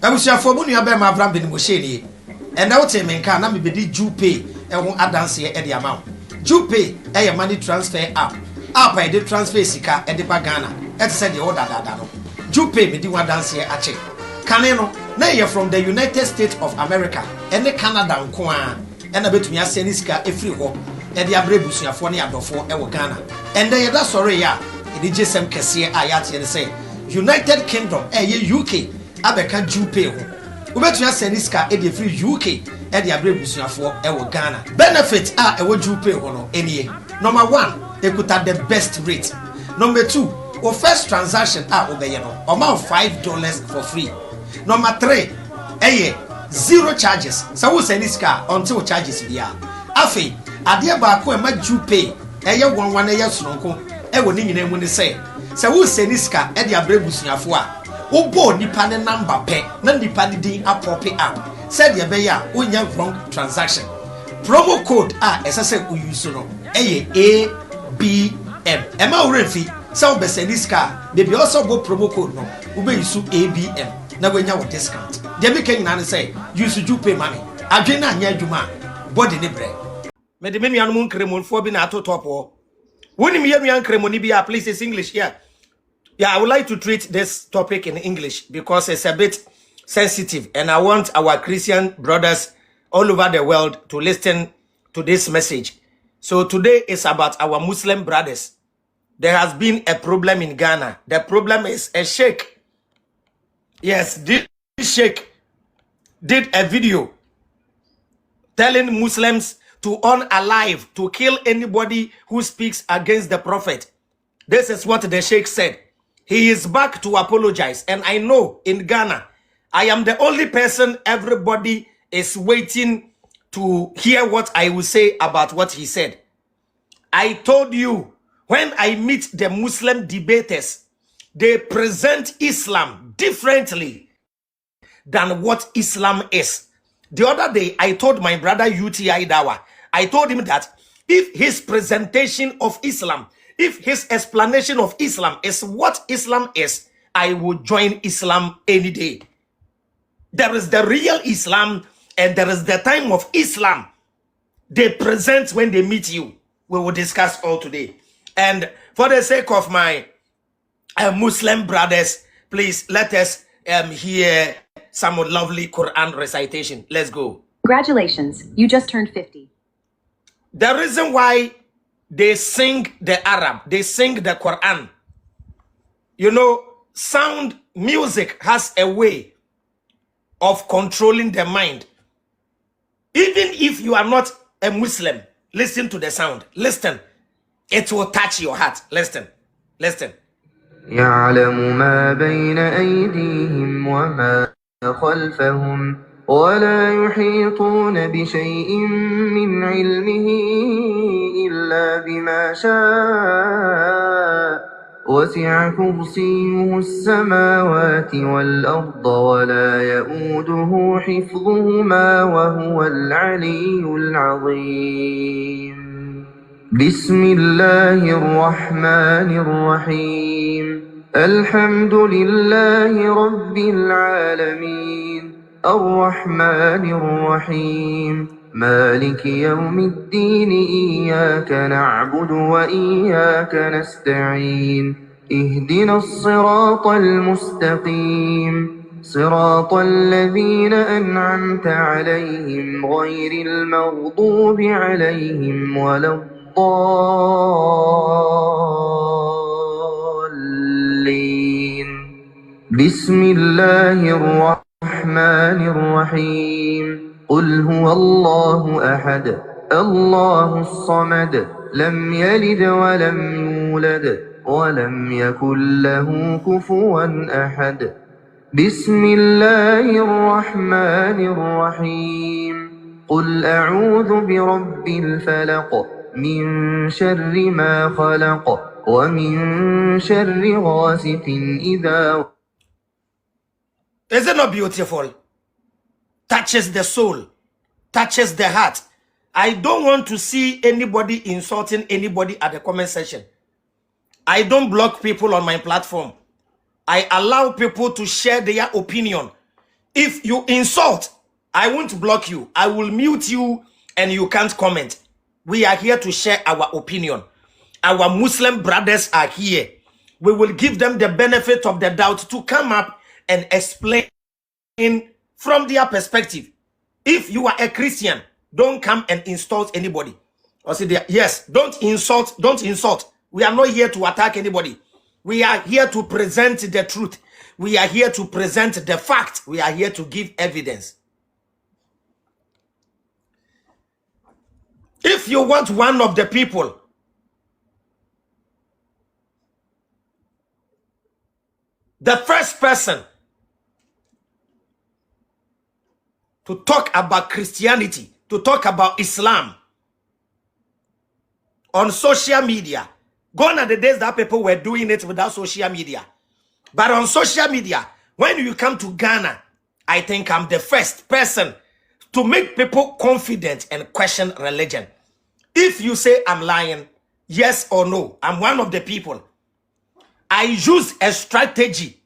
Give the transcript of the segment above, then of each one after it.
Abusia for mu nua be ma Avram be ni mo hye and now tell me nka na me be di Jupe ehun adanse e de amount. Jupe e money transfer app. App I dey transfer sika e de ba Ghana. Et said the order dada no. Jupe me di one dance here ache. Kane no na ye from the United States of America and the Canada nko a e na betumi aseni sika efiri ho e de abre busuafo ne adofo e wo Ghana. And then that sorry ya e di jesem kese a ya tie say United Kingdom ye UK abeka Jupe ho. Ubetu ya seniska e de free UK e de abre busuafo e wo Ghana. Benefit a e wo Jupe ho no enie. Number 1, they could have the best rate. Number 2, our first transaction obey no amount $5 for free. Number 3, zero charges. So we seniska until charges bia. Afi, ade ba ko e ma Jupe one sononko e wo ni nyina mu ni say. So we seniska e de abre busuafo a Ubo nipa ne number pe na nipa ni din apope app said ye be ya unya wrong transaction promo code esase use no ABM ema urefi so be seniska baby also go promo code no ube use ABM na wenya wo discount de be kan na say use Jupe money adwe na anya adwuma body ne bre me de me nuanu mu nkremofo bi na atotopo woni me yanu nkremoni bi please is English here. Yeah, I would like to treat this topic in English because it's a bit sensitive and I want our Christian brothers all over the world to listen to this message. So today is about our Muslim brothers. There has been a problem in Ghana. The problem is a sheikh. Yes, this sheikh did a video telling Muslims to unalive, to kill anybody who speaks against the prophet. This is what the sheikh said. He is back to apologize. And I know in Ghana, I am the only person everybody is waiting to hear what I will say about what he said. I told you, when I meet the Muslim debaters, they present Islam differently than what Islam is. The other day, I told my brother UTI Dawa, I told him that if his presentation of Islam, if his explanation of Islam is what Islam is, I would join Islam any day. There is the real Islam and there is the time of Islam. They present when they meet you. We will discuss all today. And for the sake of my Muslim brothers, please let us hear some lovely Quran recitation. Let's go. Congratulations, you just turned 50. The reason why they sing the Arab, they sing the Quran. You know, sound music has a way of controlling the mind. Even if you are not a Muslim, listen to the sound. Listen. It will touch your heart. Listen. Listen. يعلم ما بين أيديهم وما خلفهم ولا يحيطون بشيء من علمه إلا بما شاء وسع كرسيه السماوات والأرض ولا يؤوده حفظهما وهو العلي العظيم بسم الله الرحمن الرحيم الحمد لله رب العالمين الرحمن الرحيم مالك يوم الدين إياك نعبد وإياك نستعين اهدنا الصراط المستقيم صراط الذين أنعمت عليهم غير المغضوب عليهم ولا الضالين بسم الله الرحمن الرحيم قل هو الله أحد الله الصمد لم يلد ولم يولد ولم يكن له كفوا أحد بسم الله الرحمن الرحيم قل أعوذ برب الفلق من شر ما خلق ومن شر غاسق إذا. Is it not beautiful? Touches the soul, touches the heart. I don't want to see anybody insulting anybody at the comment section. I don't block people on my platform. I allow people to share their opinion. If you insult, I won't block you. I will mute you and you can't comment. We are here to share our opinion. Our Muslim brothers are here. We will give them the benefit of the doubt to come up and explain from their perspective. If you are a Christian, don't come and insult anybody. Or say, yes, don't insult. We are not here to attack anybody. We are here to present the truth. We are here to present the fact. We are here to give evidence. If you want one of the people the first person to talk about Christianity, to talk about Islam on social media. Gone are the days that people were doing it without social media. But on social media, when you come to Ghana, I think I'm the first person to make people confident and question religion. If you say I'm lying, yes or no, I'm one of the people. I use a strategy.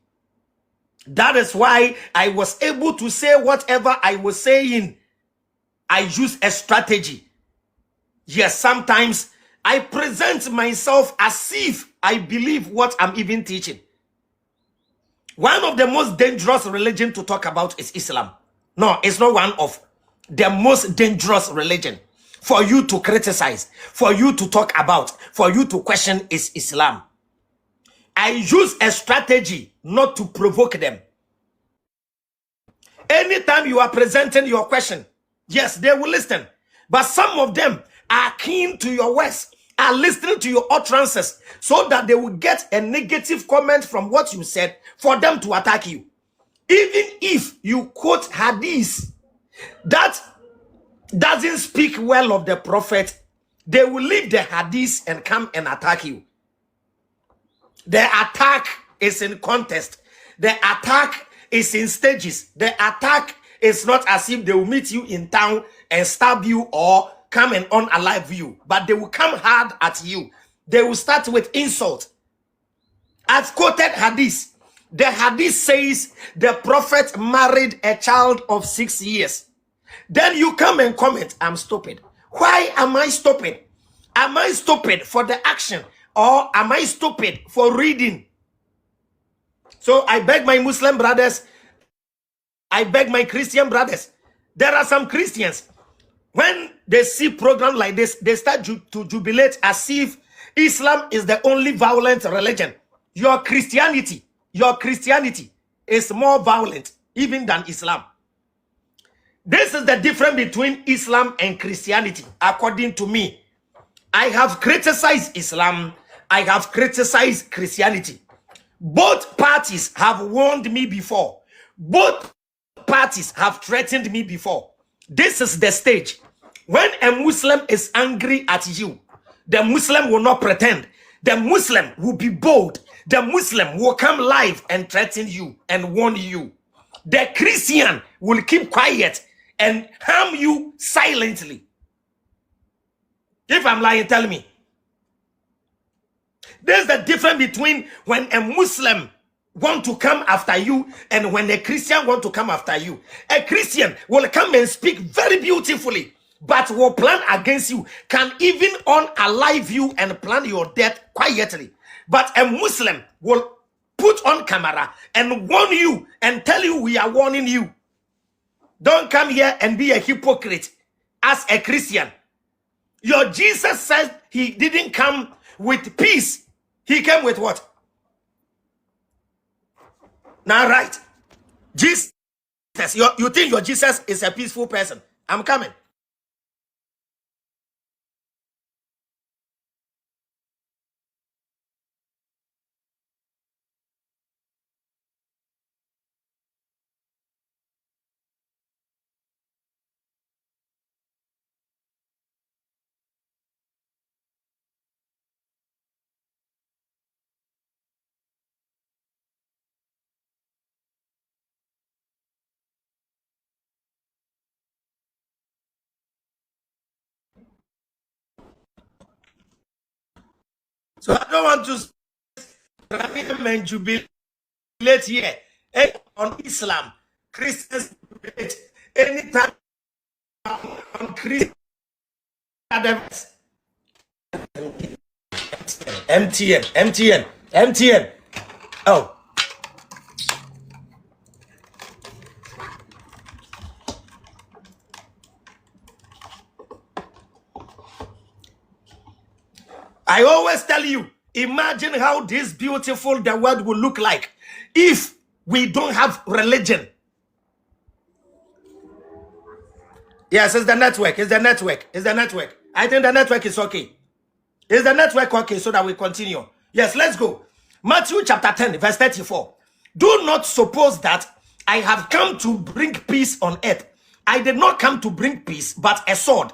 That is why I was able to say whatever I was saying. I use a strategy. Yes, sometimes I present myself as if I believe what I'm even teaching. One of the most dangerous religion to talk about is Islam. No, it's not one of the most dangerous religion for you to criticize, for you to talk about, for you to question is Islam. I use a strategy not to provoke them. Anytime you are presenting your question, yes, they will listen. But some of them are keen to your words, are listening to your utterances, so that they will get a negative comment from what you said for them to attack you. Even if you quote hadith that doesn't speak well of the prophet, they will leave the hadith and come and attack you. The attack is in contest. The attack is in stages. The attack is not as if they will meet you in town and stab you or come and unalive you, but they will come hard at you. They will start with insult. I've quoted hadith. The hadith says the prophet married a child of 6 years. Then you come and comment, I'm stupid. Why am I stupid? Am I stupid for the action, or am I stupid for reading? So I beg my Muslim brothers, I beg my Christian brothers. There are some Christians, when they see program like this, they start to jubilate as if Islam is the only violent religion. Your Christianity is more violent even than Islam. This is the difference between Islam and Christianity, according to me. I have criticized Islam. I have criticized Christianity. Both parties have warned me before. Both parties have threatened me before. This is the stage. When a Muslim is angry at you, the Muslim will not pretend. The Muslim will be bold. The Muslim will come live and threaten you and warn you. The Christian will keep quiet and harm you silently. If I'm lying, tell me. There's the difference between when a Muslim want to come after you and when a Christian want to come after you. A Christian will come and speak very beautifully, but will plan against you, can even unalive you and plan your death quietly. But a Muslim will put on camera and warn you and tell you, we are warning you. Don't come here and be a hypocrite as a Christian. Your Jesus said he didn't come with peace. He came with what? Now, right. Jesus, you think your Jesus is a peaceful person? I'm coming. So I don't want to jubilate here on Islam. Christians debate anytime on Christian MTN. Oh. I always tell you, imagine how this beautiful the world will look like if we don't have religion. Yes, it's the network. It's the network. It's the network. I think the network is okay. Is the network okay so that we continue? Yes, let's go. Matthew chapter 10, verse 34. Do not suppose that I have come to bring peace on earth. I did not come to bring peace, but a sword.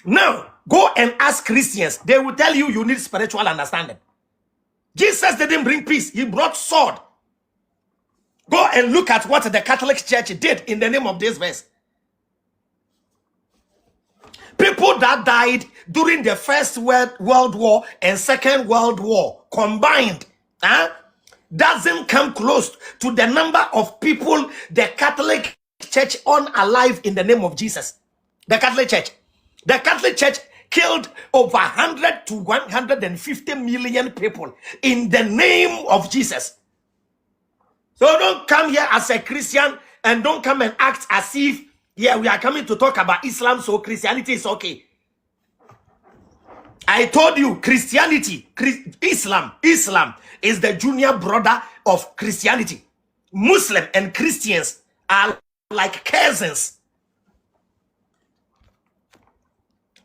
Now, go and ask Christians. They will tell you need spiritual understanding. Jesus didn't bring peace. He brought sword. Go and look at what the Catholic Church did in the name of this verse. People that died during the First World War and Second World War combined doesn't come close to the number of people the Catholic Church unalive in the name of Jesus. The Catholic Church killed over 100 to 150 million people in the name of Jesus. So don't come here as a Christian and don't come and act as if, yeah, we are coming to talk about Islam, so Christianity is okay. I told you, Christianity, Islam is the junior brother of Christianity. Muslim and Christians are like cousins.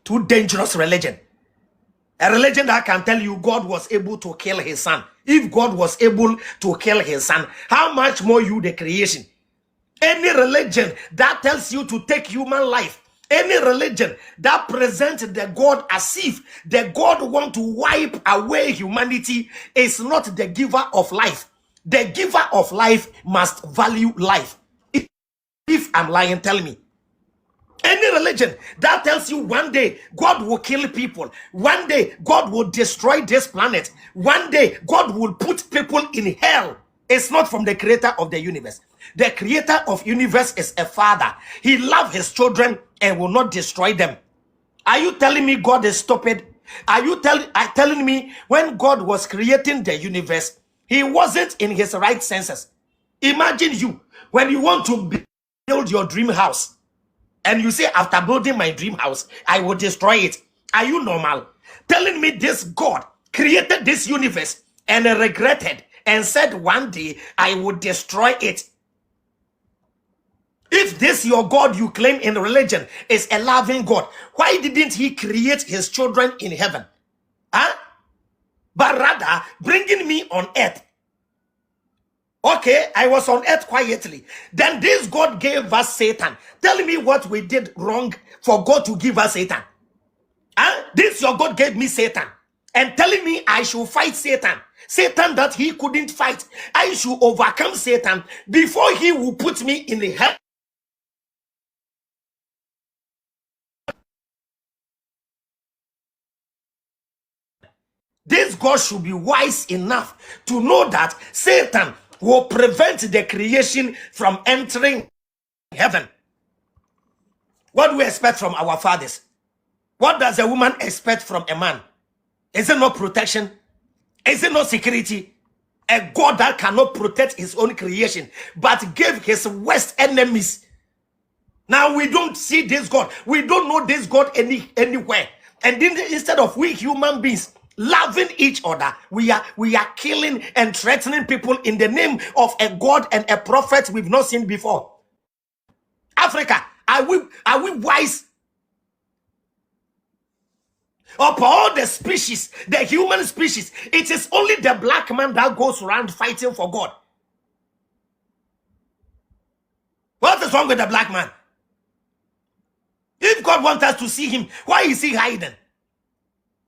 Too dangerous religion. A religion that can tell you God was able to kill his son. If God was able to kill his son, how much more you, the creation? Any religion that tells you to take human life, any religion that presents the God as if the God want to wipe away humanity is not the giver of life. The giver of life must value life. If I'm lying, tell me. Any religion that tells you one day God will kill people, one day God will destroy this planet, one day God will put people in hell, it's not from the creator of the universe. The creator of universe is a father. He loves his children and will not destroy them. Are you telling me God is stupid? Are you telling me when God was creating the universe, he wasn't in his right senses? Imagine you, when you want to build your dream house, and you say, after building my dream house, I will destroy it. Are you normal? Telling me this God created this universe and regretted and said one day I will destroy it. If this your God you claim in religion is a loving God, why didn't he create his children in heaven? But rather bringing me on earth. Okay, I was on earth quietly. Then this God gave us Satan. Tell me what we did wrong for God to give us Satan. This your God gave me Satan. And telling me I should fight Satan. Satan that he couldn't fight. I should overcome Satan before he will put me in the hell. This God should be wise enough to know that Satan will prevent the creation from entering heaven. What do we expect from our fathers? What does a woman expect from a man? Is it not protection? Is it not security? A God that cannot protect his own creation, but gave his worst enemies. Now we don't see this God. We don't know this God anywhere. And then instead of we human beings loving each other, we are killing and threatening people in the name of a God and a prophet we've not seen before. Africa, are we wise? Of all the species, the human species, it is only the black man that goes around fighting for God. What is wrong with the black man? If God wants us to see him, why is he hiding?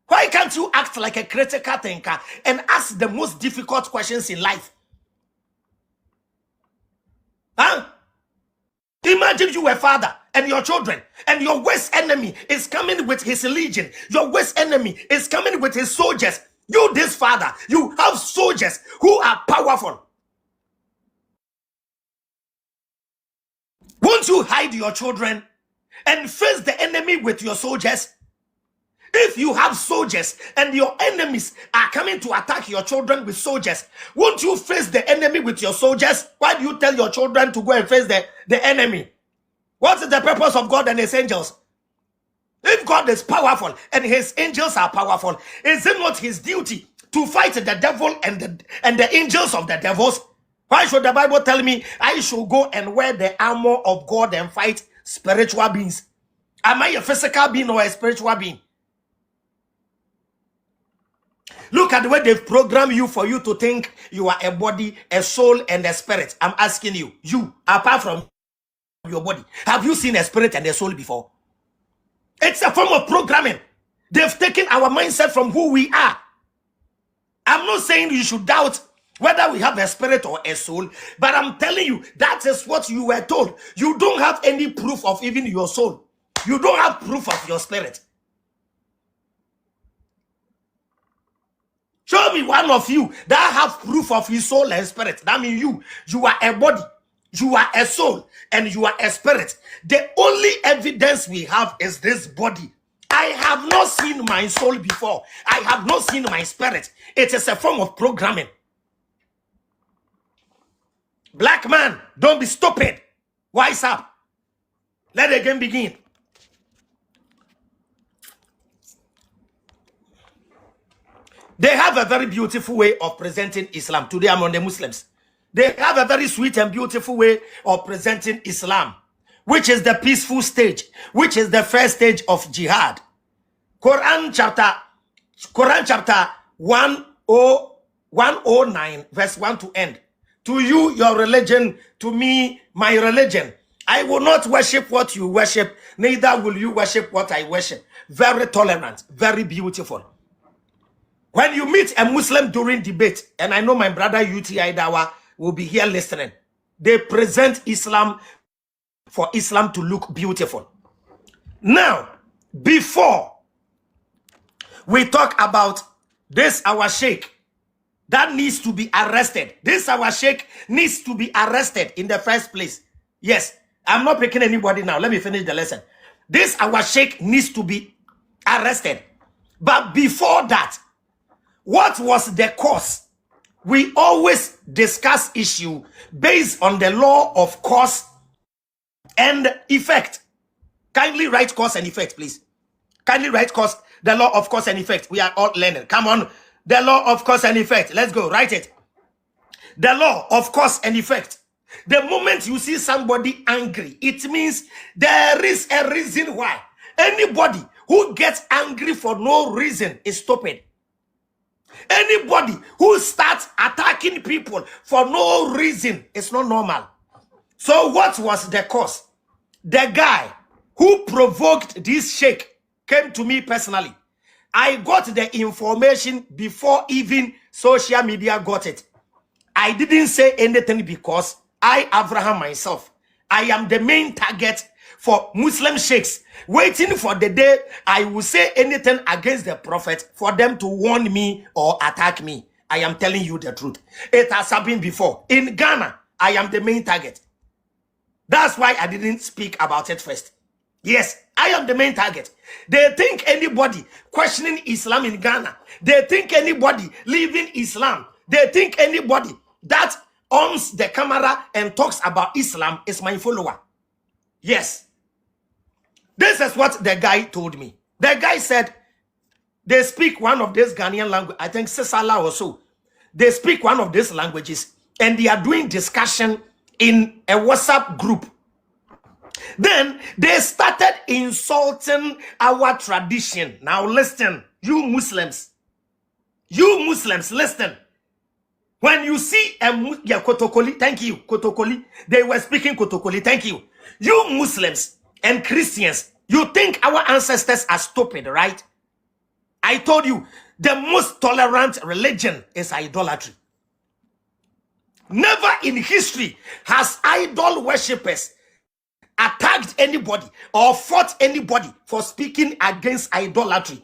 Why can't you act like a critical thinker and ask the most difficult questions in life? Imagine you a father and your children, and your worst enemy is coming with his legion. Your worst enemy is coming with his soldiers. You, this father, you have soldiers who are powerful. Won't you hide your children and face the enemy with your soldiers? If you have soldiers and your enemies are coming to attack your children with soldiers, won't you face the enemy with your soldiers? Why do you tell your children to go and face the enemy? What is the purpose of God and his angels? If God is powerful and his angels are powerful, is it not his duty to fight the devil and the angels of the devils? Why should the Bible tell me I should go and wear the armor of God and fight spiritual beings? Am I a physical being or a spiritual being? Look at the way they've programmed you for you to think you are a body, a soul, and a spirit. I'm asking you, apart from your body, have you seen a spirit and a soul before? It's a form of programming. They've taken our mindset from who we are. I'm not saying you should doubt whether we have a spirit or a soul, but I'm telling you, that is what you were told. You don't have any proof of even your soul. You don't have proof of your spirit. Show me one of you that have proof of his soul and spirit. That means you are a body, you are a soul, and you are a spirit. The only evidence we have is this body. I have not seen my soul before. I have not seen my spirit. It is a form of programming. Black man, don't be stupid. Wise up. Let the game begin. They have a very beautiful way of presenting Islam. Today I'm on the Muslims. They have a very sweet and beautiful way of presenting Islam, which is the peaceful stage, which is the first stage of jihad. Quran chapter 109, verse 1 to end. To you, your religion, to me, my religion. I will not worship what you worship, neither will you worship what I worship. Very tolerant, very beautiful. When you meet a Muslim during debate, and I know my brother UTI Dawa will be here listening, they present Islam for Islam to look beautiful. Now, before we talk about this, our sheikh that needs to be arrested. This our sheikh needs to be arrested in the first place. Yes, I'm not picking anybody now. Let me finish the lesson. This our sheikh needs to be arrested. But before that, what was the cause? We always discuss issue based on the law of cause and effect. Kindly write cause and effect, please. Kindly write cause, the law of cause and effect. We are all learning. Come on. The law of cause and effect. Let's go. Write it. The law of cause and effect. The moment you see somebody angry, it means there is a reason why. Anybody who gets angry for no reason is stupid. Anybody who starts attacking people for no reason is not normal. So what was the cause? The guy who provoked this sheikh came to me personally. I got the information before even social media got it. I didn't say anything because I, Abraham myself, I am the main target for Muslim sheikhs, waiting for the day I will say anything against the prophet for them to warn me or attack me. I am telling you the truth. It has happened before. In Ghana, I am the main target. That's why I didn't speak about it first. Yes, I am the main target. They think anybody questioning Islam in Ghana, they think anybody leaving Islam, they think anybody that owns the camera and talks about Islam is my follower. Yes. This is what the guy told me. The guy said they speak one of these Ghanaian language, I think Sisala or so. They speak one of these languages and they are doing discussion in a WhatsApp group. Then they started insulting our tradition. Now listen, you Muslims, listen. When you see a Kotokoli, thank you, Kotokoli, they were speaking Kotokoli, thank you. You Muslims and Christians, you think our ancestors are stupid, right? I told you, the most tolerant religion is idolatry. Never in history has idol worshippers attacked anybody or fought anybody for speaking against idolatry.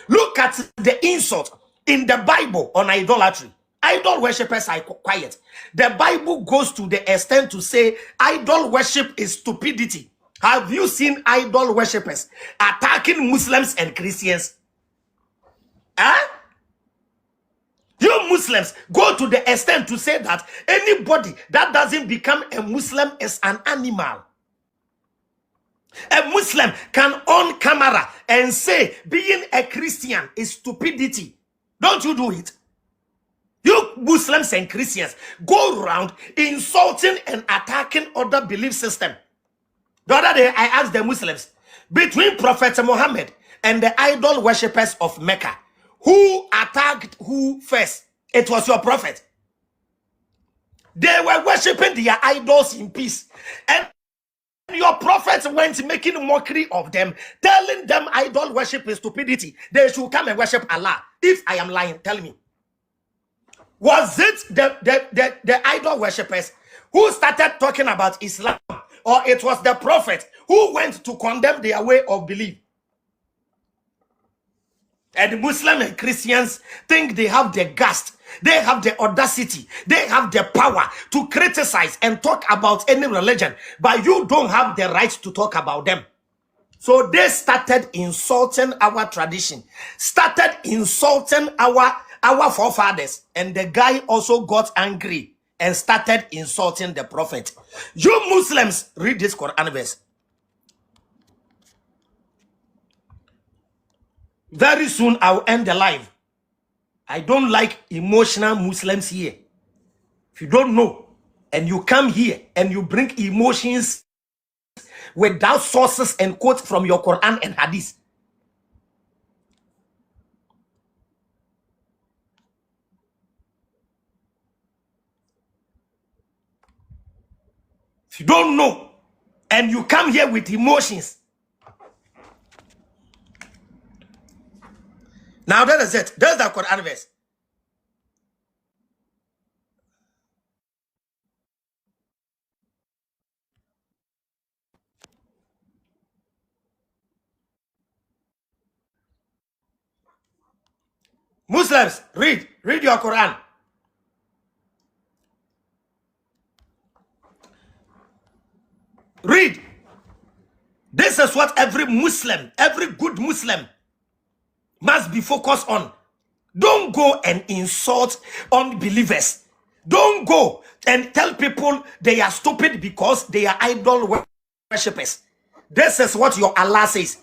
Look at the insult in the Bible on idolatry. idol worshippers are quiet. The Bible goes to the extent to say idol worship is stupidity. Have you seen idol worshippers attacking Muslims and Christians? Huh? You Muslims go to the extent to say that anybody that doesn't become a Muslim is an animal. A Muslim can on camera and say being a Christian is stupidity. Don't you do it? You Muslims and Christians go around insulting and attacking other belief system. The other day I asked the Muslims, between Prophet Muhammad and the idol worshippers of Mecca, who attacked who first? It was your prophet. They were worshiping their idols in peace. And your prophet went making mockery of them, telling them idol worship is stupidity. They should come and worship Allah. If I am lying, tell me. Was it the idol worshippers who started talking about Islam, or it was the prophet who went to condemn their way of belief? And Muslims and Christians think they have the guts, they have the audacity, they have the power to criticize and talk about any religion, but you don't have the right to talk about them. So they started insulting our tradition, started insulting our forefathers, and the guy also got angry and started insulting the prophet. You Muslims, read this Quran verse. Very soon I'll end the live. I don't like emotional Muslims here. If you don't know, and you come here and you bring emotions without sources and quotes from your Quran and Hadith. If you don't know, and you come here with emotions. Now that is it. That's the Quran verse. Muslims, read your Quran. Read. This is what every Muslim, every good Muslim must be focused on. Don't go and insult unbelievers. Don't go and tell people they are stupid because they are idol worshippers. This is what your Allah says.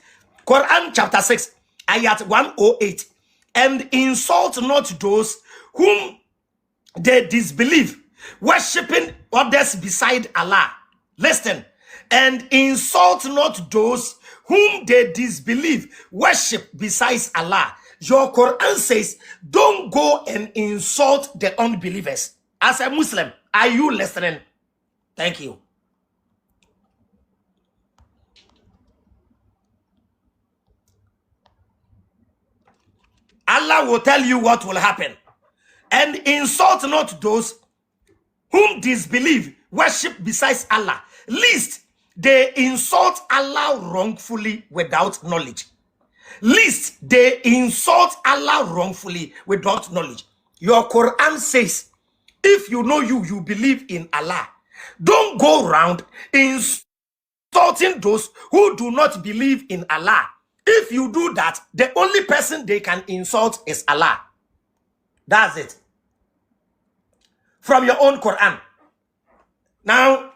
Quran chapter 6, ayat 108. And insult not those whom they disbelieve, worshipping others beside Allah. Listen. And insult not those whom they disbelieve, worship besides Allah. Your Quran says, don't go and insult the unbelievers. As a Muslim, are you listening? Thank you. Allah will tell you what will happen. And insult not those whom disbelieve, worship besides Allah, lest they insult Allah wrongfully without knowledge. Lest they insult Allah wrongfully without knowledge. Your Quran says, if you know you believe in Allah, don't go around insulting those who do not believe in Allah. If you do that, the only person they can insult is Allah. That's it. From your own Quran. Now,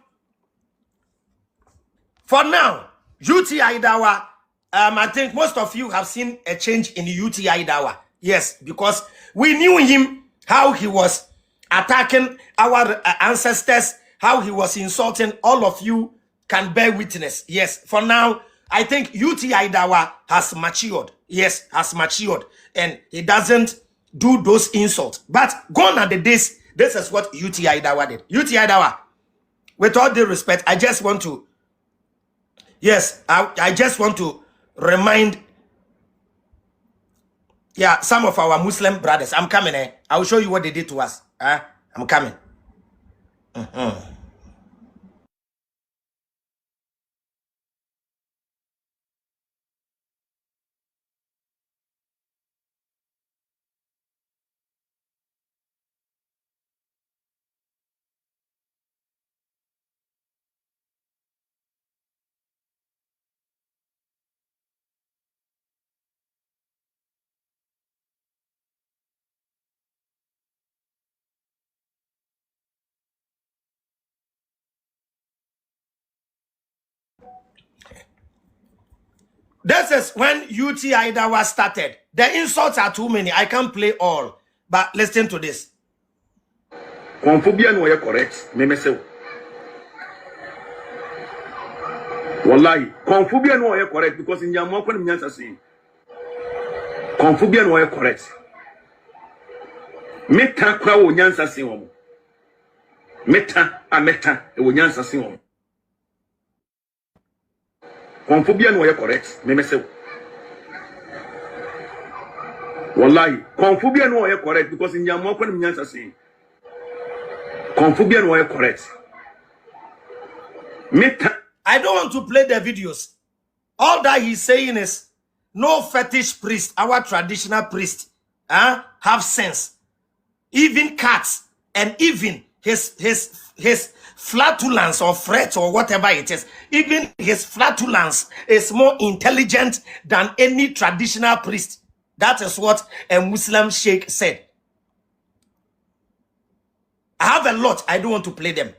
for now, UTI Dawa, I think most of you have seen a change in UTI Dawa. Yes, because we knew him, how he was attacking our ancestors, how he was insulting. All of you can bear witness. Yes, for now, I think UTI Dawa has matured. Yes, has matured. And he doesn't do those insults. But gone are the days, this is what UTI Dawa did. UTI Dawa, with all due respect, I just want to, yes, I just want to remind, some of our Muslim brothers. I'm coming, I will show you what they did to us. I'm coming. This is when UTI that was started. The insults are too many. I can't play all. But listen to this. Konfobia no ye correct. Me say. Wallahi, konfobia no ye correct because in your mouth when nyansa say. Konfobia no ye correct. Meta kwa wo nyansa say wo. Meta e wo nyansa say wo. Konfobia no ye correct. Me say. Wallahi, konfobia no ye correct because in your mouth when nyansa say. Konfobia no ye correct. Meta I don't want to play the videos. All that he's saying is no fetish priest, our traditional priest, have sense. Even cats and even his flatulence or threat or whatever it is, even his flatulence is more intelligent than any traditional priest. That is what a Muslim sheikh said. I have a lot. I don't want to play them.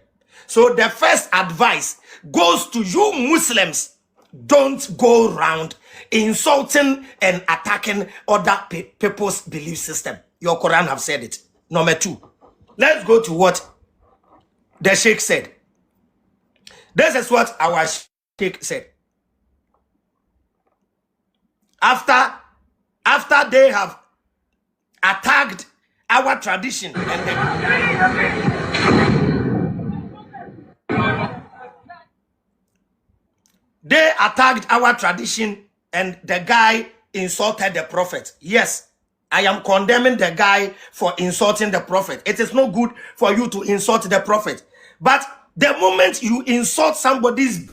So the first advice goes to you Muslims. Don't go around insulting and attacking other people's belief system. Your Quran have said it. Number 2. Let's go to what the sheikh said. This is what our sheikh said. After they have attacked our tradition and they attacked our tradition and the guy insulted the prophet. Yes, I am condemning the guy for insulting the prophet. It is not good for you to insult the prophet. But the moment you insult somebody's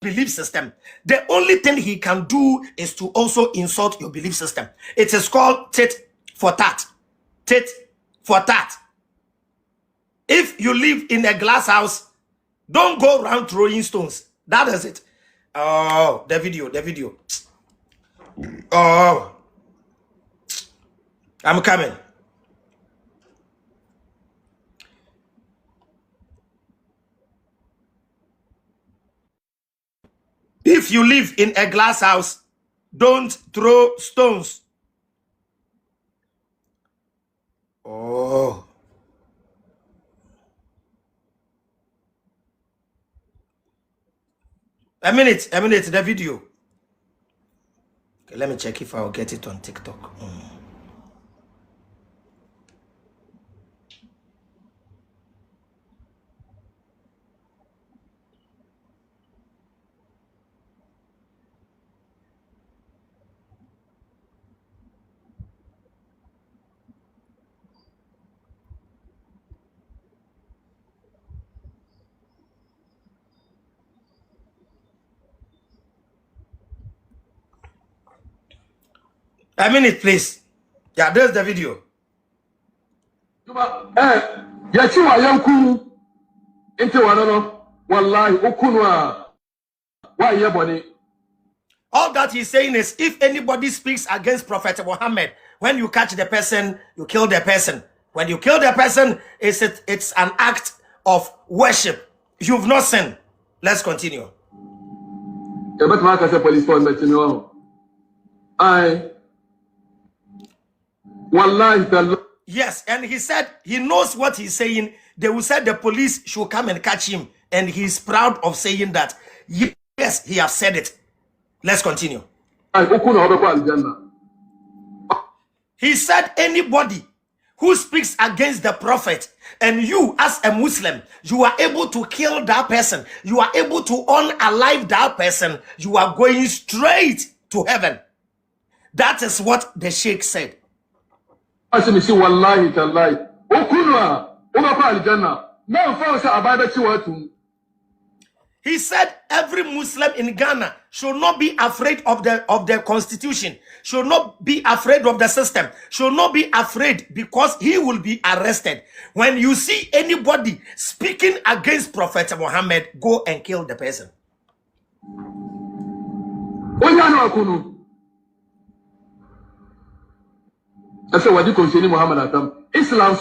belief system, the only thing he can do is to also insult your belief system. It is called tit for tat. Tit for tat. If you live in a glass house, don't go around throwing stones. That is it. Oh, the video. Oh, I'm coming. If you live in a glass house, don't throw stones. Oh. A minute, the video. Okay, let me check if I'll get it on TikTok. A minute, please. Yeah, there's the video. All that he's saying is, if anybody speaks against Prophet Muhammad, when you catch the person, you kill the person. When you kill the person, it's an act of worship. You've not sinned. Let's continue. Yes, and he said he knows what he's saying. They will say the police should come and catch him, and he's proud of saying that. Yes, he has said it. Let's continue. He said anybody who speaks against the prophet, and you as a Muslim, you are able to kill that person, you are able to unalive that person, you are going straight to heaven. That is what the sheikh said. He said every Muslim in Ghana should not be afraid of the constitution, should not be afraid of the system, should not be afraid because he will be arrested. When you see anybody speaking against Prophet Muhammad, go and kill the person. Islam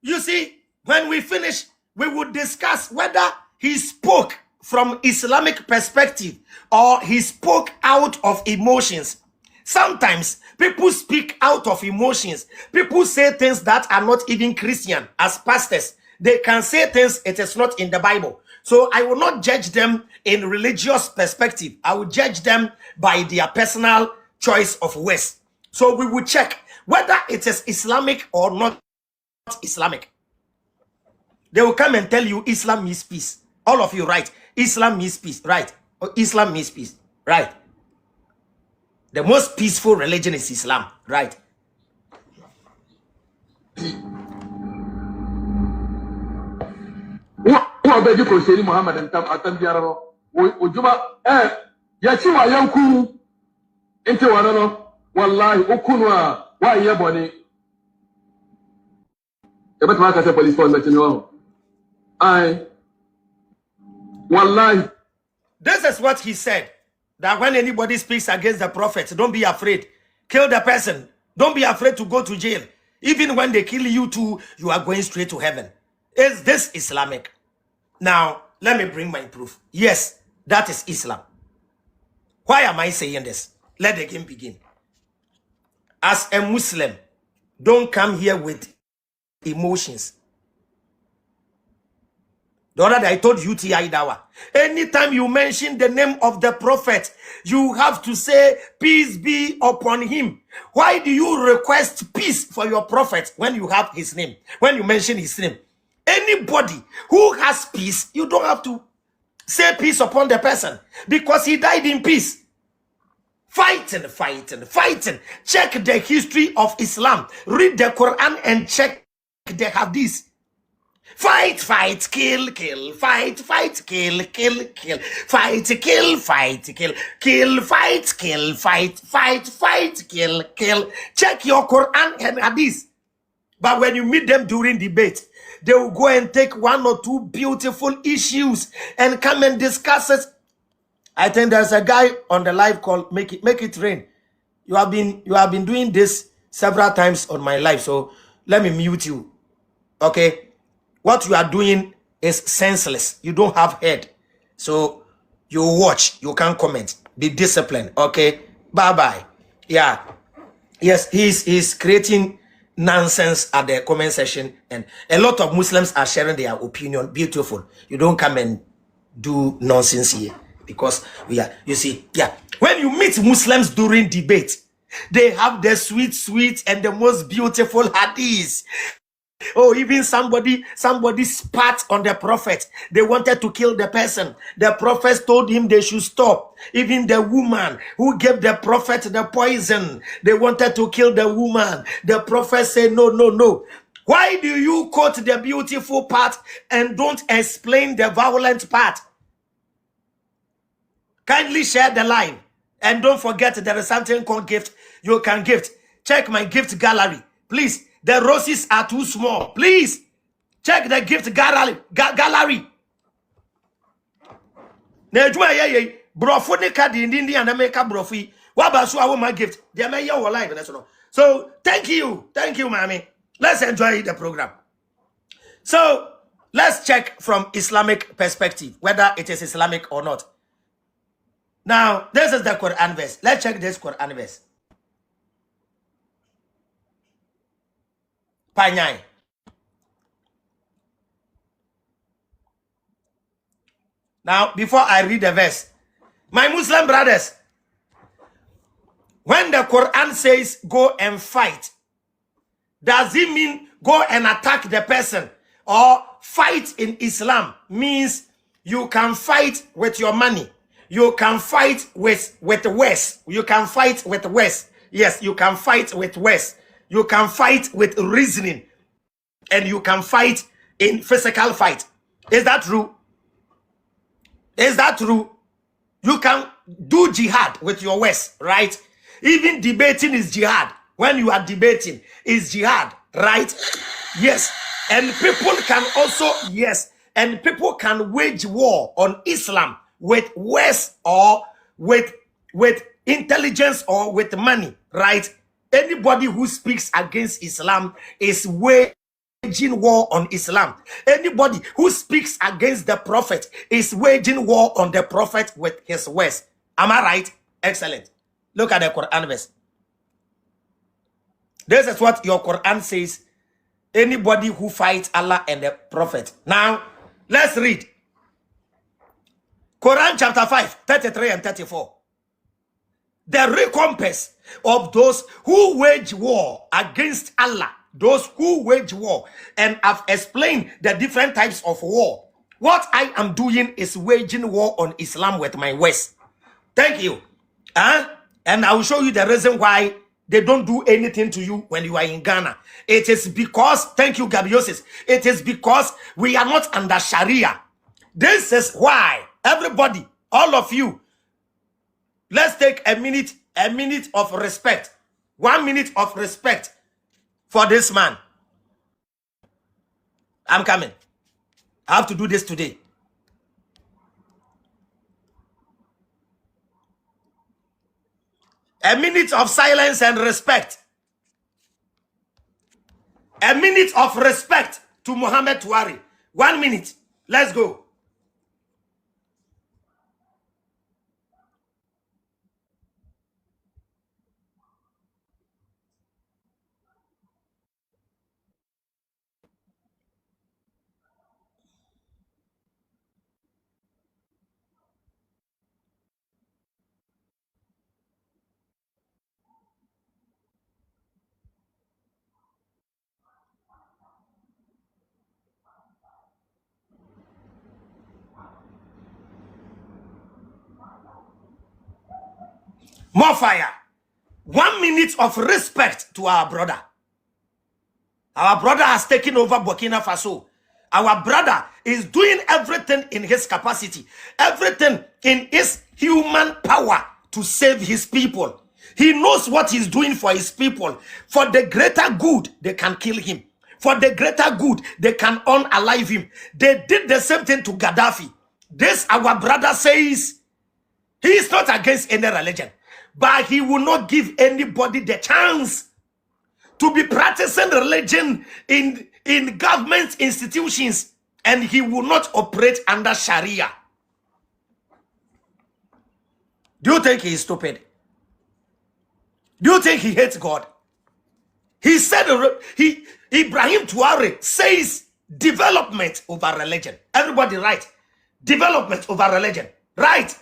you see, when we finish we would discuss whether he spoke from Islamic perspective or he spoke out of emotions. Sometimes people speak out of emotions. People say things that are not even Christian. As pastors, they can say things it is not in the Bible. So I will not judge them in religious perspective. I will judge them by their personal choice of words. So we will check whether it is Islamic or not Islamic. They will come and tell you Islam means peace. All of you, right? Islam means peace, right? Or Islam means peace, right? The most peaceful religion is Islam, right? What you could say Muhammad and Tambiaro? Ujuma, Yachiwa Yanku, into one, Wallahi, Ukunwa, why Yaboni? But what I say, police for National. Wallahi. This is what he said. That when anybody speaks against the prophet, don't be afraid. Kill the person. Don't be afraid to go to jail. Even when they kill you too, you are going straight to heaven. Is this Islamic? Now, let me bring my proof. Yes, that is Islam. Why am I saying this? Let the game begin. As a Muslim, don't come here with emotions. The other day I told you TI Dawa. Anytime you mention the name of the prophet, you have to say peace be upon him. Why do you request peace for your prophet when you have his name? When you mention his name? Anybody who has peace, you don't have to say peace upon the person because he died in peace. Fighting. Check the history of Islam. Read the Quran and check the hadith. Fight, kill, fight, kill, kill, fight, kill, fight, kill. Check your Quran and hadith. But when you meet them during debate, they will go and take one or two beautiful issues and come and discuss it. I think there's a guy on the live called Make It Rain. You have been doing this several times on my live, so let me mute you. Okay? What you are doing is senseless. You don't have head. So you watch, you can't comment. Be disciplined. Okay? Bye-bye. Yeah. Yes, he's creating nonsense at the comment section, and a lot of Muslims are sharing their opinion. Beautiful. You don't come and do nonsense here because you see, when you meet Muslims during debate, they have the sweet and the most beautiful hadiths. Oh, even somebody spat on the prophet. They wanted to kill the person. The prophet told him they should stop. Even the woman who gave the prophet the poison, they wanted to kill the woman. The prophet said, no. Why do you quote the beautiful part and don't explain the violent part? Kindly share the live. And don't forget there is something called gift. You can gift. Check my gift gallery. Please. The roses are too small. Please check the gift gallery. Brofo ne kadi ndi and make a brofi. Wabasu I want my gift. They may your live. So thank you, mommy. Let's enjoy the program. So let's check from Islamic perspective whether it is Islamic or not. Now this is the Quran verse. Let's check this Quran verse. Panyai. Now, before I read the verse, my Muslim brothers, when the Quran says go and fight, does it mean go and attack the person? Or fight in Islam means you can fight with your money. You can fight with words. You can fight with words. Yes, you can fight with words. You can fight with reasoning, and you can fight in physical fight. Is that true? Is that true? You can do jihad with your words, right? Even debating is jihad. When you are debating, is jihad, right? Yes. And people can also, and people can wage war on Islam with words or with intelligence or with money, right? Anybody who speaks against Islam is waging waging war on Islam. Anybody who speaks against the prophet is waging war on the prophet with his words. Am I right? Excellent. Look at the Quran verse. This is what your Quran says. Anybody who fights Allah and the prophet. Now, let's read. Quran chapter 5, 33 and 34. The recompense of those who wage war against Allah, those who wage war, and I've explained the different types of war. What I am doing is waging war on Islam with my words. Thank you. And I will show you the reason why they don't do anything to you when you are in Ghana. It is because, thank you, Gabiosis, it is because we are not under Sharia. This is why everybody, all of you, let's take a minute of respect. 1 minute of respect for this man. I'm coming. I have to do this today. A minute of silence and respect. A minute of respect to Muhammad Tuari. 1 minute. Let's go. More fire. 1 minute of respect to our brother. Our brother has taken over Burkina Faso. Our brother is doing everything in his capacity, everything in his human power to save his people. He knows what he's doing for his people. For the greater good, they can kill him. For the greater good, they can unalive him. They did the same thing to Gaddafi. This, our brother says, he is not against any religion, but he will not give anybody the chance to be practicing religion in government institutions, and he will not operate under Sharia. Do you think he is stupid? Do you think he hates God? He said, Ibrahim Tuare says development over religion. Everybody right? Development over religion. Right?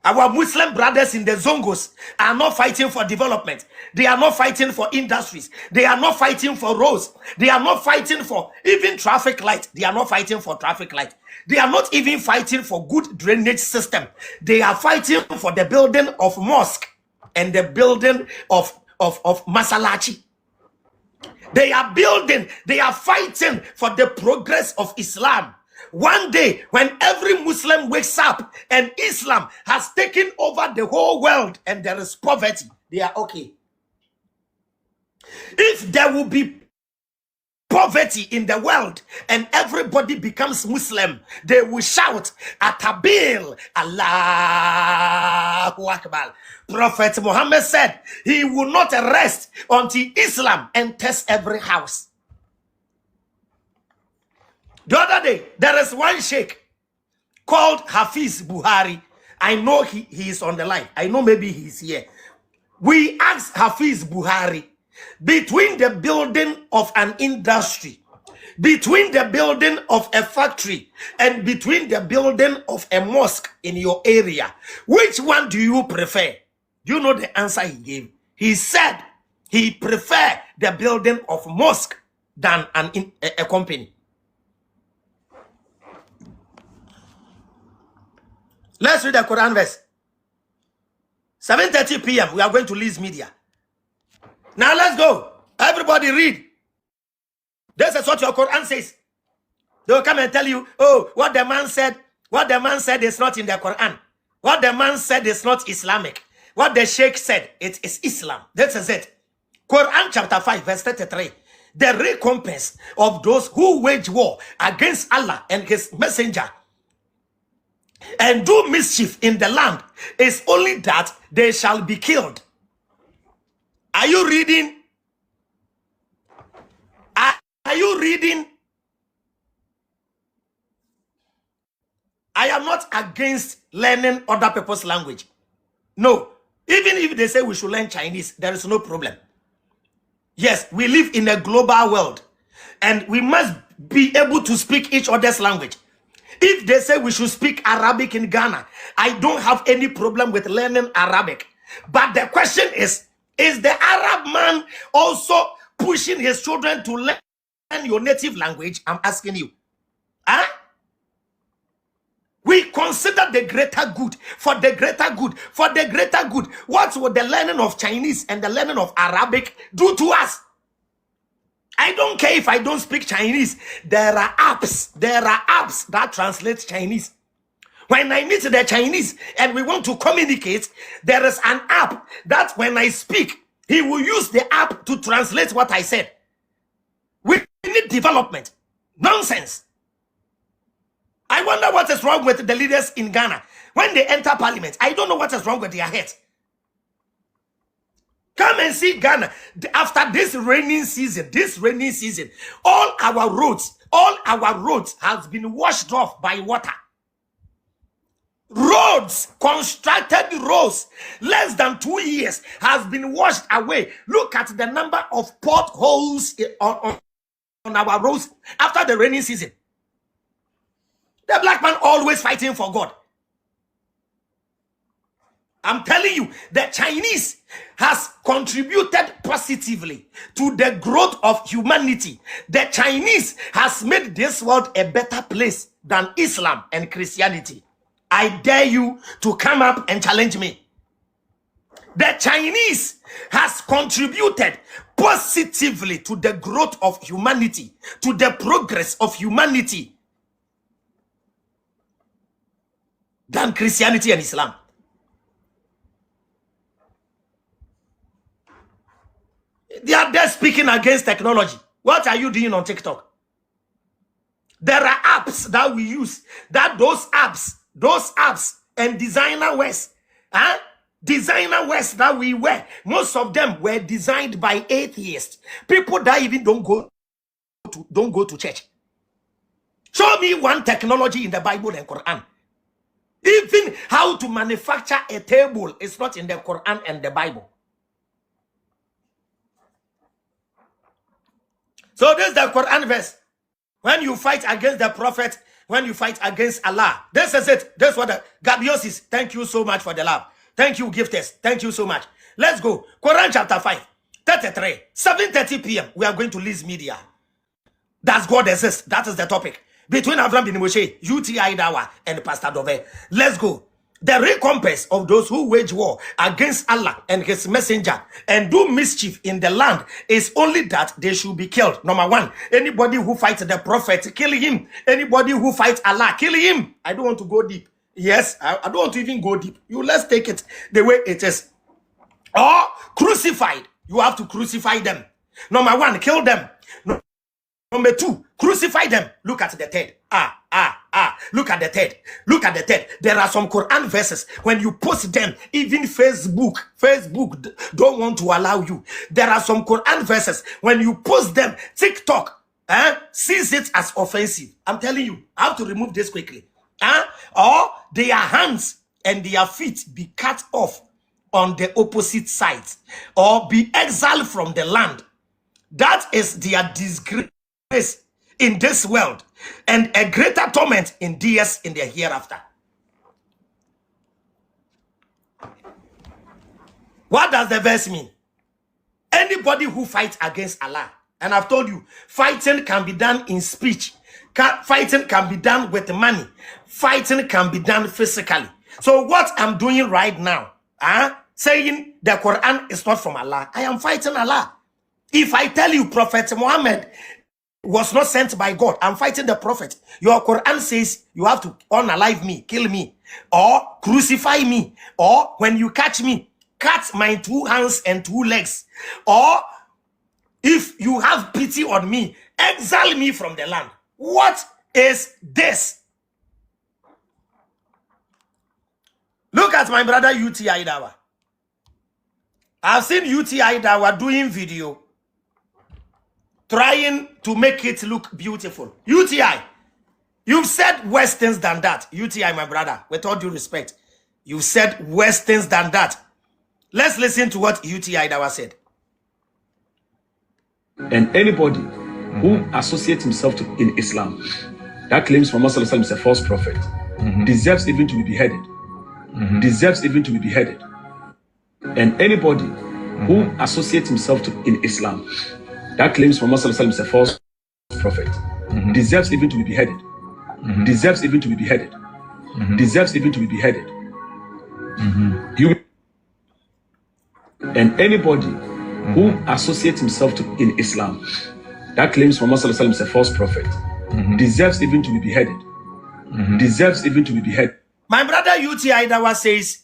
Our Muslim brothers in the Zongos are not fighting for development. They are not fighting for industries. They are not fighting for roads. They are not fighting for even traffic light. They are not fighting for traffic light. They are not even fighting for good drainage system. They are fighting for the building of mosque and the building of masalachi. They are building, they are fighting for the progress of Islam. One day, when every Muslim wakes up and Islam has taken over the whole world and there is poverty, they are okay. If there will be poverty in the world and everybody becomes Muslim, they will shout, Atabil, Allahu Akbar. Prophet Muhammad said he will not rest until Islam enters every house. The other day, there is one sheikh called Hafiz Buhari. I know he is on the line. I know maybe he's here. We asked Hafiz Buhari, between the building of an industry, between the building of a factory, and between the building of a mosque in your area, which one do you prefer? Do you know the answer he gave? He said he preferred the building of mosque than a company. Let's read the Quran verse. 7:30 p.m. We are going to Leeds Media. Now let's go. Everybody read. This is what your Quran says. They will come and tell you, oh, what the man said is not in the Quran. What the man said is not Islamic. What the sheikh said, it is Islam. This is it. Quran chapter 5 verse 33. The recompense of those who wage war against Allah and his messenger and do mischief in the land is only that they shall be killed. Are you reading? Are Are you reading? I am not against learning other people's language. No. Even if they say we should learn Chinese, there is no problem. Yes, we live in a global world and we must be able to speak each other's language. If they say we should speak Arabic in Ghana, I don't have any problem with learning Arabic. But the question is the Arab man also pushing his children to learn your native language? I'm asking you. Huh? We consider the greater good, for the greater good, for the greater good. What would the learning of Chinese and the learning of Arabic do to us? I don't care if I don't speak Chinese. There are apps that translate Chinese. When I meet the Chinese and we want to communicate, there is an app that when I speak, he will use the app to translate what I said. We need development. Nonsense. I wonder what is wrong with the leaders in Ghana. When they enter parliament, I don't know what is wrong with their heads. Come and see Ghana. After this rainy season, all our roads has been washed off by water. Roads, constructed roads, less than 2 years, has been washed away. Look at the number of potholes on our roads after the rainy season. The black man always fighting for God. I'm telling you, the Chinese has contributed positively to the growth of humanity. The Chinese has made this world a better place than Islam and Christianity. I dare you to come up and challenge me. The Chinese has contributed positively to the growth of humanity, to the progress of humanity, than Christianity and Islam. They are there speaking against technology. What are you doing on TikTok? There are apps that we use, that those apps and designer wears, designer wears that we wear, most of them were designed by atheists, people that even don't go to church. Show me one technology in the Bible and Quran. Even how to manufacture a table is not in the Quran and the Bible. So this is the Quran verse. When you fight against the prophet, when you fight against Allah, this is it. This is what the Gabiosis. Thank you so much for the love. Thank you, gifters. Thank you so much. Let's go. Quran chapter 5, 33, 7:30 p.m. We are going to Liz Media. Does God exist? That is the topic. Between Avram bin Moshe, UTI Dawa, and Pastor Dove. Let's go. The recompense of those who wage war against Allah and his messenger and do mischief in the land is only that they should be killed. Number one, anybody who fights the prophet, kill him. Anybody who fights Allah, kill him. I don't want to go deep. Yes, I don't want to even go deep. Let's take it the way it is. Or crucified. You have to crucify them. Number one, kill them. Number two, crucify them. Look at the third. Look at the third. Look at the third. There are some Quran verses. When you post them, even Facebook don't want to allow you. There are some Quran verses. When you post them, TikTok sees it as offensive. I'm telling you, I have to remove this quickly. Or their hands and their feet be cut off on the opposite side, or be exiled from the land. That is their disgrace in this world, and a greater torment in DS in the hereafter. What does the verse mean? Anybody who fights against Allah, and I've told you, fighting can be done in speech, fighting can be done with money, fighting can be done physically. So what I'm doing right now, saying the Quran is not from Allah, I am fighting Allah. If I tell you Prophet Muhammad was not sent by God, I'm fighting the prophet. Your Quran says you have to unalive me, kill me, or crucify me, or when you catch me, cut my 2 hands and 2 legs, or if you have pity on me, exile me from the land. What is this? Look at my brother UTI Dawa. I've seen UTI Dawa doing video trying to make it look beautiful. UTI, you've said worse things than that. UTI, my brother, with all due respect, you've said worse things than that. Let's listen to what UTI Dawa said. And anybody who associates himself in Islam, that claims Muhammad is a false prophet, deserves even to be beheaded. Deserves even to be beheaded. And anybody who associates himself in Islam, that claims Muhammad is a false prophet, deserves even to be beheaded. Deserves even to be beheaded. Deserves even to be beheaded. And anybody who associates himself in Islam, that claims Muhammad is a false prophet, deserves even to be beheaded. Deserves even to be beheaded. My brother UTI Dawa says,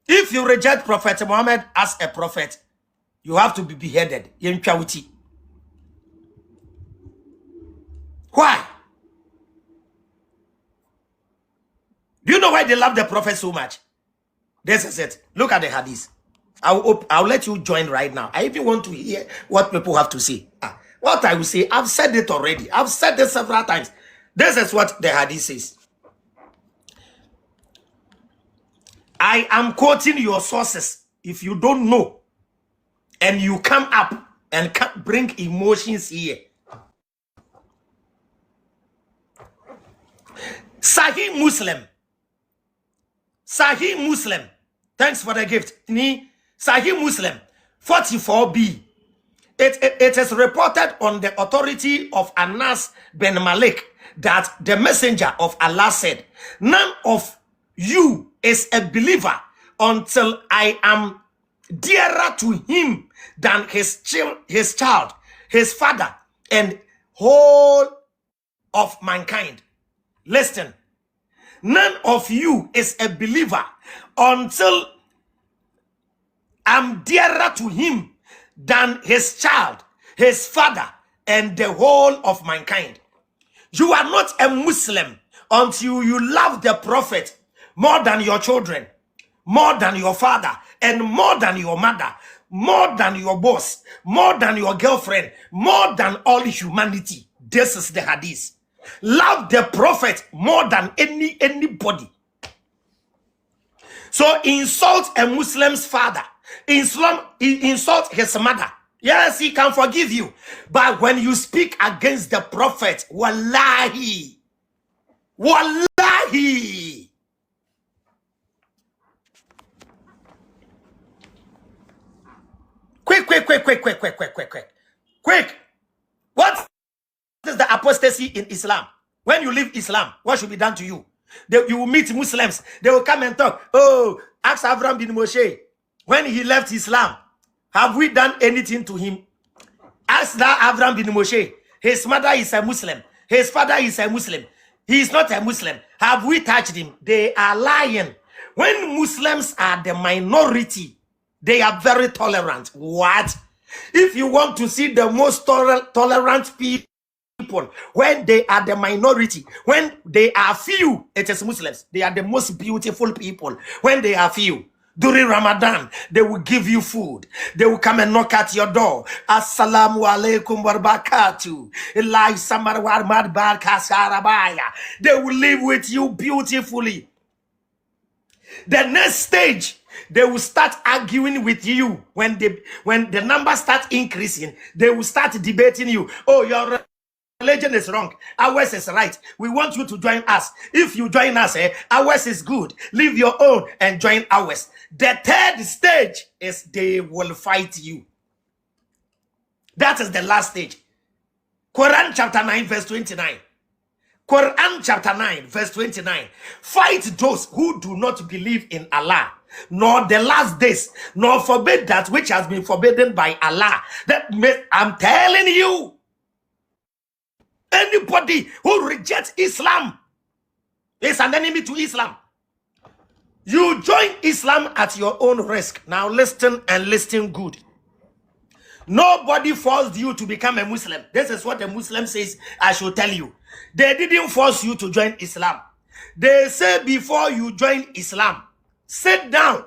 if you reject Prophet Muhammad as a prophet, you have to be beheaded. Why? Do you know why they love the prophet so much? This is it. Look at the hadith. I'll let you join right now. I even want to hear what people have to say. What I will say, I've said it already. I've said this several times. This is what the hadith says. I am quoting your sources. If you don't know, and you come up and bring emotions here. Sahih Muslim. Sahih Muslim. Thanks for the gift. Sahih Muslim 44b. It is reported on the authority of Anas bin Malik that the messenger of Allah said, none of you is a believer until I am dearer to him than his child, his father, and whole of mankind. Listen, none of you is a believer until I'm dearer to him than his child, his father, and the whole of mankind. You are not a Muslim until you love the prophet more than your children, more than your father, and more than your mother, more than your boss, more than your girlfriend, more than all humanity. This is the hadith. Love the prophet more than anybody. So insult a Muslim's father, insult his mother. Yes, he can forgive you. But when you speak against the prophet, wallahi, wallahi, quick. What is the apostasy in Islam? When you leave Islam, what should be done to you? You will meet Muslims. They will come and talk. Oh, ask Abraham bin Moshe. When he left Islam, have we done anything to him? Ask that Abraham bin Moshe. His mother is a Muslim. His father is a Muslim. He is not a Muslim. Have we touched him? They are lying. When Muslims are the minority, they are very tolerant. What? If you want to see the most tolerant people, when they are the minority, when they are few, it is Muslims. They are the most beautiful people. When they are few, during Ramadan, they will give you food. They will come and knock at your door. Assalamu alaikum wa barakatuh. They will live with you beautifully. The next stage, they will start arguing with you. When the numbers start increasing, they will start debating you. Oh, your religion is wrong. Ours is right. We want you to join us. If you join us, ours is good. Leave your own and join ours. The third stage is they will fight you. That is the last stage. Quran chapter 9 verse 29. Quran chapter 9 verse 29. Fight those who do not believe in Allah, nor the last days, nor forbid that which has been forbidden by Allah. I'm telling you, anybody who rejects Islam is an enemy to Islam. You join Islam at your own risk. Now listen and listen good. Nobody forced you to become a Muslim. This is what the Muslim says I should tell you. They didn't force you to join Islam. They say before you join Islam, sit down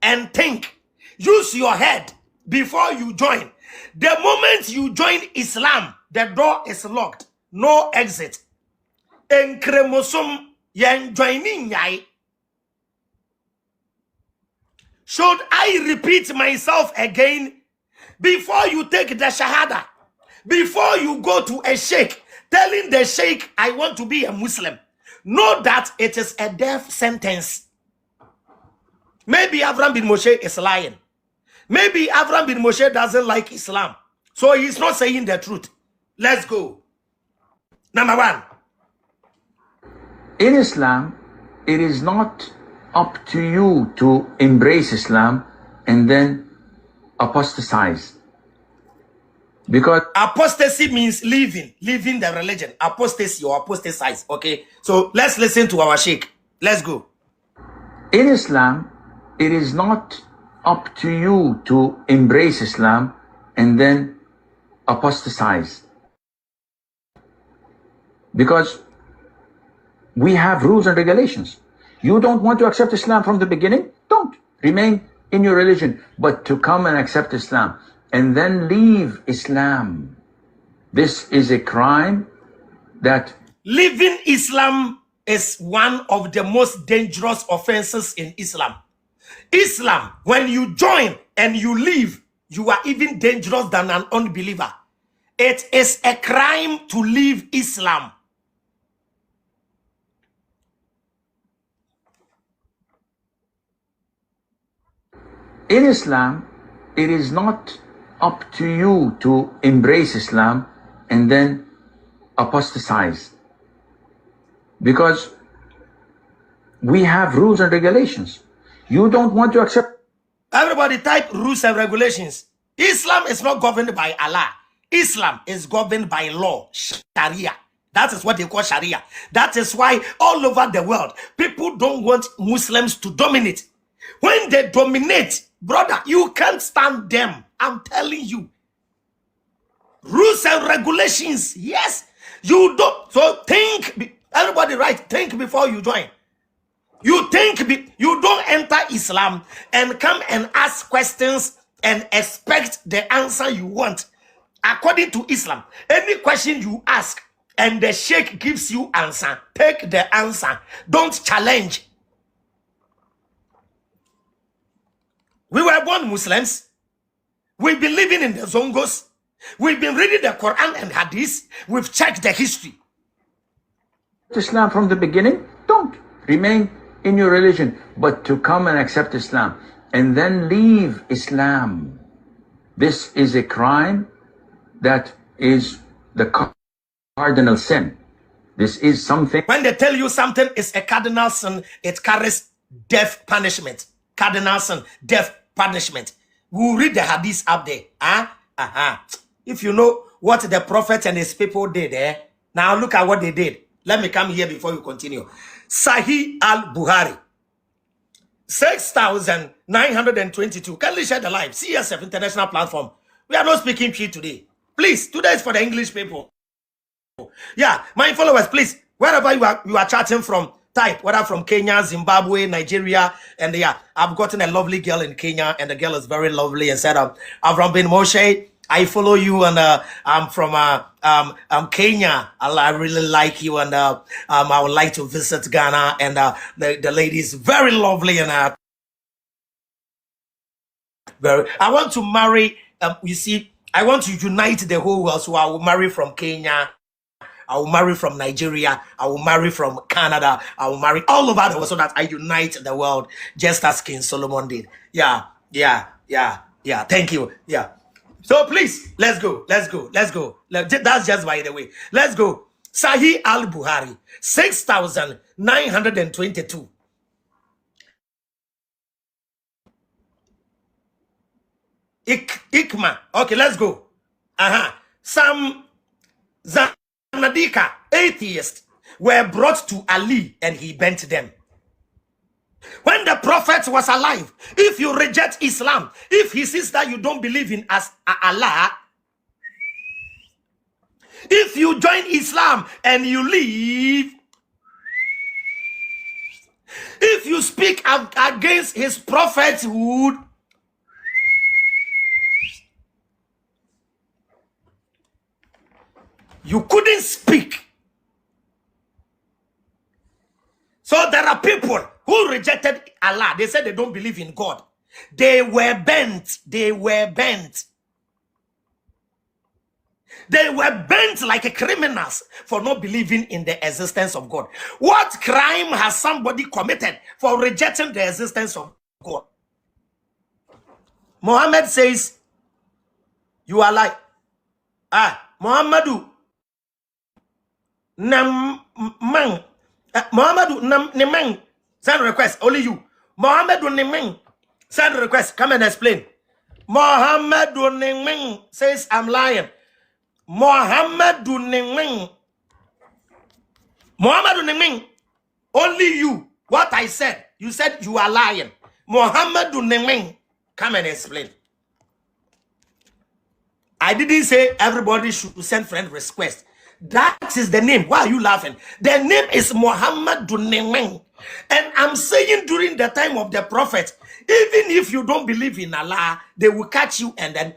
and think. Use your head before you join. The moment you join Islam, the door is locked. No exit. Enkremosom yen joining yai. Should I repeat myself again? Before you take the shahada, before you go to a sheikh, telling the sheikh, I want to be a Muslim, know that it is a death sentence. Maybe Avram bin Moshe is lying. Maybe Avram bin Moshe doesn't like Islam. So he's not saying the truth. Let's go. Number one. In Islam, it is not up to you to embrace Islam and then apostatize. Because apostasy means leaving the religion. Apostasy or apostatize. Okay. So let's listen to our sheikh. Let's go. In Islam, it is not up to you to embrace Islam and then apostatize. Because we have rules and regulations. You don't want to accept Islam from the beginning? Don't. Remain in your religion. But to come and accept Islam and then leave Islam, this is a crime that... Leaving Islam is one of the most dangerous offenses in Islam. Islam, when you join and you leave, you are even dangerous than an unbeliever. It is a crime to leave Islam. In Islam, it is not up to you to embrace Islam and then apostatize. Because we have rules and regulations. You don't want to accept... Everybody type rules and regulations. Islam is not governed by Allah. Islam is governed by law, Sharia. That is what they call Sharia. That is why all over the world, people don't want Muslims to dominate. When they dominate, brother, you can't stand them. I'm telling you. Rules and regulations, yes. You don't. So think, everybody right, think before you join. You think, you don't enter Islam and come and ask questions and expect the answer you want. According to Islam, any question you ask and the sheikh gives you answer, take the answer. Don't challenge. We were born Muslims. We've been living in the Zongos. We've been reading the Quran and Hadith. We've checked the history. Islam from the beginning? Don't. Remain in your religion. But to come and accept Islam and then leave Islam, this is a crime that is the cardinal sin. This is something... When they tell you something is a cardinal sin, it carries death punishment. Cardinal sin, death punishment. We'll read the hadith up there. If you know what the prophet and his people did, now look at what they did. Let me come here before you continue. Sahih al-Bukhari, 6,922. Kindly share the live. CSF International Platform. We are not speaking tree today. Please, today is for the English people. Yeah, my followers, please, wherever you are chatting from, type, whether from Kenya, Zimbabwe, Nigeria, and yeah, I've gotten a lovely girl in Kenya, and the girl is very lovely, and said, Avram bin Moshe, I follow you, and I'm from Kenya. I really like you, and I would like to visit Ghana, and the lady is very lovely, and I want to marry, you see, I want to unite the whole world, so I will marry from Kenya, I will marry from Nigeria, I will marry from Canada, I will marry all over the world so that I unite the world just as King Solomon did. Yeah. Thank you. Yeah. So please, let's go. That's just by the way. Let's go. Sahih al-Bukhari, 6,922. Ikma. Okay, let's go. Some Zanadika, atheists, were brought to Ali and he bent them. When the prophet was alive, if you reject Islam, if he sees that you don't believe in Allah, if you join Islam and you leave, if you speak against his prophethood, You couldn't speak. So there are people who rejected Allah. They said they don't believe in God. They were bent. They were bent. They were bent like criminals for not believing in the existence of God. What crime has somebody committed for rejecting the existence of God? Muhammad says, you are like, Muhammadu nam man, Muhammadu nam nemang. Send request, only you. Muhammadu nemang. Send request, come and explain. Muhammadu nemang says, I'm lying. Muhammadu nemang. Muhammadu nemang. Only you. What I said, you said you are lying. Muhammadu nemang. Come and explain. I didn't say everybody should send friend request. That is the name. Why are you laughing? The name is Muhammad Dunnemeng. And I'm saying during the time of the prophet, even if you don't believe in Allah, they will catch you and then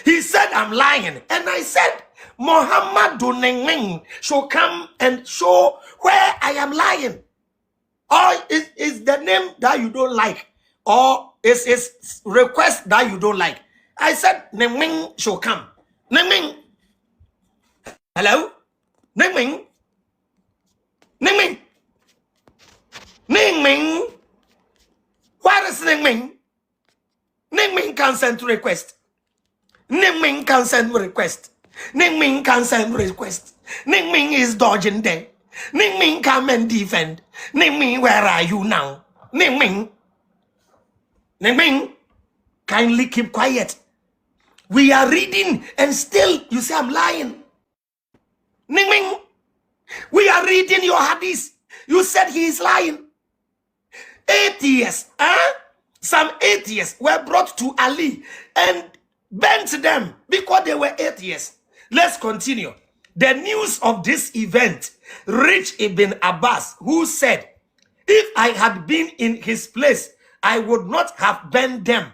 he said, I'm lying. And I said, Muhammad Dunnemeng should come and show where I am lying. Or is the name that you don't like? Or is request that you don't like? I said, Neming should come. Neming. Hello? Neming. Neming. Neming. Where is Neming? Neming can send request. Neming can send request. Neming can send request. Neming is dodging there. Neming come and defend. Neming, where are you now? Neming. Neming. Kindly keep quiet. We are reading and still you say I'm lying. Ning. We are reading your hadith. You said he is lying. Atheists, some atheists were brought to Ali and bent them because they were atheists. Let's continue. The news of this event reached Ibn Abbas, who said, if I had been in his place, I would not have bent them.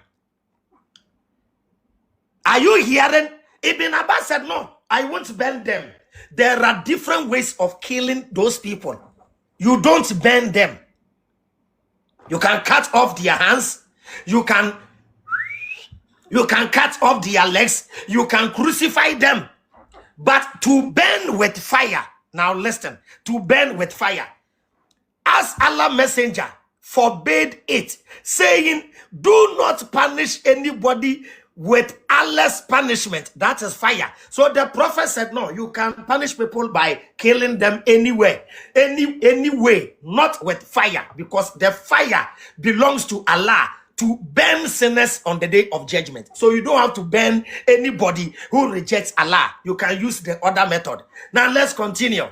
Are you hearing? Ibn Abbas said, no, I won't burn them. There are different ways of killing those people. You don't burn them. You can cut off their hands. You can cut off their legs. You can crucify them. But to burn with fire, now listen, to burn with fire, as Allah Messenger forbade it, saying, do not punish anybody with Allah's punishment, that is fire. So the prophet said, no, you can punish people by killing them anywhere, any way, not with fire, because the fire belongs to Allah to burn sinners on the day of judgment. So you don't have to burn anybody who rejects Allah. You can use the other method. Now let's continue.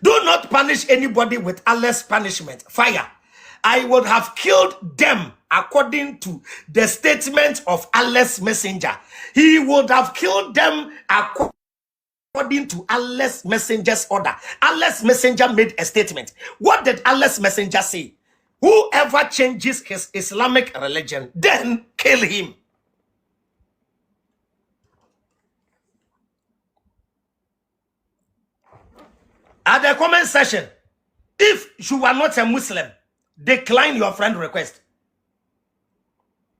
Do not punish anybody with Allah's punishment, fire. I would have killed them according to the statement of Allah's messenger. He would have killed them according to Allah's messenger's order. Allah's messenger made a statement. What did Allah's messenger say? Whoever changes his Islamic religion, then kill him. At the comment section, if you are not a Muslim, decline your friend request.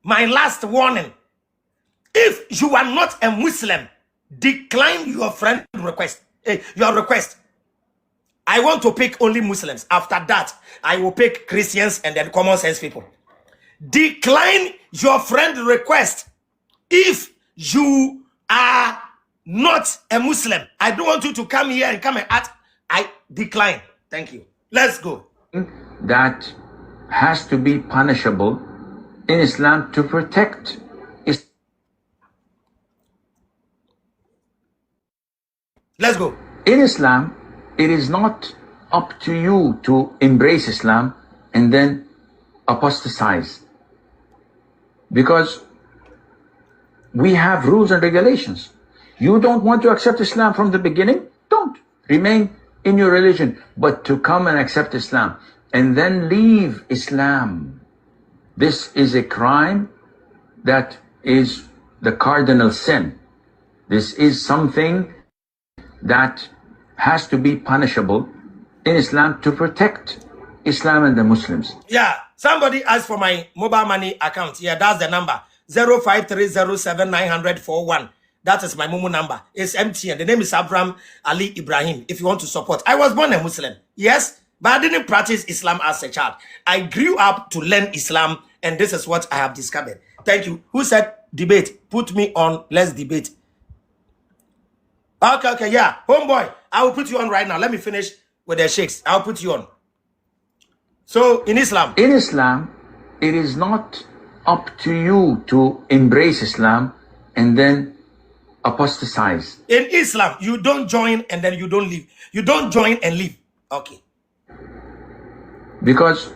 My last warning. If you are not a Muslim, decline your friend request. Your request. I want to pick only Muslims. After that, I will pick Christians and then common sense people. Decline your friend request if you are not a Muslim. I don't want you to come here and come and ask. I decline. Thank you. Let's go. That has to be punishable in Islam to protect Islam. Let's go. In Islam, it is not up to you to embrace Islam and then apostatize, because we have rules and regulations. You don't want to accept Islam from the beginning? Don't. Remain in your religion, but to come and accept Islam and then leave Islam, this is a crime that is the cardinal sin. This is something that has to be punishable in Islam to protect Islam and the Muslims. Yeah, somebody asked for my mobile money account. Yeah, that's the number. 0530790041. That is my Mumu number. It's MTN. The name is Abraham Ali Ibrahim. If you want to support. I was born a Muslim. Yes, but I didn't practice Islam as a child. I grew up to learn Islam, and this is what I have discovered. Thank you. Who said debate? Put me on. Let's debate. Okay, yeah. Homeboy, I will put you on right now. Let me finish with the sheikhs. I'll put you on. So, in Islam, it is not up to you to embrace Islam and then apostatize. In Islam, you don't join and then you don't leave. You don't join and leave. Okay. Because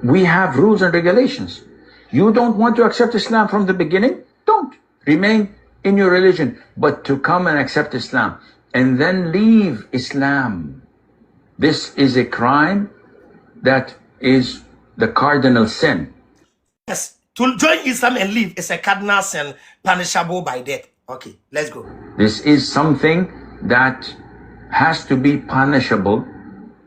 we have rules and regulations. You don't want to accept Islam from the beginning? Don't. Remain in your religion. But to come and accept Islam and then leave Islam, this is a crime that is the cardinal sin. Yes, to join Islam and leave is a cardinal sin punishable by death. Okay, let's go. This is something that has to be punishable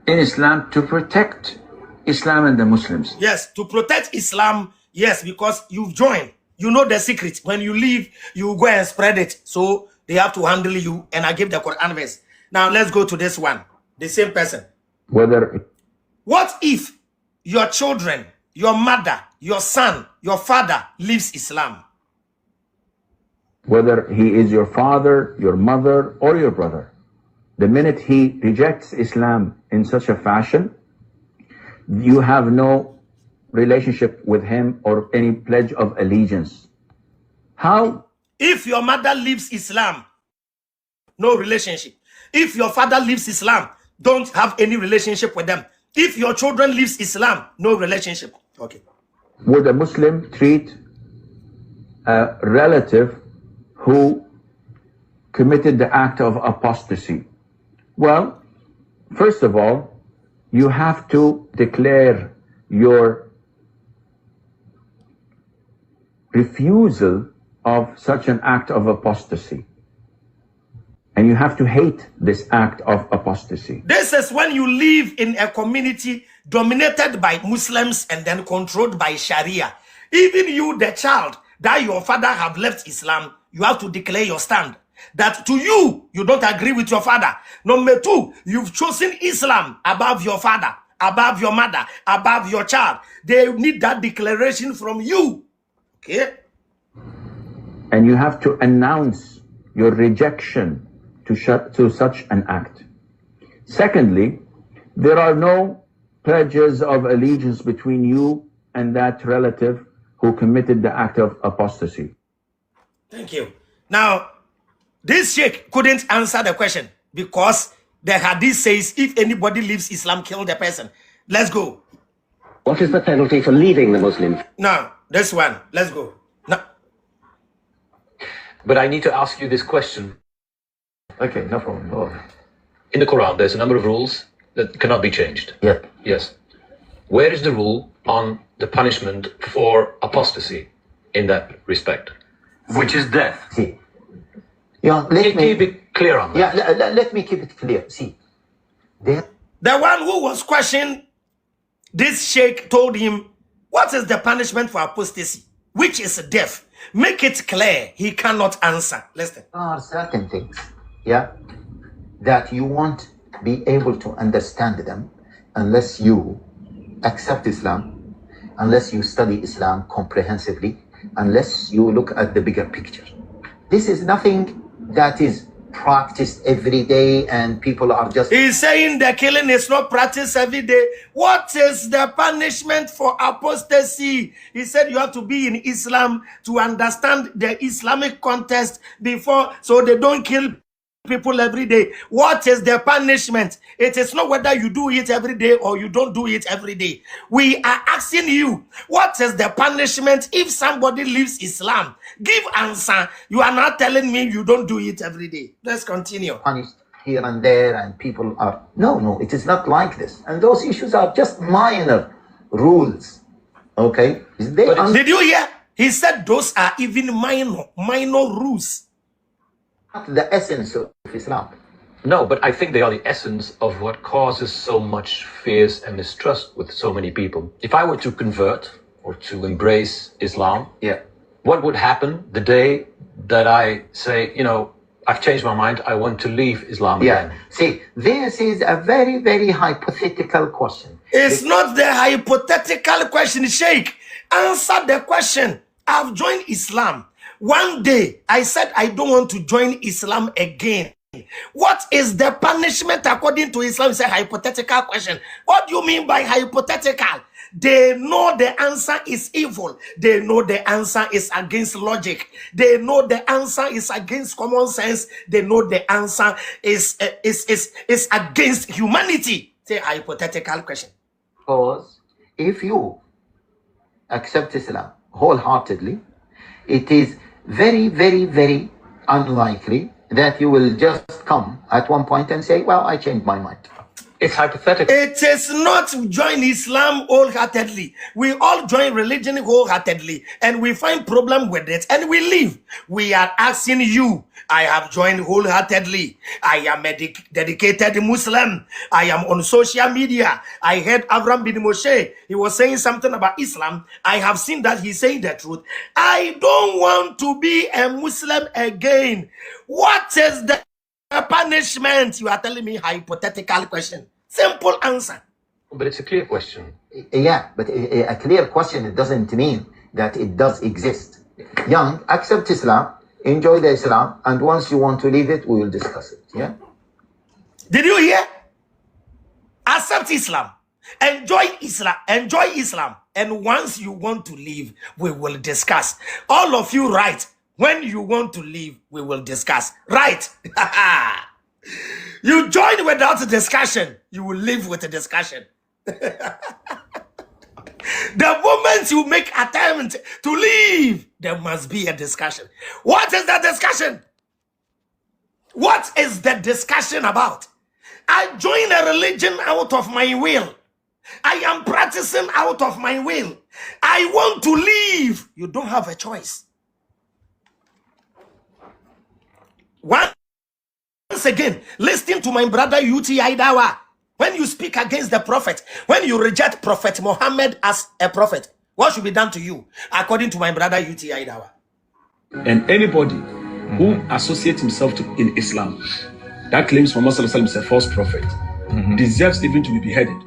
in Islam to protect Islam and the Muslims. Yes, to protect Islam, yes, because you've joined. You know the secret. When you leave, you go and spread it. So they have to handle you. And I give the Quran verse. Now let's go to this one. The same person. What if your children, your mother, your son, your father leaves Islam? Whether he is your father, your mother, or your brother, the minute he rejects Islam in such a fashion, you have no relationship with him or any pledge of allegiance. How? If your mother leaves Islam, no relationship. If your father leaves Islam, don't have any relationship with them. If your children leaves Islam, no relationship. Okay. Would a Muslim treat a relative who committed the act of apostasy? Well, first of all, you have to declare your refusal of such an act of apostasy. And you have to hate this act of apostasy. This is when you live in a community dominated by Muslims and then controlled by Sharia. Even you, the child, that your father have left Islam, you have to declare your stand. That to you, you don't agree with your father. Number two, you've chosen Islam above your father, above your mother, above your child. They need that declaration from you. Okay? And you have to announce your rejection to such an act. Secondly, there are no pledges of allegiance between you and that relative who committed the act of apostasy. Thank you. Now, this sheikh couldn't answer the question because the hadith says if anybody leaves Islam, kill the person. Let's go. What is the penalty for leaving the Muslim? Now, this one. Let's go. No. But I need to ask you this question. Okay, no problem. Go on. In the Quran, there's a number of rules that cannot be changed. Yeah. Yes. Where is the rule on the punishment for apostasy in that respect? Which is death. See. Yeah, Can you be clear on that? Yeah, let me keep it clear. See. The one who was questioning this sheikh told him, what is the punishment for apostasy? Which is death. Make it clear. He cannot answer. Listen. There are certain things, yeah, that you won't be able to understand them unless you accept Islam, unless you study Islam comprehensively, unless you look at the bigger picture. This is nothing that is practiced every day and people are just... He's saying the killing is not practiced every day. What is the punishment for apostasy? He said you have to be in Islam to understand the Islamic context before, so they don't kill people every day. What is the punishment? It is not whether you do it every day or you don't do it every day. We are asking you, what is the punishment if somebody leaves Islam? Give answer. You are not telling me you don't do it every day. Let's continue. Punished here and there and people are... No, it is not like this. And those issues are just minor rules. Okay? Did you hear? He said those are even minor rules. the essence of Islam. No, but I think they are the essence of what causes so much fears and mistrust with so many people. If I were to convert or to embrace Islam, Yeah. what would happen the day that I say, I've changed my mind, I want to leave Islam Yeah. again? See, this is a very, very hypothetical question. It's not the hypothetical question, Sheikh. Answer the question. I've joined Islam. One day, I said I don't want to join Islam again. What is the punishment according to Islam? It's a hypothetical question. What do you mean by hypothetical? They know the answer is evil. They know the answer is against logic. They know the answer is against common sense. They know the answer is against humanity. It's a hypothetical question. Because if you accept Islam wholeheartedly, it is very, very, very unlikely that you will just come at one point and say, well, I changed my mind. It's hypothetical. It is not join Islam wholeheartedly. We all join religion wholeheartedly and we find problem with it and we leave. We are asking you, I have joined wholeheartedly. I am a dedicated Muslim. I am on social media. I heard Avram bin Moshe. He was saying something about Islam. I have seen that he's saying the truth. I don't want to be a Muslim again. What is the punishment? You are telling me hypothetical question. Simple answer. But it's a clear question. Yeah, but a clear question, it doesn't mean that it does exist. Young, accept Islam, enjoy the Islam, and once you want to leave it, we will discuss it. Yeah? Did you hear? Accept Islam. Enjoy Islam. And once you want to leave, we will discuss. All of you right. When you want to leave, we will discuss. Right. You join without a discussion, you will leave with a discussion. The moment you make attempt to leave, there must be a discussion. What is the discussion? What is the discussion about? I join a religion out of my will. I am practicing out of my will. I want to leave. You don't have a choice. Once again, listen to my brother UTI Dawa. When you speak against the prophet, when you reject Prophet Muhammad as a prophet, what should be done to you? According to my brother UTI Dawa. And anybody who associates himself in Islam, that claims Muhammad is a false prophet, deserves even to be beheaded.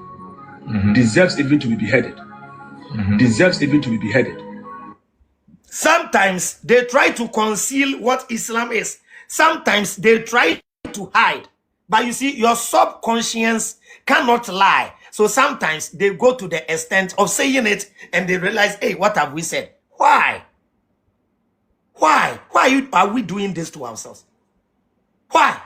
Deserves even to be beheaded. Deserves even to be beheaded. Sometimes they try to conceal what Islam is. Sometimes they try to hide. But you see, your subconscious cannot lie. So sometimes they go to the extent of saying it and they realize, hey, what have we said? Why? Why are we doing this to ourselves? Why?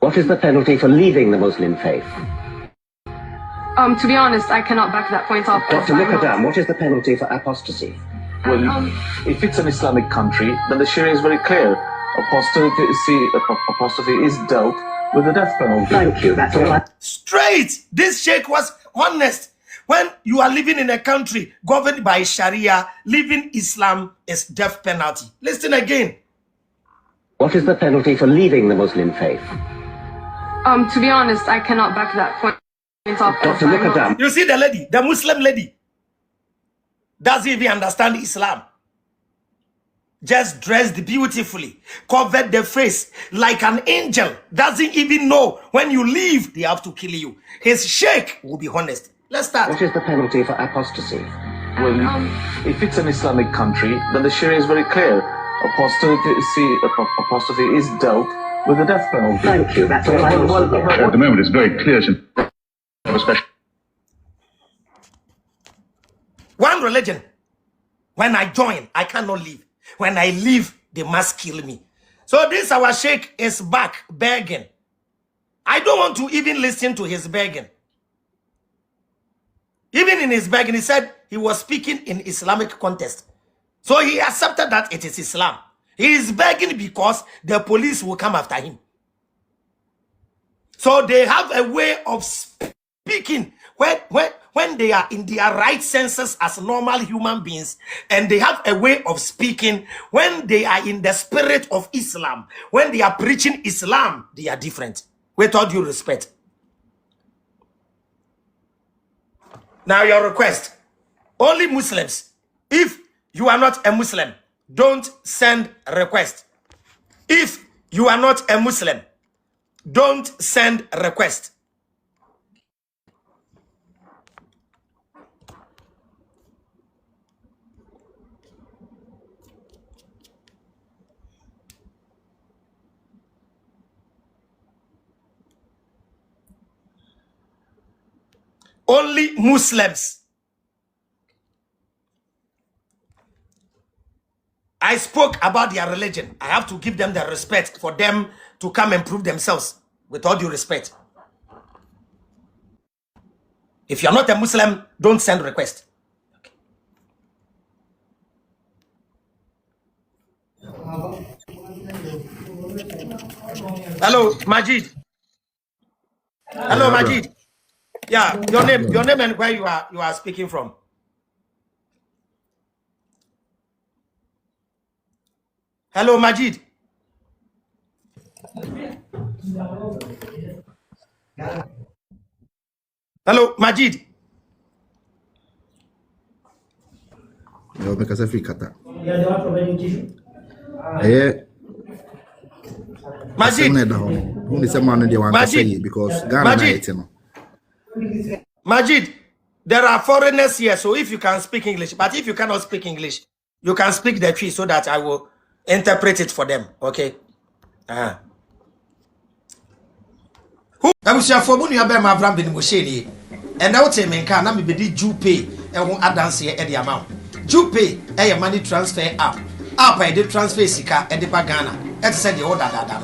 What is the penalty for leaving the Muslim faith? To be honest, I cannot back that point up. Dr. Mukadam, what is the penalty for apostasy? Well, if it's an Islamic country, then the Sharia is very clear. Apostasy is dealt with the death penalty. Thank you. That's all. Straight. This sheikh was honest. When you are living in a country governed by Sharia, living Islam is death penalty. Listen again. What is the penalty for leaving the Muslim faith? To be honest, I cannot back that point up. Dr. Mukadam. You see the lady, the Muslim lady, doesn't even understand Islam. Just dressed beautifully, covered the face like an angel, doesn't even know when you leave, they have to kill you. His sheikh will be honest. Let's start. What is the penalty for apostasy? Well, if it's an Islamic country, then the Sharia is very clear. Apostasy is dealt with the death penalty. Thank you. That's all. At the moment, it's very clear. One religion. When I join, I cannot leave. When I leave, they must kill me. So this our sheikh is back begging. I don't want to even listen to his begging. Even in his begging, he said he was speaking in Islamic context. So he accepted that it is Islam. He is begging because the police will come after him. So they have a way of speaking when they are in their right senses as normal human beings, and they have a way of speaking when they are in the spirit of Islam. When they are preaching Islam, they are different. With all due respect. Now your request. Only Muslims. If you are not a Muslim, don't send a request. If you are not a Muslim, don't send a request. Only Muslims. I spoke about their religion. I have to give them the respect for them to come and prove themselves, with all due respect. If you're not a Muslim, don't send request. Hello, Majid. Hello, Majid. Yeah, your name and where you are speaking from. Hello, Majid. Hello, Majid. Eu me casei fricata. Majid. Majid, there are foreigners here, so if you can speak English, but if you cannot speak English, you can speak the tree so that I will interpret it for them, okay? Who for money about my brand in Mosheni? And I would say, man, can I be Jupe and won't advance here at the amount? Jupe, a money transfer app. App I did transfer Sika and the Pagana. And said the order that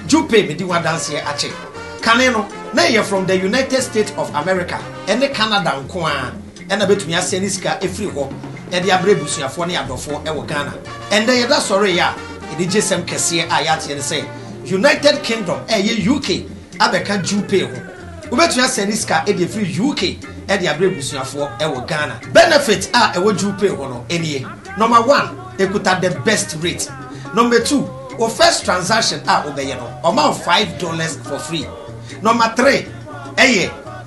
Jupe, me do one dance here at Caneno, now you're from the United States of America and the Canada and Kwan, and a bit me a Seniska a free walk, and the Abrebus ya for Ghana. And they are sorry, ya, it is just some Cassia Ayat and say, United Kingdom, UK, Abeka Jupe. Ubetua Seniska e de free UK e de abrebusuafo e wo Ghana. Benefits are e wo Jupe hono enie. Number 1, they could have the best rate. Number 2, our first transaction obeye no amount $5 for free. Number 3,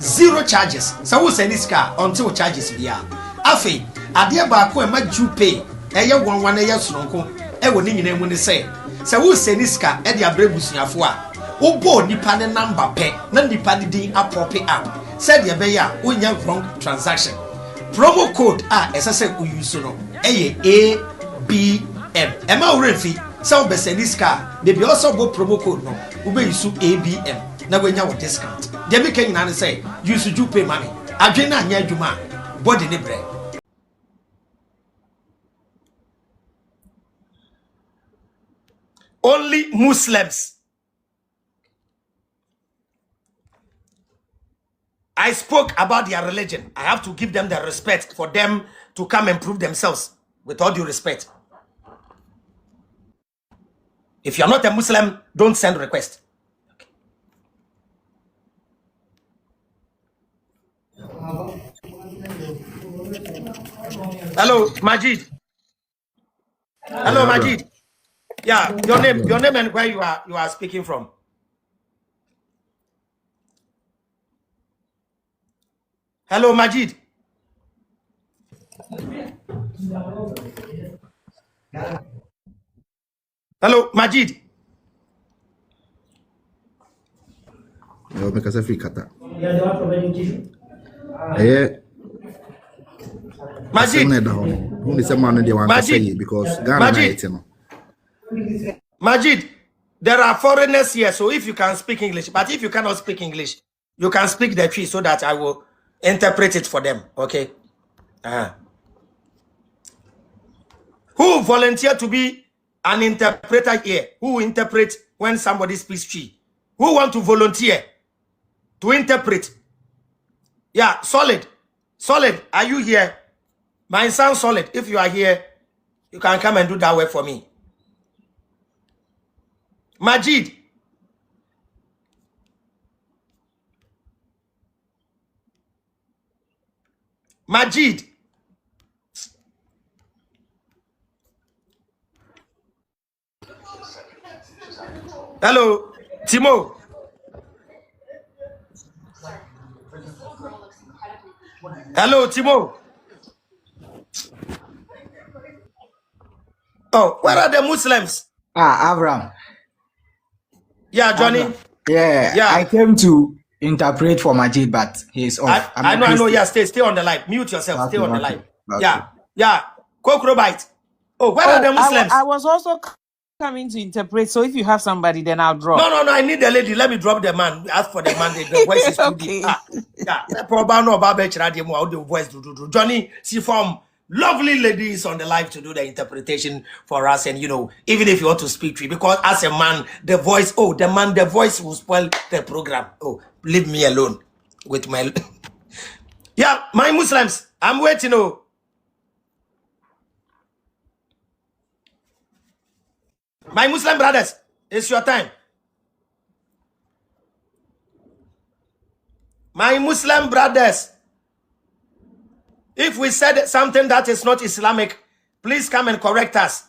zero charges. So we Seniska until charges bia. Afi, ade ba ko e ma Jupe eye 11 eye sononko e wo ni nyina mu ne say. So we Seniska e de abrebusuafo a Obo nipa ne number pe na nipa ne din apropi am said ye be ya onya wrong transaction. Promo code esese uyusu no ABM ema urefi so be seniska de bi also go promo code no ube yusu ABM na go nya wo discount de bi kan na say use Jupe money adwe na anya adwuma body ne bre. Only Muslims. I spoke about their religion. I have to give them the respect for them to come and prove themselves, with all due respect. If you're not a Muslim, don't send request. Hello, Majid. Hello, Majid. Yeah, your name and where you are speaking from. Hello, Majid. Hello, Majid. Eu me casei fricata. Majid. Majid, there are foreigners here, so if you can speak English, but if you cannot speak English, you can speak the tree so that I will interpret it for them, okay? Who volunteer to be an interpreter here? Who interpret when somebody speaks tree? Who want to volunteer to interpret? Yeah, Solid. Solid, are you here? My son Solid, if you are here, you can come and do that work for me. Majid. Majid. Hello, Timo. Hello, Timo. Oh, where are the Muslims? Avram. Yeah, Johnny. Avram. Yeah, I came to interpret for Majid, but he's off. I know. Yeah, stay on the line. Mute yourself. Okay, stay on the okay, line. okay. Yeah. Kokrobite. Oh, where are the Muslims? I was also coming to interpret. So if you have somebody, then I'll drop. No. I need the lady. Let me drop the man. Ask for the man. The voice is too deep. Yeah. Probably no the voice. Johnny, see from lovely ladies on the live to do the interpretation for us, and even if you want to speak to you, because as a man, the voice. Oh, the voice will spoil the program. Oh, leave me alone with my. Yeah, my Muslims. I'm waiting. Oh. My Muslim brothers, it's your time. My Muslim brothers, if we said something that is not Islamic, please come and correct us.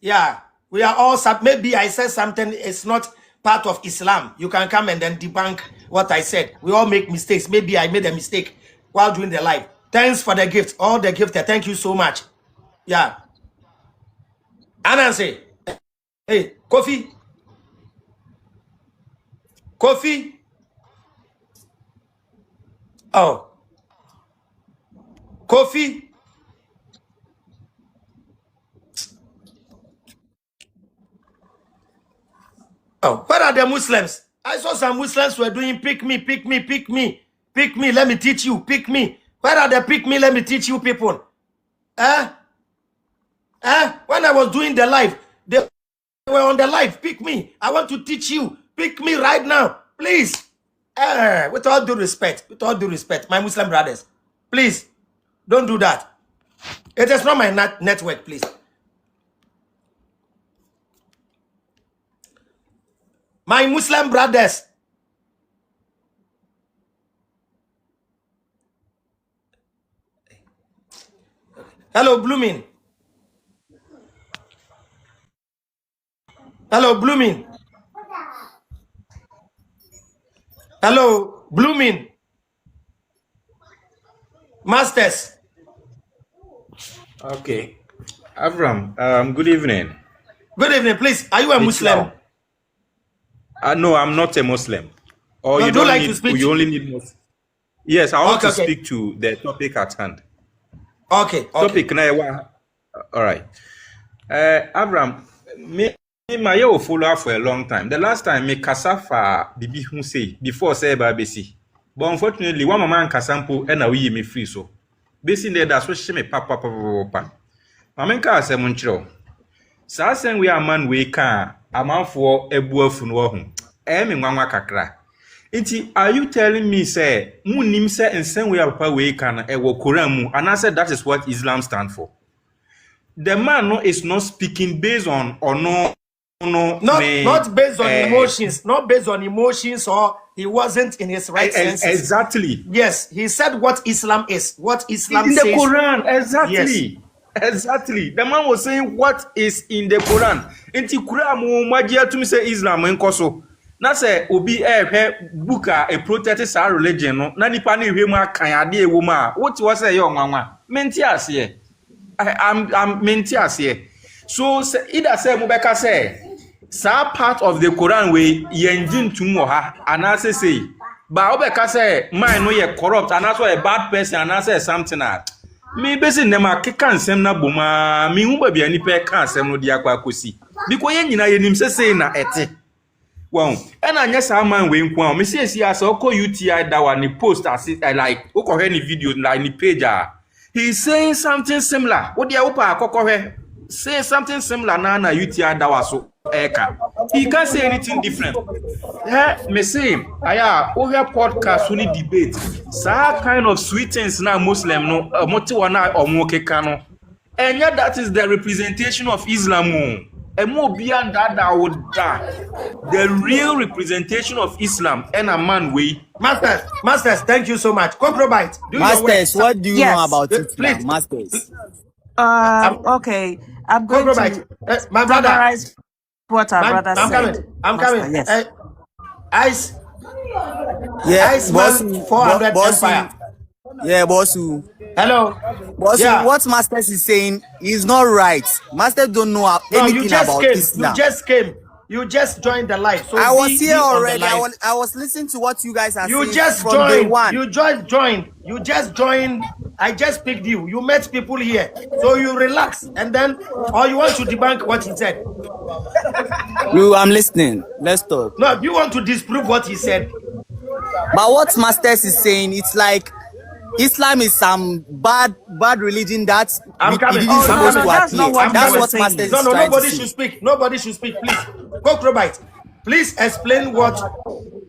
Yeah, we are all, maybe I said something is not part of Islam. You can come and then debunk what I said. We all make mistakes. Maybe I made a mistake while doing the live. Thanks for the gift. All the gift. Thank you so much. Yeah. Anansi. Hey, Kofi. Oh. Kofi. Oh, where are the Muslims? I saw some Muslims were doing pick me. Let me teach you. Pick me. Where are the pick me? Let me teach you people. When I was doing the live, they were on the live. Pick me. I want to teach you. Pick me right now, please. With all due respect, my Muslim brothers, please don't do that. It is not my network, please. My Muslim brothers. Hello, Blooming. Hello, Blooming. Hello, Blooming. Masters. Okay. Avram, good evening. Good evening, please. Are you a Muslim? No, I'm not a Muslim. Or no, you don't like need, to speak? you only need Muslim. Yes, I want to Okay. speak to the topic at hand. Okay. Topic na all right. Avram, me my follow for a long time. The last time me kasafa bibi hu say before say ba besi. But unfortunately, one man kasampo and na we me free so. Besi there that's what she me papa. Mamen ka asem nchiro. Sa asem we a man we ka amanfo ebuafu no ho. Me nwanwa kakra. Inti, are you telling me say munim say ensem we papa we ka na ewo Quran mu and I said that is what Islam stand for? The man is not speaking based on or not based on emotions, not based on emotions, or he wasn't in his right senses. Exactly. Yes, he said what Islam is, what Islam in says. The Quran, exactly. Yes. Exactly. The man was saying what is in the Quran. Inti Quran mo magia to me say Islam enkoso. Na say obi book a protect sa religion no. Na nipa na hwe mu akan ade ewo ma. What was say yo nwanwa. Menti ase. I'm menti ase. So either say mo beka say sa part of the Quran we yenjin tum wo ha anase say ba obeka say man no ye corrupt anase a bad person anase something that me besi nema keka nsem na boma me hu ba bia ni pe ka nsem no dia kwa akosi biko ye nyina ye nim say na ete wow and anya sa man we nko me say asa okọ UTI dawa ni post as like okọ he ni video like ni page he's saying something similar what dia opa akọkọ he say something similar na UTI dawa so eka he can't say anything different. Me say aya over podcast only debate sa kind of sweet things na Muslim no moti wana omo keka no and yet that is the representation of Islam. emo bia dada woda the real representation of Islam and a man way. Masters, thank you so much. Coprobite, do your work. Masters, what do you know Yes. about Islam? Please. Masters. Okay. I'm going Coprobite, to my brother. summarize what our brother I'm said. I'm Master, coming. yes. Ice. Yeah, Iceman 400 Empire. Yeah, Bossu. Hello. Bossu, Yeah. what Masters is saying is not right. Masters don't know anything about Islam. You just joined the live. So I was here already. I was listening to what you guys are you saying just from joined. day one. You just joined. I just picked you. You met people here. So you relax. And then, or you want to debunk what he said? I'm listening. Let's talk. No, you want to disprove what he said? But what Masters is saying, it's like Islam is some bad religion that I'm coming. It isn't supposed to that's appear. not what That's he what was saying. Masters is trying to say. Nobody should speak. Nobody should speak, please. Coprobite, please explain what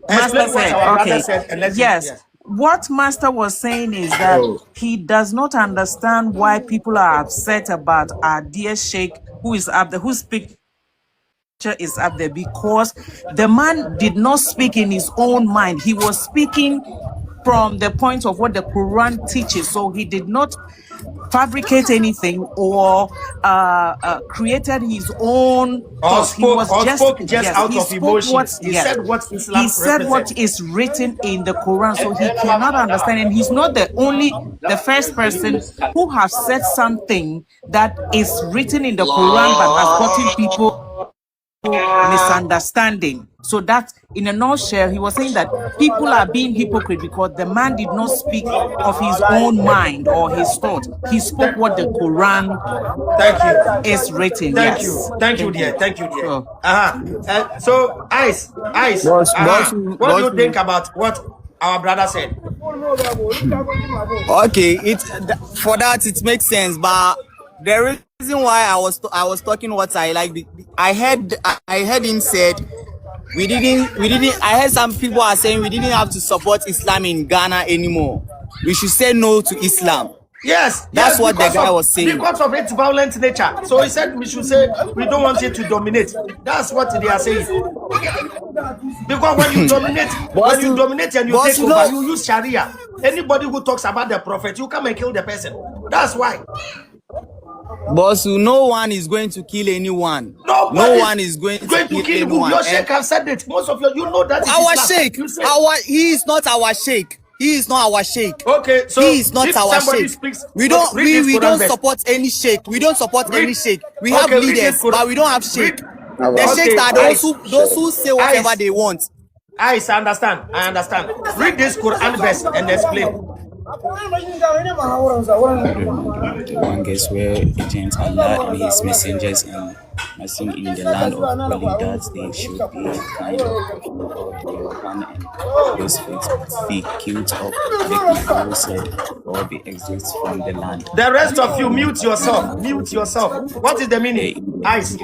Master said. our Okay. brother said. And let's Yes. What Master was saying is that he does not understand why people are upset about our dear Sheikh who is up there, whose picture is up there, because the man did not speak in his own mind. He was speaking from the point of what the Quran teaches. So he did not fabricate anything or created his own thoughts. He spoke just out of emotion. He said what Islam he said what is written in the Quran, so he cannot understand. And he's not the first person who has said something that is written in the Quran but has gotten people misunderstanding. So that, in a nutshell, he was saying that people are being hypocrite because the man did not speak of his own mind or his thought. He spoke what the Quran is written. Thank you, dear. Sure. So, Ice. What do you think about what our brother said? Okay, for that it makes sense, but the reason why I was talking what I like, I heard him said we didn't. I heard some people are saying we didn't have to support Islam in Ghana anymore. We should say no to Islam. Yes, that's what the guy was saying. Because of its violent nature. So he said we should say we don't want it to dominate. That's what they are saying. Because when you dominate, and you take over, you use Sharia. Anybody who talks about the prophet, you come and kill the person. That's why. Boss, no one is going to kill anyone. No one is going to kill anyone. Your sheikh have said it. Most of you know that. Our sheikh. He is not our sheikh. He is not our sheikh. Okay, so he is not our sheikh. We don't support any sheikh. We don't support any sheikh. We have leaders, but we don't have sheikh. The sheikhs are those who say whatever they want. I understand. Read this Quran verse and explain. One guess where agents Allah and his messengers in the land of dwelling that they should be kind of one and those be killed of the people who said or be exiled from the land. The rest of you mute yourself. What is the meaning? Ice.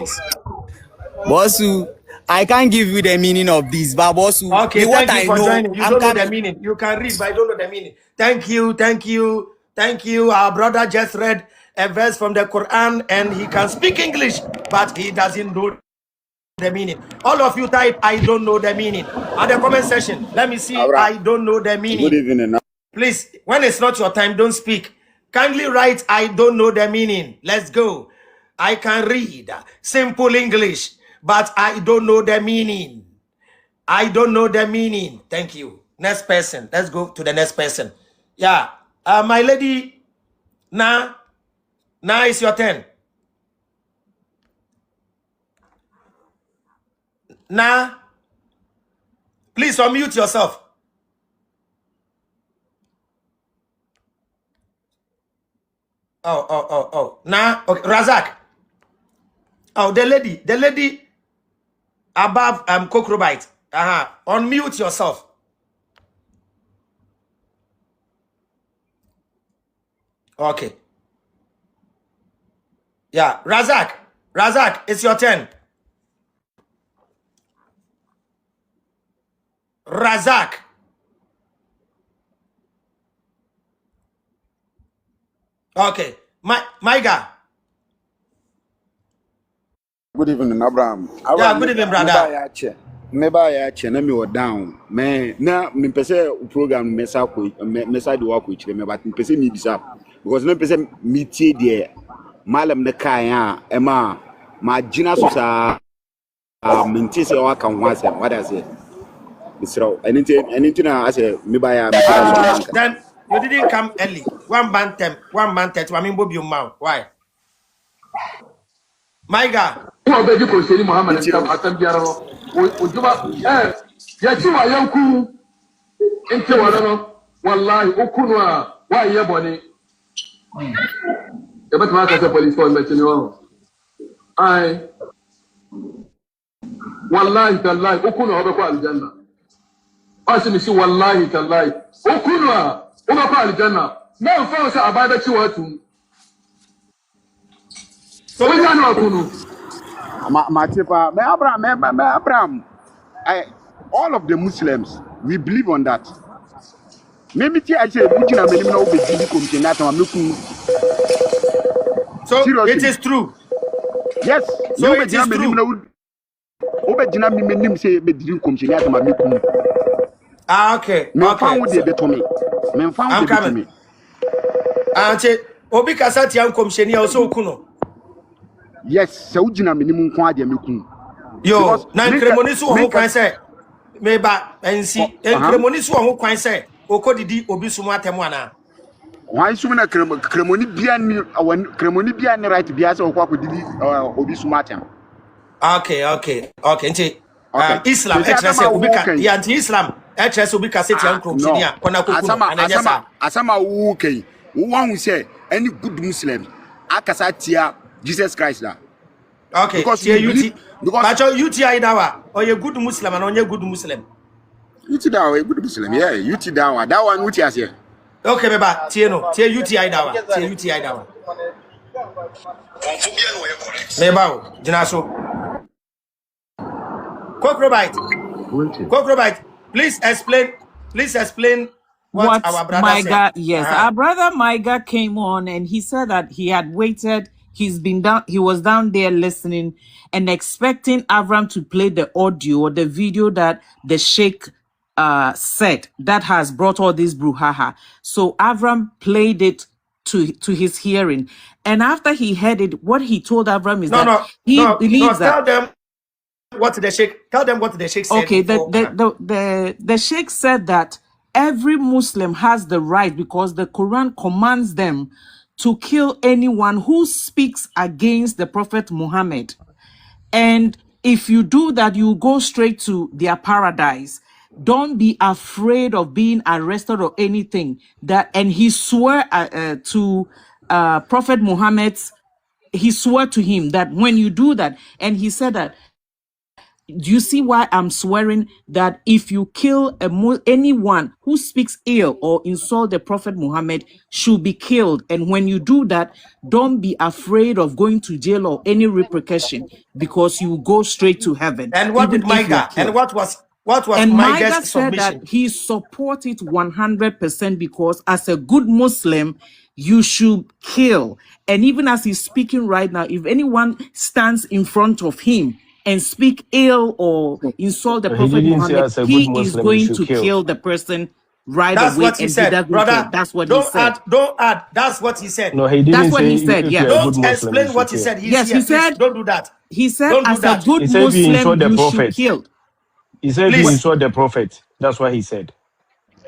Bossu, I can't give you the meaning of this, but Bossu, okay, what I know, joining. You don't know the meaning. You can read, but I don't know the meaning. Thank you. Our brother just read a verse from the Quran and he can speak English, but he doesn't know the meaning. All of you type, I don't know the meaning. At the comment section, let me see, I don't know the meaning. Good evening. Please, when it's not your time, don't speak. Kindly write, I don't know the meaning. Let's go. I can read simple English, but I don't know the meaning. I don't know the meaning. Thank you. Next person. Let's go to the next person. Yeah. My lady, now it's your turn. Now, please unmute yourself. Oh. Now, okay. Razak. Oh, the lady above Cokrobite. Unmute yourself. Okay. Yeah, Razak, it's your turn. Razak. Okay. Maiga. Good evening, Abraham. Yeah, good evening, brother. Meba ya che na me down. Me na me pese program mesa di work with me but me pese me bisa because na pese me tie de malam na kan a e ma gina so sa minti se wa kan ho asem what I say. Misro anything na ase me ba ya me so then you didn't come early. 1 band 10, 1 band 30. I mean, Bobby Mount. Why? My God. Who are begging for Shady Muhammad and Atam Biarro? Ujuma, Yachiwa Yanku, into Warano, Wallahi, Ukunwa, why Yaboni? The Batmaka police for Metinio. I, Wallahi, Talai, Ukunwa, Obaka Aljanna. Asim see Wallahi, Talai, Ukunwa, Obaka Aljanna. Now, first, Abada Chiwatu. So, we are not Kunu. Abraham, all of the Muslims, we believe on that. Maybe I say, so it is true. Yes. So it is true. Okay. I'm coming. Auntie, Obi Kasati Ankomsheni also Kuno. Yes, so ujina minimum kwa dia meku. Yo, na nkremonisu ho kwan se meba ensi nkremonisu ho kwan se okodidi obi sumu atemu ana. Why sumu na kremoni bia ni right bia se okwa kodidi obi sumu atem. Okay. Nti Islam etrese obi ka ya anti Islam etrese obi ka seti ankromsheni a kona kokunu ananyasa. Asama wu kai. Wo wan say any good Muslim akasa tia Jesus Christ da. Okay, because UTI dawa or you good Muslim and on your good Muslim. UTI dawa a good Muslim, yeah. UTI dawa that one UTI as here. Okay, beba, Tieno, UTI dawa, UTI dawa. Meba, Jinaso. Cockroach, please explain what our brother Maiga said. Yes, our brother Maiga came on and he said that he had waited. He was down there listening and expecting Avram to play the audio or the video that the Sheikh said that has brought all this brouhaha. So Avram played it to his hearing. And after he heard it, what he told Avram is he believes that. Tell them what the Sheikh said. Okay, the Sheikh said that every Muslim has the right, because the Quran commands them to kill anyone who speaks against the Prophet Muhammad. And if you do that, you go straight to their paradise. Don't be afraid of being arrested or anything. And he swore to Prophet Muhammad's, he swore to him that when you do that, and he said that, do you see why I'm swearing that if you kill anyone who speaks ill or insult the Prophet Muhammad should be killed? And when you do that, don't be afraid of going to jail or any repercussion, because you go straight to heaven. And what did Maiga? And what was and Maiga's said submission? That he support it 100%, because as a good Muslim, you should kill. And even as he's speaking right now, if anyone stands in front of him and speak ill or insult the Prophet Muhammad, he is going to kill the person right That's away. What he said, brother. That's what he said. Don't add. That's what he said. No, he didn't. That's what he said. Yeah. Don't explain what he said. Yes, he said. Don't do that. He said, as a good Muslim, you should kill. He said he insult the Prophet. That's what he said.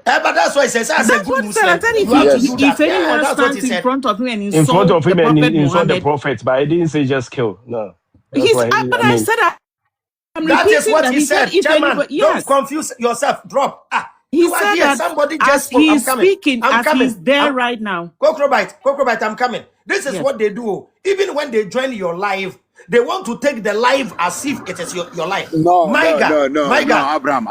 But that's why he says, as a good Muslim, if anyone stands in front of him and insult the Prophet, but I didn't say just kill. No. I said that is what he said. Chairman, don't confuse yourself. Drop. He said that somebody just spoke. He's speaking as he's there right now. Cockroach, I'm coming. This is what they do. Even when they join your live, they want to take the live as if it is your life. No, Abraham.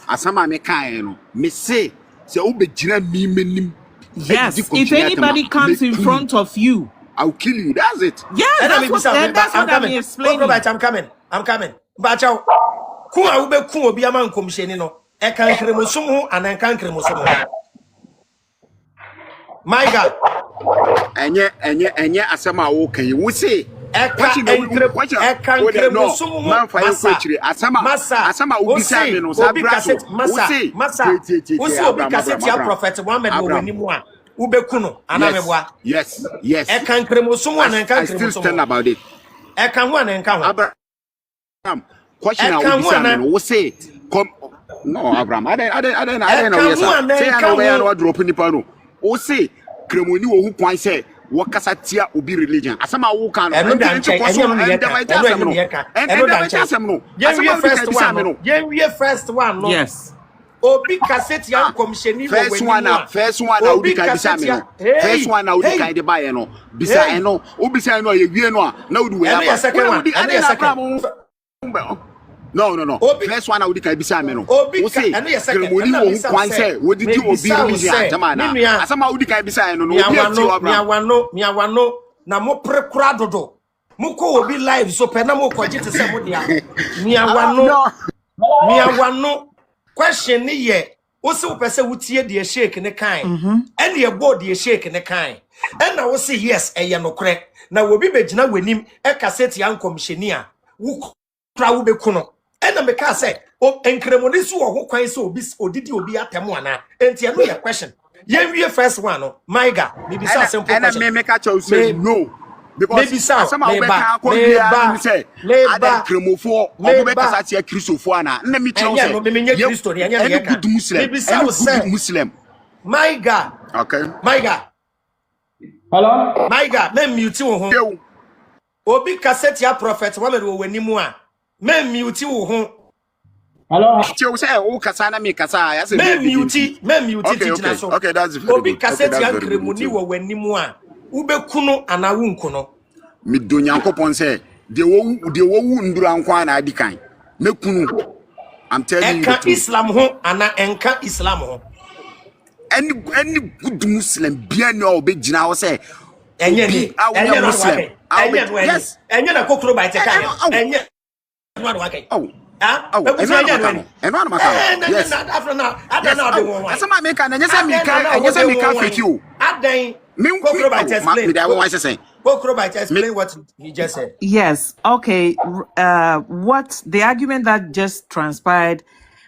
Asama me kae me say obejina mi menim. Yes, if anybody comes in front of you, I'll kill you. That's it. Yes, that's what I'm explaining. I'm coming. Bacha, ku a ube ku obi ama nkomhyeni no. E kan kremosum ho anan kan kremosum ho. My God. Enye asama wo kan. Wo say asama ubisa me no sa braso masa obi cassette ya prophet Muhammad wo wanimu a ubeku no anameboa yes ekan kremosumu an enkan kremosumu I still stand about it ekan ho an enkan ho Abraham question na ubisa me no wo say come no Abraham I don't know yes say na we na drop nipa no wo say kremoni wo hu kwan say wo kasa tia obi religion asama wo kan no eno dan check eno no first one no yes obi cassette ya komsheni wo wani first one obi ka bisa me no first one na obi ka de ba ye no bisa eno obi bisa eno ye wie no a na odi we aba no first one na odi ka bisa me no wo say kremoni wo hu kwan say wo didi obi religion jamana asama odi ka bisa eno no obi ati obra miawano na mo prekura dodo muko obi live so pe na mo kwaje te se mo dia miawano question ni ye wo se wo pese wo tie de shake ne kan ene ye board de shake ne kan ena wo se yes eye no kre na wo bi begina wanim e cassette ya nkomhyeni a wo kra wo beku no ena me ka say o enkremoni so wo ho kwan se obi odidi obi atemu ana enti eno ye question ye wie first one no maiga me be say simple question ena me ka chow say no because maybe so asama wo be ka ko bia me say ada kremofo obo be kasa tia kristofo ana na me chow say ye kristo ne anya ne ka maybe so say muslim maiga okay maiga hello maiga me mute wo ho obi cassette ya prophet Muhammad wo wanimu a me mute wo ho hello chow say wo kasa na me kasa ya say me mute titina so okay that's very obi cassette ya kremoni wo wanimu a ubekuno anawunkuno mi do nyankopon say de wo ndura nkwa na adikan mekunu I'm telling you enka islam ho ana enka islam ho any good muslim bia no obegina ho say enye muslim yes enye na kokro ba iteka enye no adu wakai eno maka yes adana adu won asama me kan enye say me ka fake you adan explain what he just said. Yes. Okay. What the argument that just transpired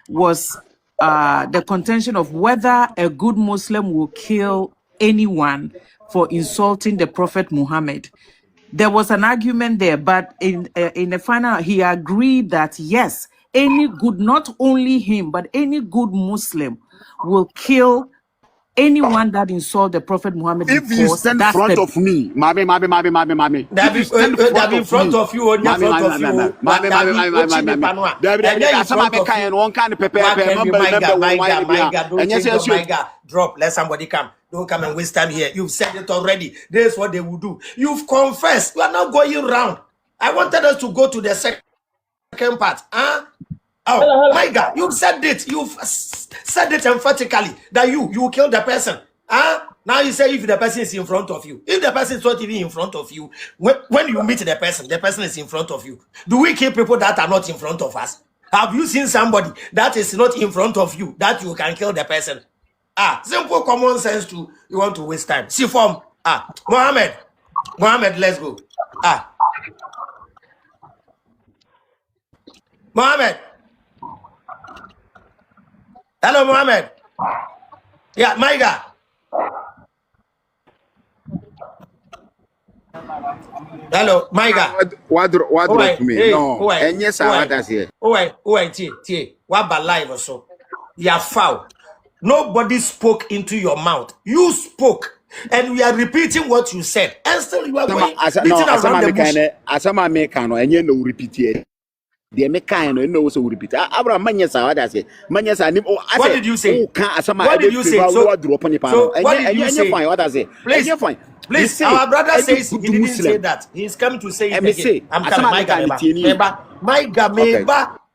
was the contention of whether a good Muslim will kill anyone for insulting the Prophet Muhammad. There was an argument there, but in the final, he agreed that yes, any good, not only him, but any good Muslim will kill anyone that insult the Prophet Muhammad. If you stand in front of me, mami. That be in front of you, or in front of you. Drop. Let somebody come. Don't come and waste time here. You've said it already. This is what they will do. You've confessed. You are not going round. I wanted us to go to the second part. Oh my God, you've said it. You've said it emphatically that you will kill the person. Now you say if the person is in front of you. If the person is not even in front of you, when you meet the person is in front of you. Do we kill people that are not in front of us? Have you seen somebody that is not in front of you that you can kill the person? Simple common sense too. You want to waste time. See form. Mohammed, let's go. Mohammed. Hello, Mohammed. Yeah, Maiga. Hello, Maiga. What drop me? No. And yes, I was here. What about live so? You are foul. Nobody spoke into your mouth. You spoke, and we are repeating what you said. And still, you are going beating around the bush. Asama mekano, and you know repeat it. The mechanic no so repeat. Abraham Manyasa, what I say? Manyasa, what did you say? What did you say? So what did you say? What I say? Please, our brother says he didn't say that. He's coming to say it again. I'm coming,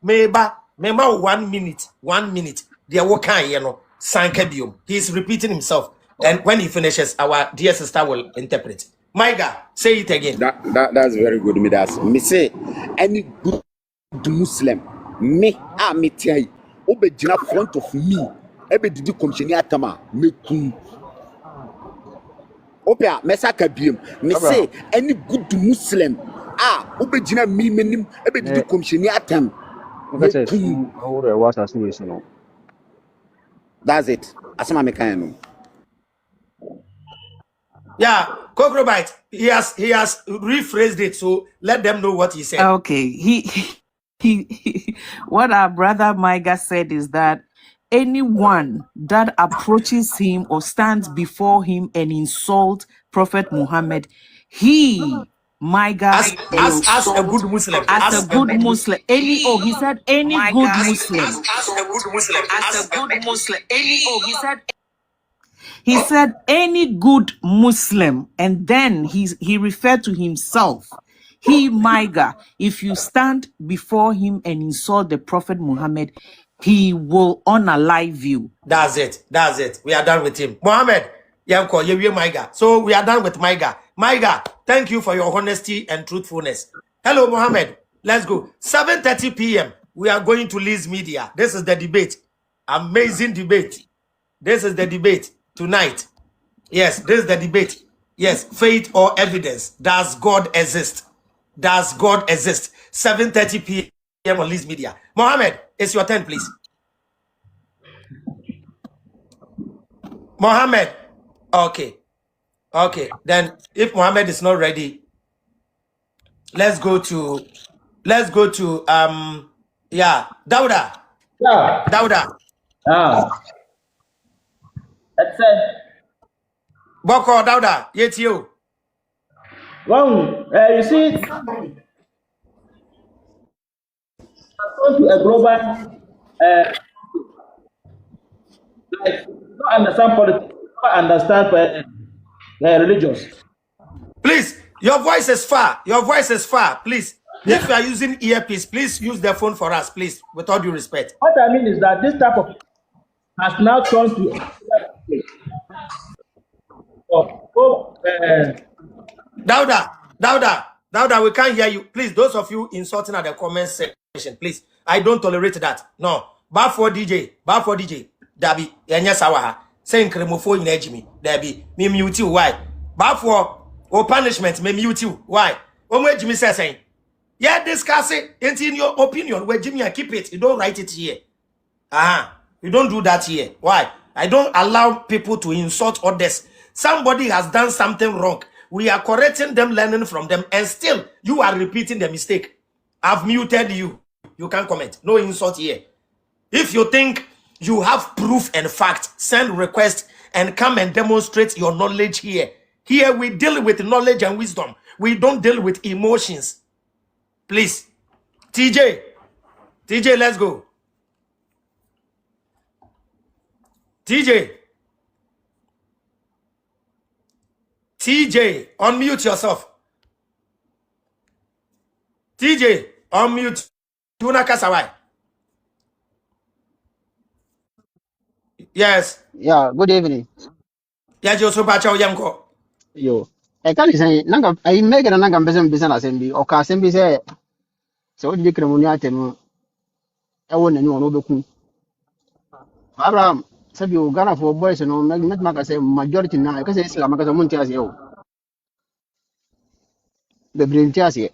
Meba, 1 minute. 1 minute. They are working, you know, Sankabium. He's repeating himself. And when he finishes, our dear sister will interpret. Maiga, say it again. That's very good. Me say any good Muslim, me tell you, obejina front of me, ebe didi komsheni atama, me kun. Opia, mesaka biem. Me say any good Muslim, ubegyina mi menim ebedidi komsheni atam. That's it. Asama me kan no. Yeah, Cockroach, he has rephrased it, so let them know what he said. Okay, he what our brother Micah said is that anyone that approaches him or stands before him and insult Prophet Muhammad, he Micah as a good Muslim, as a good Muslim, he said any good Muslim, as a good Muslim, as a good Muslim, he said any good Muslim, and then he referred to himself. He, Micah, if you stand before him and insult the Prophet Muhammad, he will unalive you. That's it. That's it. We are done with him. Muhammad, Yanko, you Micah. So we are done with Micah. Micah, thank you for your honesty and truthfulness. Hello, Muhammad. Let's go. 7:30 p.m. We are going to Lee's Media. This is the debate. Amazing debate. This is the debate tonight. Yes, this is the debate. Yes, faith or evidence. Does God exist? Does God exist? 7:30 p.m. on Lee's Media. Mohammed, it's your turn, please. Mohammed. Okay. Then if Mohammed is not ready, let's go to Dauda. Yeah. Dauda. That's it. Boko Dauda, yet you. Well, you see, going to a global like not understand politics, not understand religions. Please, your voice is far. Your voice is far. Please, if you are using earpiece, please use the phone for us, please, with all due respect. What I mean is that this type of has now turned to Dauda, we can't hear you. Please, those of you insulting at the comment section, please. I don't tolerate that. No. Bar for DJ. Dabi, yanya sawaha. Say kremofo in ejimi. Dabi, me mute you. Why? Bar for punishment, me mute you. Why? Omo ejimi saying. Yeah, discuss it. In your opinion, where Jimmy and keep it. You don't write it here. You don't do that here. Why? I don't allow people to insult others. Somebody has done something wrong. We are correcting them, learning from them, and still you are repeating the mistake. I've muted you. You can't comment. No insult here. If you think you have proof and fact, send request and come and demonstrate your knowledge here. Here we deal with knowledge and wisdom. We don't deal with emotions. Please. TJ, let's go. TJ, unmute yourself. TJ, unmute. Tuna Kasawai. Yes. Yeah, good evening. Yeah, Joso Bacha Yanko. Yo. I can't say, Nanga, I make a Nanga business assembly or Assembly say, so you can only attend. I want to know no Abraham, said you Ghana for boys and all, make Maka say majority now, because it's Lamaka Montias, yo. The Brintias.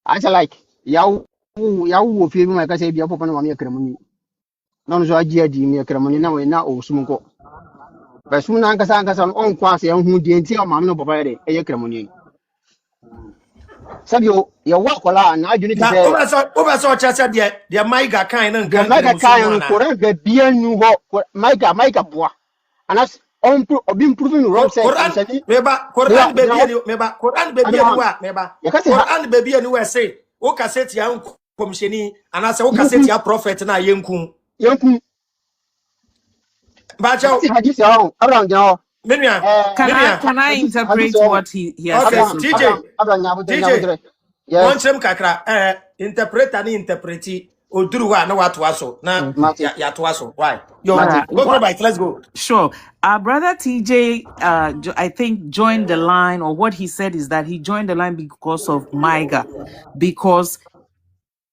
I say like, Yao, feel like I say, be up on one year ceremony. Non so agia di me ceremony na o sumuko. But soon Ankasa on quasi on who the entire mamma papa a ceremony. Sabio, your work and I unit to say, over so chacha dear Maiga kind and Maiga kind, correct the beer new Maiga bois. And that's on improving road say, Koran baby anywhere say, O cassette young commissioni, and I say, O cassette your prophet na yenkum. Bacho, around y'all. Can I interpret what he has said? TJ, yes. Kakra, interpret and interpreti. Odruwa no what waso na ya twaso. Why? Let's go. Sure. Our brother TJ, I think joined the line, or what he said is that he joined the line because of Maiga, because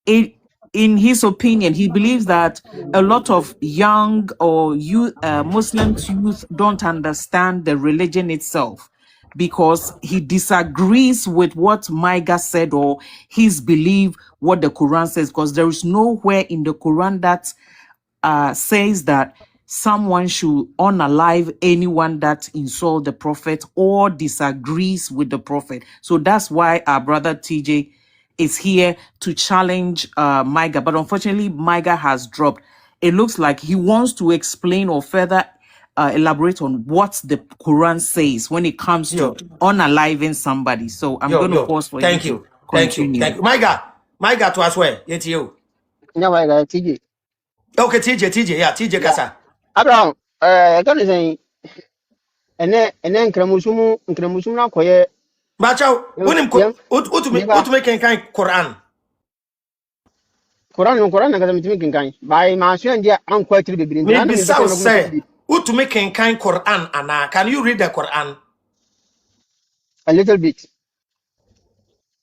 in his opinion, he believes that a lot of young or youth, Muslim youth don't understand the religion itself. because he disagrees with what Micah said or his belief what the Quran says, because there is nowhere in the Quran that says that someone should unalive anyone that insult the prophet or disagrees with the prophet. So that's why our brother TJ is here to challenge Micah. But unfortunately, Micah has dropped. It looks like he wants to explain or further elaborate on what the Quran says when it comes to unaliving somebody. So I'm going to pause for Thank you to you. continue. Thank you. My God, to us where? Yet you. No, my guy, TJ. Okay, TJ, yeah, TJ Yeah. Kasa. Abraham, I can't say, and then Kramusum na koye. Bacho, when him Yem, make kind Quran. Quran na kasa mitimi kinkan. By my son dia an kwa tiri bebre ntina na Maybe me pese South na kuma say, tiri make kind Quran, Anna. Can you read the Quran? a little bit.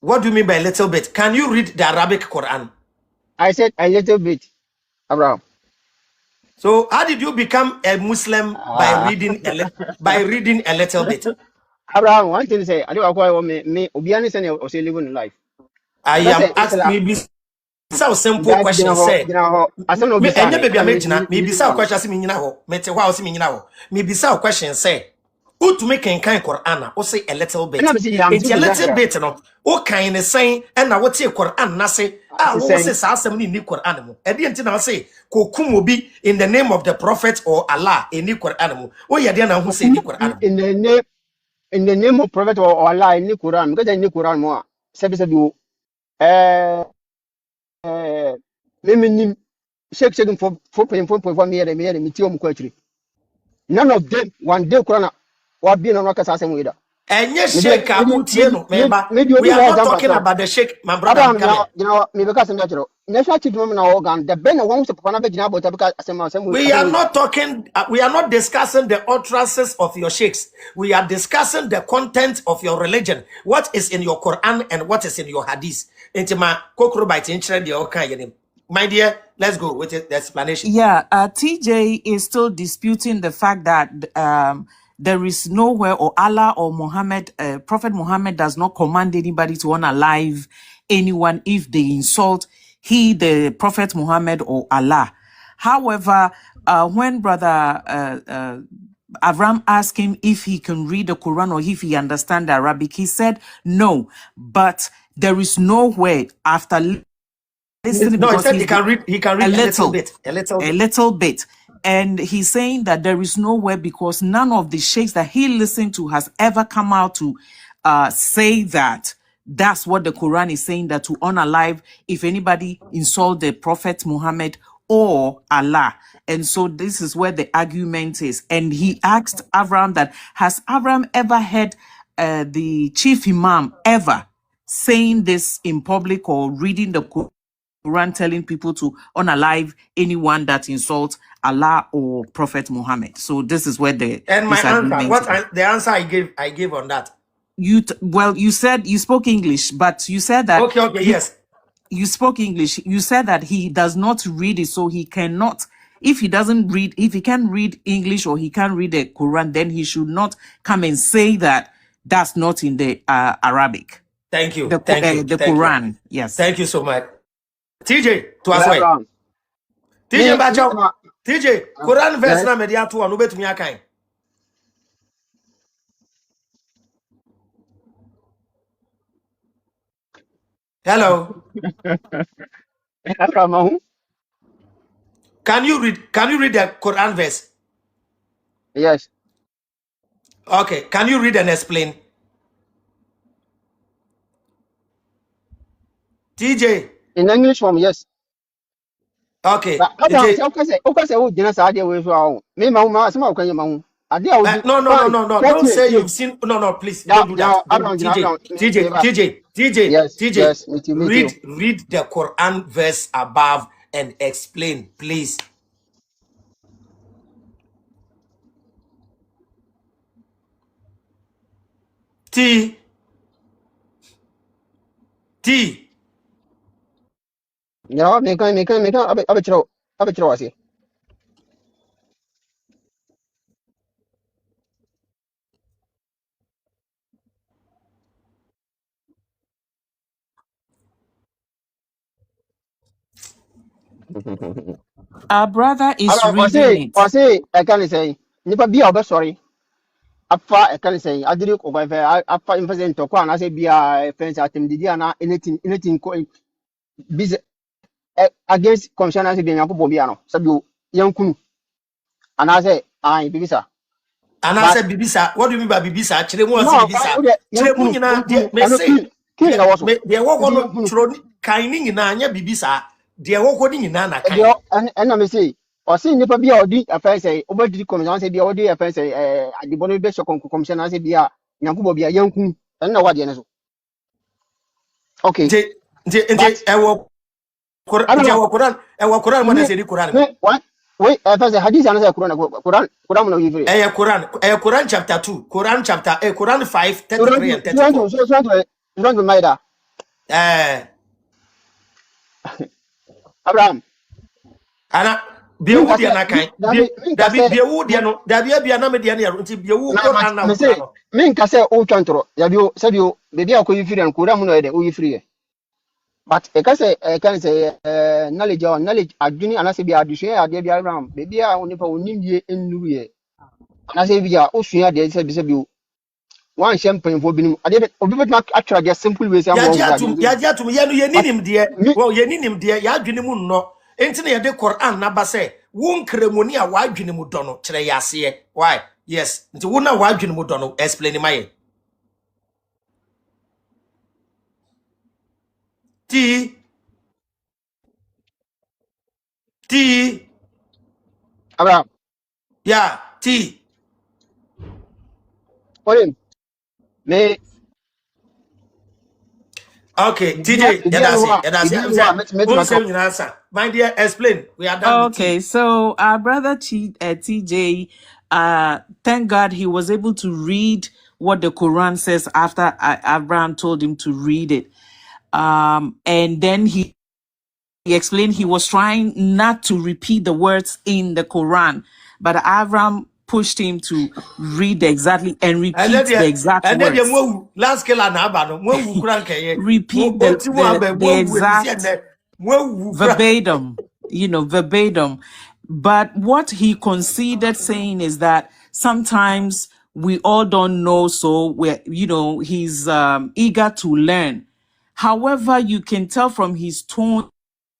What do you mean by a little bit? Can you read the Arabic Quran? I said a little bit, Abraham. So how did you become a Muslim by reading a little bit? Abraham, one thing say, I do acquire me Obiani say or say living life. I That's am a asked Islam. maybe some simple That question say asa no me bisa enye me. baby Ana me amegyina me bisa no. question say me nyina ho me te hwa say me nyina ho me bisa question say who to make kan Quran na o say a little bit Ana me say ya me it's a little bisa. bit no o kan ne say and na what say Quran na say wo say Saying sa asem ni ni Quran mu e de enti na say ko kum obi in the name of the prophet or Allah ni Quran mu o ye de na ho say ni Quran mu in the name of prophet or Allah in the Quran because in the Quran mo sabi eh me nim shake for me me ti o mu kwatiri. None of them one day Quran wa bi na no kasa asem we da. enye sheik utie no member we are not talking about the sheik my brother Abraham come here. me be ka asem da chero. National chief mo na organ the ben one se papa na be gina about because asem We are not talking, we are not discussing the utterances of your sheikhs. We are discussing the content of your religion. What is in your Quran and what is in your hadith. Intima kokrobite inchre the okay. My dear, let's go with the explanation. Yeah, TJ is still disputing the fact that there is nowhere, or Allah or Muhammad, Prophet Muhammad does not command anybody to unalive anyone if they insult the Prophet Muhammad or Allah. However, when Brother Avram asked him if he can read the Quran or if he understands Arabic, he said no, but there is nowhere after listening, No, he because said he can read a little bit. A little bit. And he's saying that there is nowhere, because none of the sheikhs that he listened to has ever come out to say that that's what the Quran is saying, that to unalive if anybody insult the Prophet Muhammad or Allah. And so this is where the argument is. And he asked Avram that, has Avram ever heard the chief imam ever saying this in public or reading the Quran telling people to unalive anyone that insults Allah or Prophet Muhammad? So this is where the And my answer, disagreement is. the answer I gave on that. You said you spoke English, but you said that Okay, yes. You spoke English. You said that he does not read it, so he cannot. If he can read English or he can't read the Quran, then he should not come and say that that's not in the Arabic. Thank you. The Quran. Yes. Thank you so much. TJ, to us Yeah, way. Abraham. TJ Bacho. TJ, Quran verse Yes. na media to anu betumi akan. Hello. Abraham. Can you read the Quran verse? Yes. Okay. Can you read and explain? TJ. In English form, yes. Okay. But Abraham, say okay say o jina sa ade we so awo. Me ma sama o kan ma ade a odi No. Don't say you've seen. No, please. Don't do that. Abraham jina TJ. Yes, me. Read the Quran verse above and explain, please. T. Ya, me kan abe chiro wasi. Our brother is Ara reading it. ɔse ɛka ne sɛ nipa bi a ɔbɛsɔre afa ɛka ne sɛ adiri kɔkɔ fɛ afa mfɛ sɛ ntɔkɔ anaasɛ bi a fɛn sɛ atɛmdidi ana anything bi against commission anaasɛ bi nyankopɔn bi ano sɛbi yɛnkunu anaasɛ ayi bibisa. anaasɛ bibisa, what do you mean by bibisa? Kyerɛ mu ɔse No, bibisa. wode Kyerɛ mu yɛnkunu nyinaa deɛ ɛno mese kin na wɔ so. deɛ ɛwɔ hɔ Nti no yɛnkunu kyerɛ ni kan ne nyinaa nyɛ bibisa. Deɛ ɛwɔ hɔ ne nyinaa na kan. deɛ ɛna me se ɔse nipa bi a ɔdi afɛn sɛ ɔbɛdidi commission anaasɛ bi a ɔde afɛn sɛ adibɔ no bɛhyɛ commission anaasɛ bi a nyankopɔn bi a yɛnkunu ɛno na wadeɛ no so. Okay. Nti ɛwɔ Quran mo na sɛ di Quran. Wait, first hadith ana say Quran mo na yifre. Quran chapter 2, Quran 5, 33 and 34. Surah Maida. Abraham. Ana biawu dia na kan. Biawu dia no, bia na me dia na nti biawu Quran na Quran. Me nka say o twantoro, yabio sabio bebi akoyi firi an Quran mo na yede o yifre. But e ka say knowledge adwini anase bi adusua ade bi Abraham bebi a onipa onimie ennuru ye. Anase bi a osua de se bi o one champagne for binim ade obi betuma atwa de simple ways am ya atum ye no ye ninim de wo ye ninim de ya adwene mu no enti na ye de Quran na ba say wo nkremoni a wa adwene mu do no kire ya ase why yes nti wo na wa adwene mu do no explain ma ye ti Abraham ya ti Olim me okay TJ my dear explain we are done. Okay, so our brother TJ, thank God he was able to read what the Quran says after Abraham told him to read it. And then he explained he was trying not to repeat the words in the Quran, but Abraham pushed him to read exactly and repeat the exact words. Repeat the exact verbatim, verbatim. But what he considered saying is that sometimes we all don't know, so he's eager to learn. However, you can tell from his tone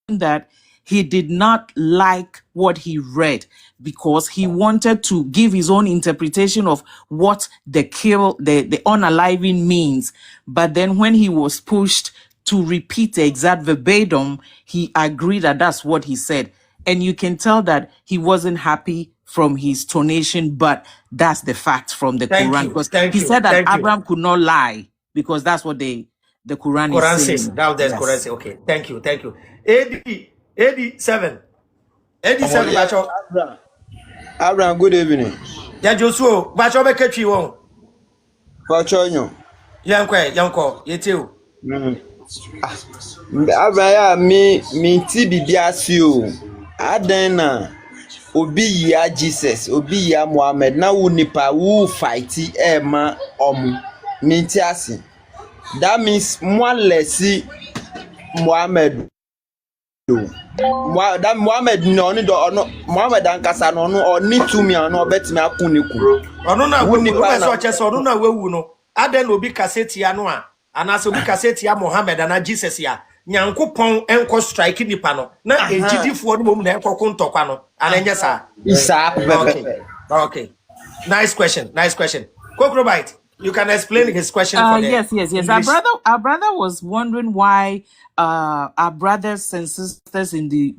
that he did not like what he read because he wanted to give his own interpretation of what the unaliving means. But then when he was pushed to repeat the exact verbatim, he agreed that that's what he said. And you can tell that he wasn't happy from his tonation, but that's the fact from the Quran. Because he said that Abraham could not lie because that's what the Quran is saying. Now there's Quran say, okay, thank you. AD 7 bacho. Abraham, good evening. Ya Joshua bacho be ketwi won. Bacho nyo. Yanko yeteu. Abraham mi ti bibia si o. Adan na obi ya Jesus, obi ya Muhammad na wo nipa wo fight ma mi ti asi. That means more less Muhammad. That Muhammad no Muhammad ankasa no oni tumi ano betimi akun niku. Ono na we so chese ono na wewu no. Aden obi kaseti ya no a anase obi kaseti ya Muhammad ana Jesus ya. Nyankopon enko strike nipa no. Na ejidifo no mom na ekoko ntokwa no. Anenye sa. Isa Okay. Nice question. Kokrobite, you can explain his question for them. Yes. Our brother was wondering why our brothers and sisters in the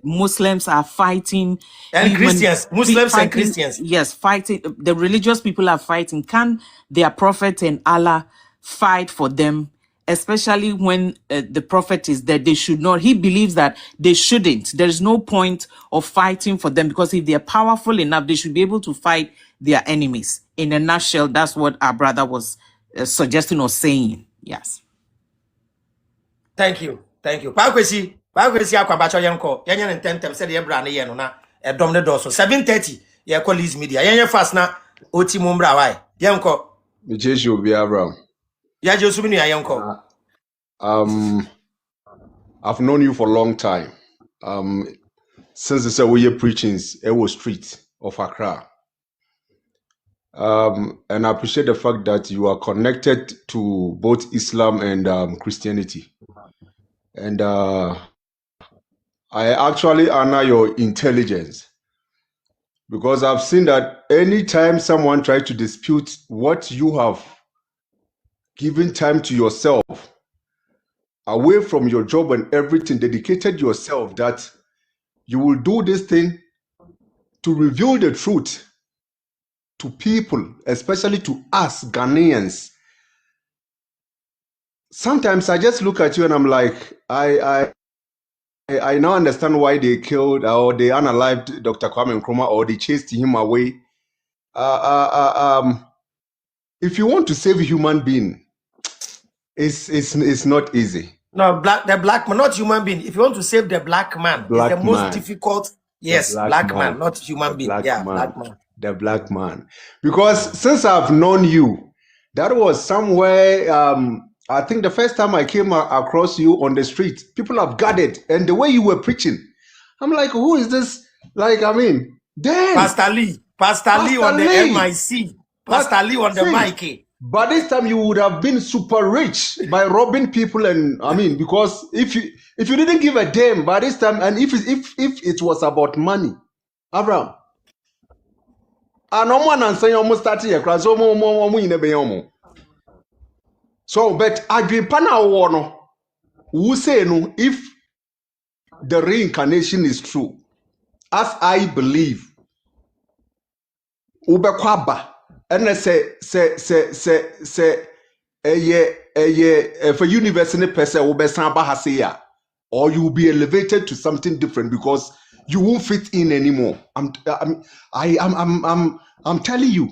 Muslims are fighting and Christians, Muslims and Christians. Yes, fighting. The religious people are fighting. Can their prophet and Allah fight for them? Especially when the prophet is there, they should not. He believes that they shouldn't. There's no point of fighting for them because if they're powerful enough, they should be able to fight their enemies. In a nutshell, that's what our brother was suggesting or saying. Yes. Thank you. Pakwesi akwabacho yenko. Yenye ntentem said ye brand ye no na edom ne doso 7:30 ye call Liz Media. Yenye fast na oti mumbra why. Yenko. Micheshi obi Abraham. Ya Josumi ya yenko. I've known you for a long time. since it's a way preachings, it was street of Accra. And I appreciate the fact that you are connected to both Islam and Christianity. And I actually honor your intelligence, because I've seen that anytime someone tries to dispute what you have given time to yourself, away from your job and everything, dedicated yourself, that you will do this thing to reveal the truth to people, especially to us Ghanaians. Sometimes I just look at you and I'm like, I now understand why they killed or they unalived Dr. Kwame Nkrumah, or they chased him away. If you want to save a human being, it's not easy. No, the black man, not human being. If you want to save the black man, it's the most difficult. Yes, black man, not human being. Yeah, black man. The black man. Because since I've known you, that was somewhere, I think the first time I came across you on the street, people have gathered, and the way you were preaching, I'm like, who is this? Like, I mean, damn. Pastor Lee on the MIC. Pastor Lee on the mic. But this time you would have been super rich by robbing people, and I mean, because if you didn't give a damn by this time, and if it was about money, Abraham, and no one and say almost 30 years, so but I be pana wono who say no, if the reincarnation is true, as I believe, ubekwaba. And I say for university person will be hasia, or you will be elevated to something different because you won't fit in anymore. I'm telling you,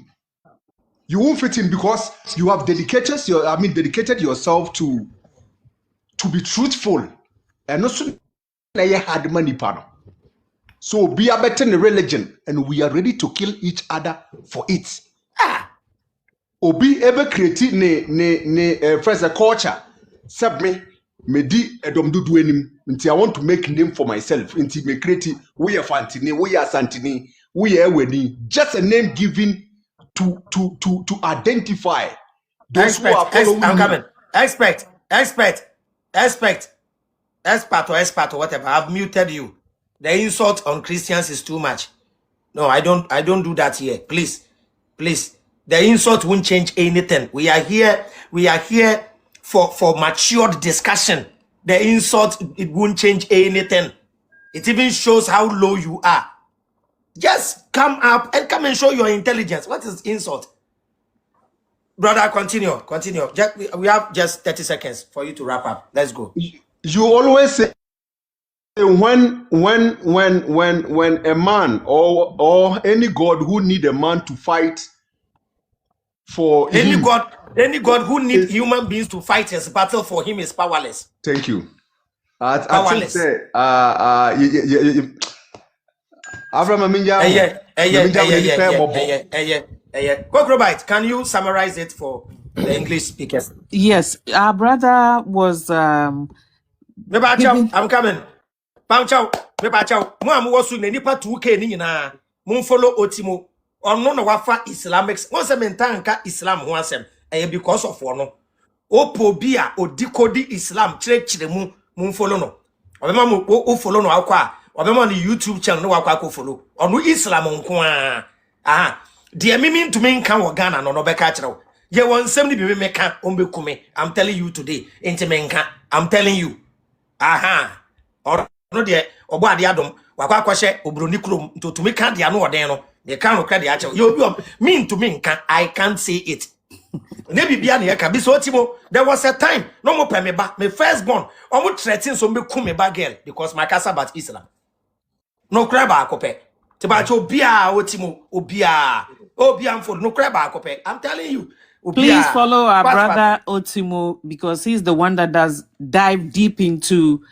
you won't fit in because you have dedicated yourself to be truthful and also had money panel. So be a better religion, and we are ready to kill each other for it. Obi ever create ne first a culture. Sub me di edom dudu enim. Nti I want to make name for myself. Nti me create we are Fantini, we are Santini, we are Weni. Just a name given to identify those who are following. I'm coming. Expert or whatever. I've muted you. The insult on Christians is too much. No, I don't do that here. Please. The insult won't change anything. We are here for matured discussion. The insult, it won't change anything. It even shows how low you are. Just come up and come and show your intelligence. What is insult? Brother, continue. We have just 30 seconds for you to wrap up. Let's go. You always say when a man or any God who need a man to fight for any God who needs human beings to fight his battle for him is powerless. Thank you. Powerless. Gogrobite, can you summarize it for the English speakers? Yes, our brother was I'm coming. Panchao, Mo amuwasu ne nipa 2K ni nyina. Mo follow Otimo. Ono na wafa Islamics. Won se mentanka Islam ho asem. Because of ono. Opo bia odikodi Islam chire mu follow no. Obema mo o follow no akwa. Obema no YouTube channel no akwa ko follow. Ono Islam nko a. Aha. De mimi ntumi nka wo Ghana no beka kire wo. Ye won sem ni bi meka ombekume. I'm telling you today. Entimenka. I'm telling you. Aha. No de obo ade adom wakwa kwahye obroni krom ntotumi ka de ano oden no de ka no krade ache you obi me to me nka I can't say it ne bibia na yeka bi so timo there was a time no mo pay me ba me first born omo threaten so me kum me ba girl because my casa about Islam no kraba akope te ba che obia otimo obia mfo no kraba akope I'm telling you obia. Please follow our brother Otimo because he's the one that does dive deep into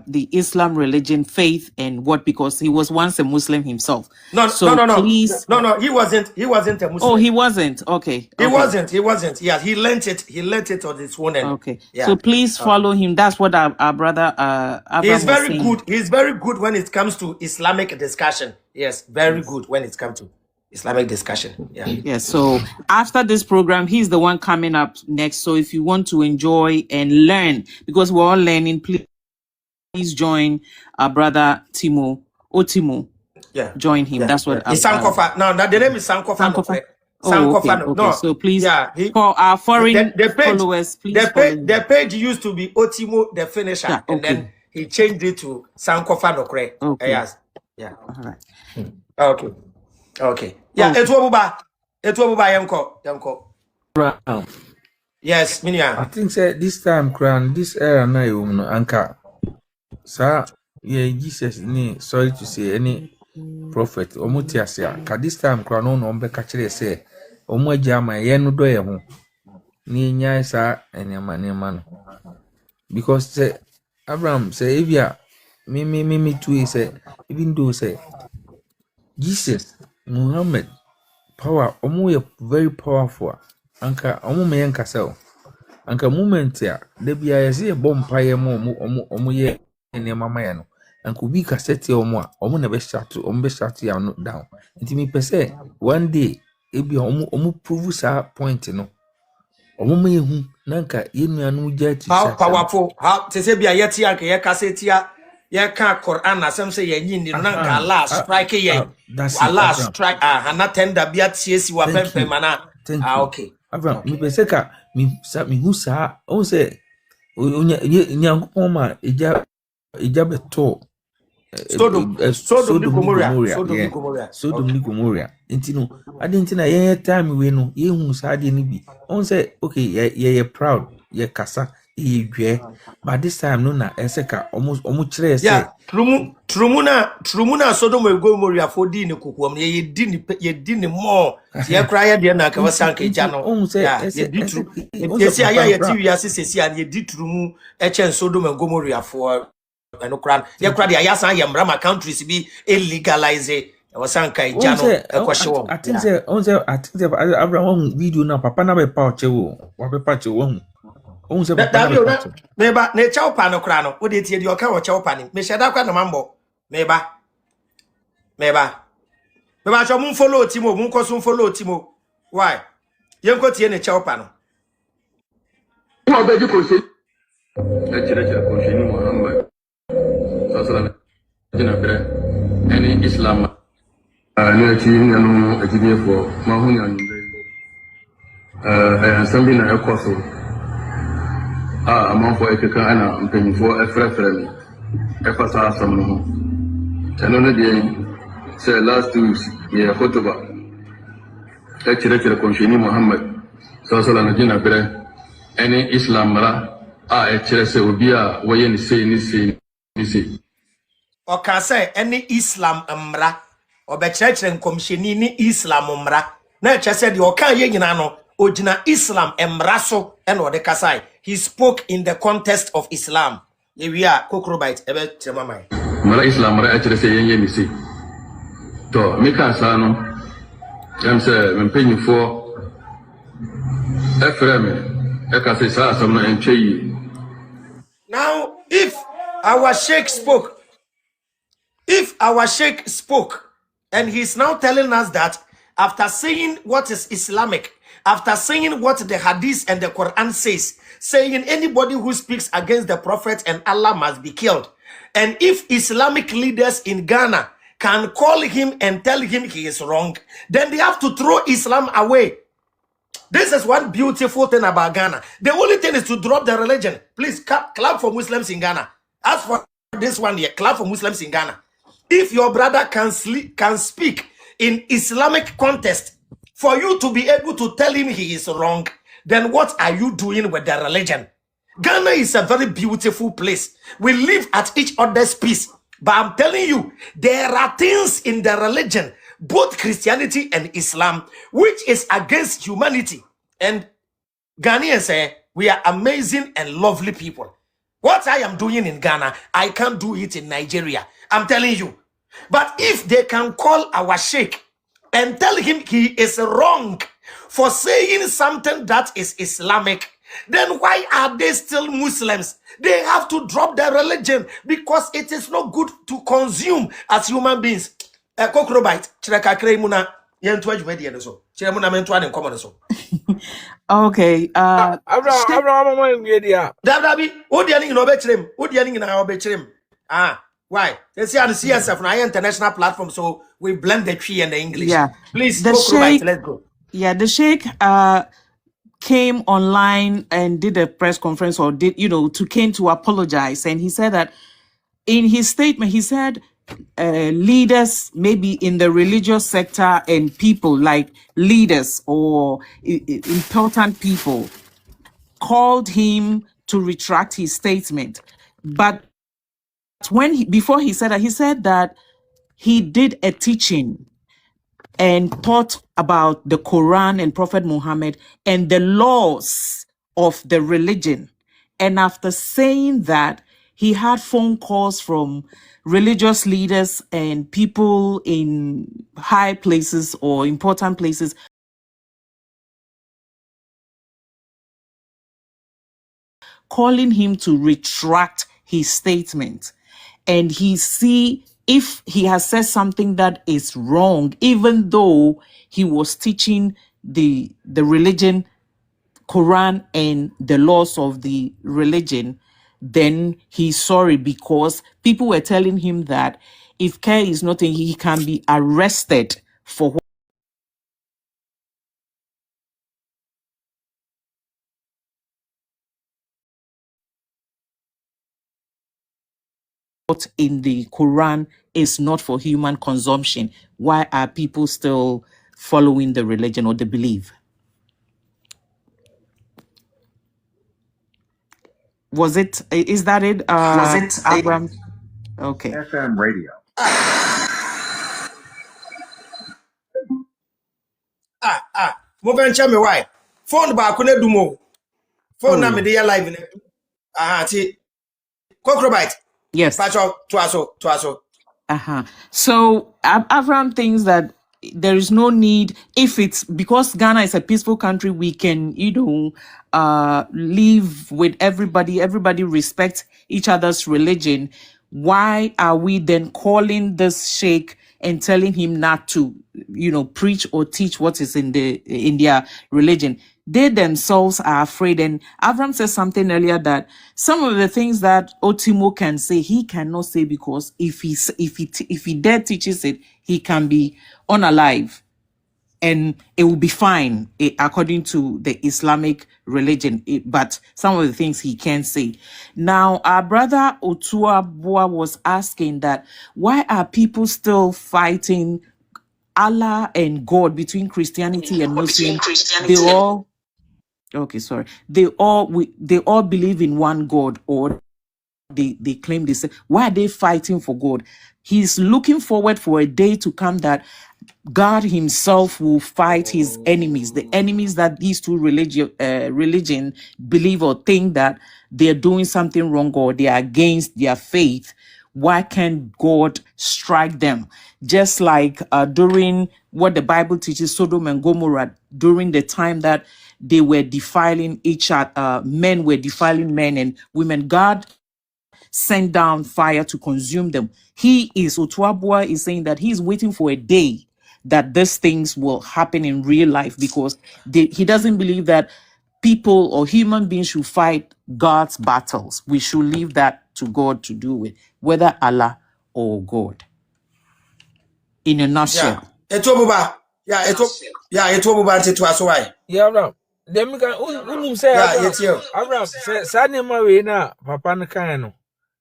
the Islam religion, faith, and what, because he was once a Muslim himself. No, So no. please. No. He wasn't a Muslim. Oh, he wasn't. Okay. He wasn't. Yeah, he learnt it on his own. Okay. Yeah. So please follow him. That's what our brother Abraham He's very was saying. good. He's very good when it comes to Islamic discussion. Yes, very good when it comes to Islamic discussion. Yeah. Yes. So after this program, he's the one coming up next. So if you want to enjoy and learn, because we're all learning, please join our brother Timo. Timo. Yeah. Join him. Yeah. That's what It's Sankofa. No, the name is Sankofa. Sankofa. Sankofa. Okay. No. So please, Yeah. for our foreign the page, followers, please follow him. the page used to be Otimo the finisher, Yeah, and then he changed it to Sankofa Nokre. Okay. Yes. Yeah. All right. Okay. Yeah. Etuobuba yanko. Brown. Yes, Minia. I think say this time crown this era na no anka. Sir, yeah, Jesus ni sorry to say any prophet omutiasia ka this time crown no ombe ka kire say omo agama ye no do ye ho ni nya sa enema no because say Abraham say if ya me too say even though say Jesus Muhammad power omo ye very powerful anka omo me yanka say anka moment ya da bia ye say bompa ye omo ye enema ma no anka ubi ka set ye omo na be start ya no down nti me pese one day ebi omo prove sa point no omo me hu nanka ye nuanu gya ti How powerful, how to say be a yeti anka ye kasetia ye ka Quran asem say ye nyi ni nanka Allah strike ye Allah strike hana tender bia tiesi wa pempe mana. Okay. Abraham me pese ka me hu sa on say nyankopon ma eja beto Sodom ni Gomorrah. Nti no ade nti na ye time we no ye hu sa ade ni bi on say okay ye proud ye kasa ye dwe but this time no na eseka omo kire say yeah trumuna Sodom and Gomorrah for di ni kokuam ye di ni more ye cry ye de na ka wasanka eja no yeah ye di tru ye say ye ti wi asese and ye di trumu echen Sodom and Gomorrah for no kran ye kra de ayasan ye mrama countries be illegalize wasanka eja no ekwohye I think say Abraham video na papa na be pa ochewo wa be pa chewo on se papa na meba na chawpa no kra no wo de tie de oka wo chawpa ni me sheda kwa no mambo meba cho mun follow Timo mun ko sun follow Timo why yenko tie ne chawpa no wo be di ko se chere ko se ni Muhammad sallallahu alaihi wasallam any Islam ne ti nyanu ajibie fo ma hu nyan sambi na ekoso amanfo ekeka ana mpanyifo efrefre mi efasa asam no ho tano ne de say last week ye khotoba chere ko se ni Muhammad sallallahu alaihi wasallam any Islam ra chere se obi a woye ni sei o ka say any Islam mra obekyerekere nkomhyeni ni Islam mra na eche de o kan ye nyina no ogina Islam mra so e na o de kasai he spoke in the context of Islam ye wi a kokrobite ebe tremamai mara Islam mra chere se yenye mi sei to me ka sa no am say mpenyifo efreme e ka se sa asam na encheyi. Now if our sheikh spoke and he's now telling us that after saying what is Islamic, after saying what the hadith and the Quran says, saying anybody who speaks against the prophet and Allah must be killed, and if Islamic leaders in Ghana can call him and tell him he is wrong, then they have to throw Islam away. This is one beautiful thing about Ghana. The only thing is to drop the religion. Please clap for Muslims in Ghana. As for this one here, clap for Muslims in Ghana. If your brother can speak in Islamic context, for you to be able to tell him he is wrong, then what are you doing with the religion? Ghana is a very beautiful place. We live at each other's peace. But I'm telling you, there are things in the religion, both Christianity and Islam, which is against humanity. And Ghanaians say we are amazing and lovely people. What I am doing in Ghana, I can't do it in Nigeria. I'm telling you. But if they can call our sheikh and tell him he is wrong for saying something that is Islamic, then why are they still Muslims? They have to drop their religion because it is not good to consume as human beings. Kokrobite, chireka kremuna, yentu ajumedi yeneso. Chiremuna mentu ane nkomo neso. Okay. Abraham, Dabi, Odianing in Obetrim, Odianing in our Obetrim. Ah, why? They see the CSF now international platform, so we blend the tree and the English. Yeah. Please, The sheikh, let's go. yeah, the sheikh came online and did a press conference or came to apologize. And he said that in his statement, he said leaders, maybe in the religious sector and people like leaders or important people called him to retract his statement. But before he said that he did a teaching and taught about the Quran and Prophet Muhammad and the laws of the religion. And after saying that, he had phone calls from religious leaders and people in high places or important places calling him to retract his statement. And he see if he has said something that is wrong, even though he was teaching the religion, Quran, and the laws of the religion, then he's sorry, because people were telling him that if care is not taken, he can be arrested for what in the Quran is not for human consumption. Why are people still following the religion or the belief? Is that it? Abraham? Okay. FM radio. Move me why? Phone back on dumo. Phone na me dey live in. See. Cockroach. Yes. Pacho, tuaso. So Abraham thinks that there is no need, if it's because Ghana is a peaceful country, we can, live with everybody respect each other's religion. Why are we then calling this sheikh and telling him not to, preach or teach what is in their religion? They themselves are afraid. And Avram said something earlier that some of the things that Otimo can say, he cannot say, because if he dare teaches it, he can be unalive, and it will be fine according to the Islamic religion. But some of the things he can't say. Now, our brother Otuabua was asking that why are people still fighting Allah and God between Christianity and Muslim? They all believe in one God, or they claim this. Why are they fighting for God? He's looking forward for a day to come that God himself will fight his enemies, the enemies that these two religion believe or think that they're doing something wrong or they are against their faith. Why can't God strike them? Just like during what the Bible teaches, Sodom and Gomorrah, during the time that they were defiling each other, men were defiling men and women, God sent down fire to consume them. Otuabua is saying that he's waiting for a day that these things will happen in real life, because he doesn't believe that people or human beings should fight God's battles. We should leave that to God to do with, whether Allah or God. In a nutshell. Etobuba. Why? Yeah, Abraham. Them can say Abraham say Sanema we na papa no kan no.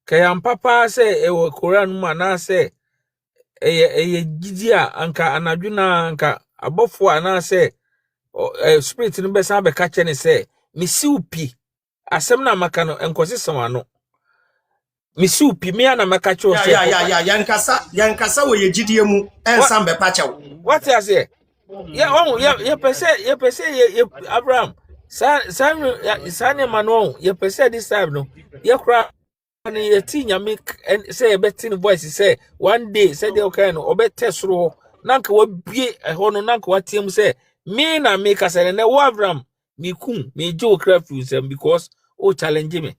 Kayam papa say e wo Quran mu na say e gidi a anka anadwuna anka abofo ana say spirit no be san be ka che ne say misiupi asem na maka no enkosi semano misiupi me ana maka che o say yankasa wo ye gidie mu ensan be pa che wo. What you say? Yeah, pese Abraham. Sanya Manon, you said this time, no, you cry. And your teen, you make and say a betting voice. Say one day, said the okay, no, or bet test row. Nanka would be a honor, Nanka what Tim say. Me na make us and a wavram. Me kum, me Joe craft with them because challenge me.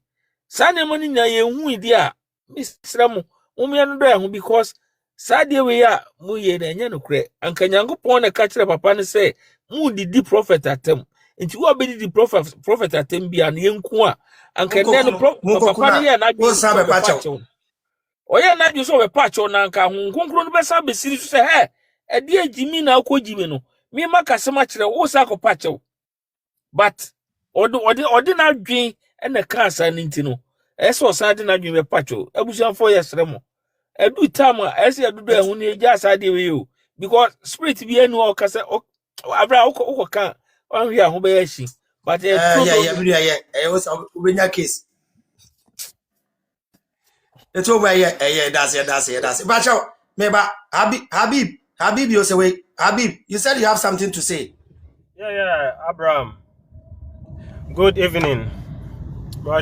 Sanya money na ye who dear, Miss Ramo, Umian because Sadia we are, Muye and Yanukre, and Kanyango pon a catcher papa and say, Moody the prophet at them. Into what be the prophet at them be an young and can then papa here not be so patch on. Or ya not you so a patch on Anka who conclude best be serious to say, hey, a dear Jimmy now co Jimino. Me maka so much the Osaka patcho. But ordinary dream and the cancer and intino. As was sardine dream a patcho, I was 4 years remo. A do time as you do when you just idea you because spirit be any or cassa or Abra can on here who be she. But yeah. I was win your case. It's over here. That's it. But maybe Habib, you say, Habib, you said you have something to say. Yeah, Abraham. Good evening. Yeah,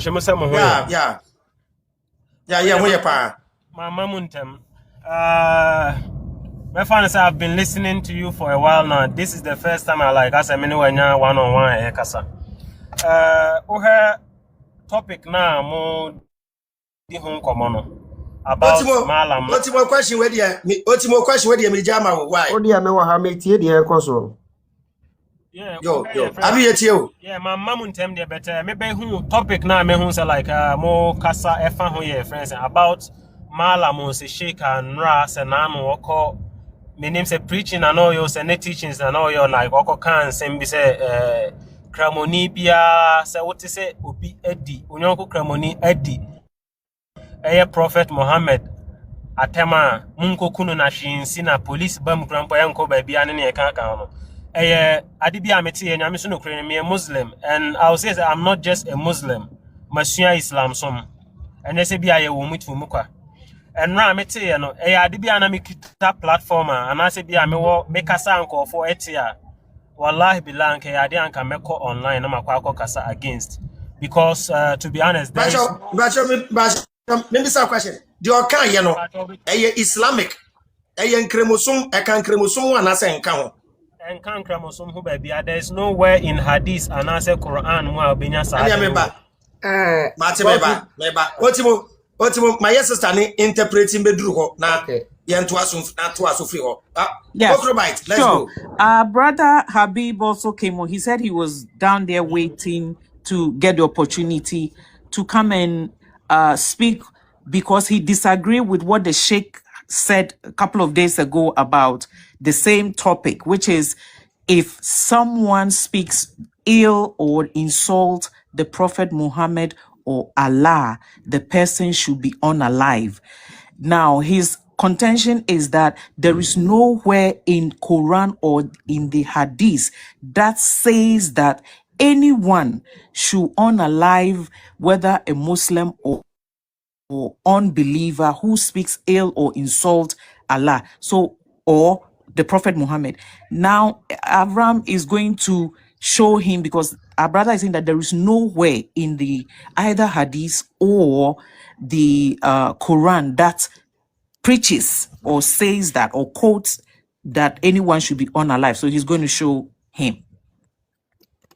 where you pa? My mamuntem. My friends, I've been listening to you for a while now. This is the first time I like as a mini one-on-one kasa. Topic now mo di hon komono about malam. Ultimo question where me jama why? Odia me wa ha me tie de ekoso. Yo. Abi yetio. Yeah, my mamuntem de better. Me be hu topic now me hu say like mo kasa efa ho ye friends about malam se sheik and ra se nanu oko. My name say preaching and all your say teachings and all your like oko kan sem be say Kramoni bia say what say obi edi onyonko kramoni edi prophet Muhammad atema munko kunu na hwinsi na police bam krampo yanko ba bia ne ne kan kan no ade bia meti ye nyame so no kure me Muslim, and I will say that I'm not just a Muslim, masua Islam som and they say bia ye wo mutu mu kwa and na meti ye no ade bia na me kita platform and I say bia me wo me kasa anko for etia. Wallahi bilanke ade anka meko online na makwa kasa against because to be honest there is maybe some question the okan ye no Islamic kremosum kremosum wana say nka ho kremosum ho ba bia there is nowhere in hadith and I say Quran mu obenya sa meba otimo my sister ni interpreting bedru ho na yento aso free ho. Yes. Let's go. Brother Habib also came on. He said he was down there waiting to get the opportunity to come and speak because he disagreed with what the Sheikh said a couple of days ago about the same topic, which is if someone speaks ill or insult the Prophet Muhammad or Allah, the person should be unalive. Now, his contention is that there is nowhere in Quran or in the Hadith that says that anyone should unalive, whether a Muslim or unbeliever who speaks ill or insult Allah, or the Prophet Muhammad. Now, Avram is going to show him, because our brother is saying that there is nowhere in the either Hadith or the Quran that preaches or says that or quotes that anyone should be unalive. So he's going to show him.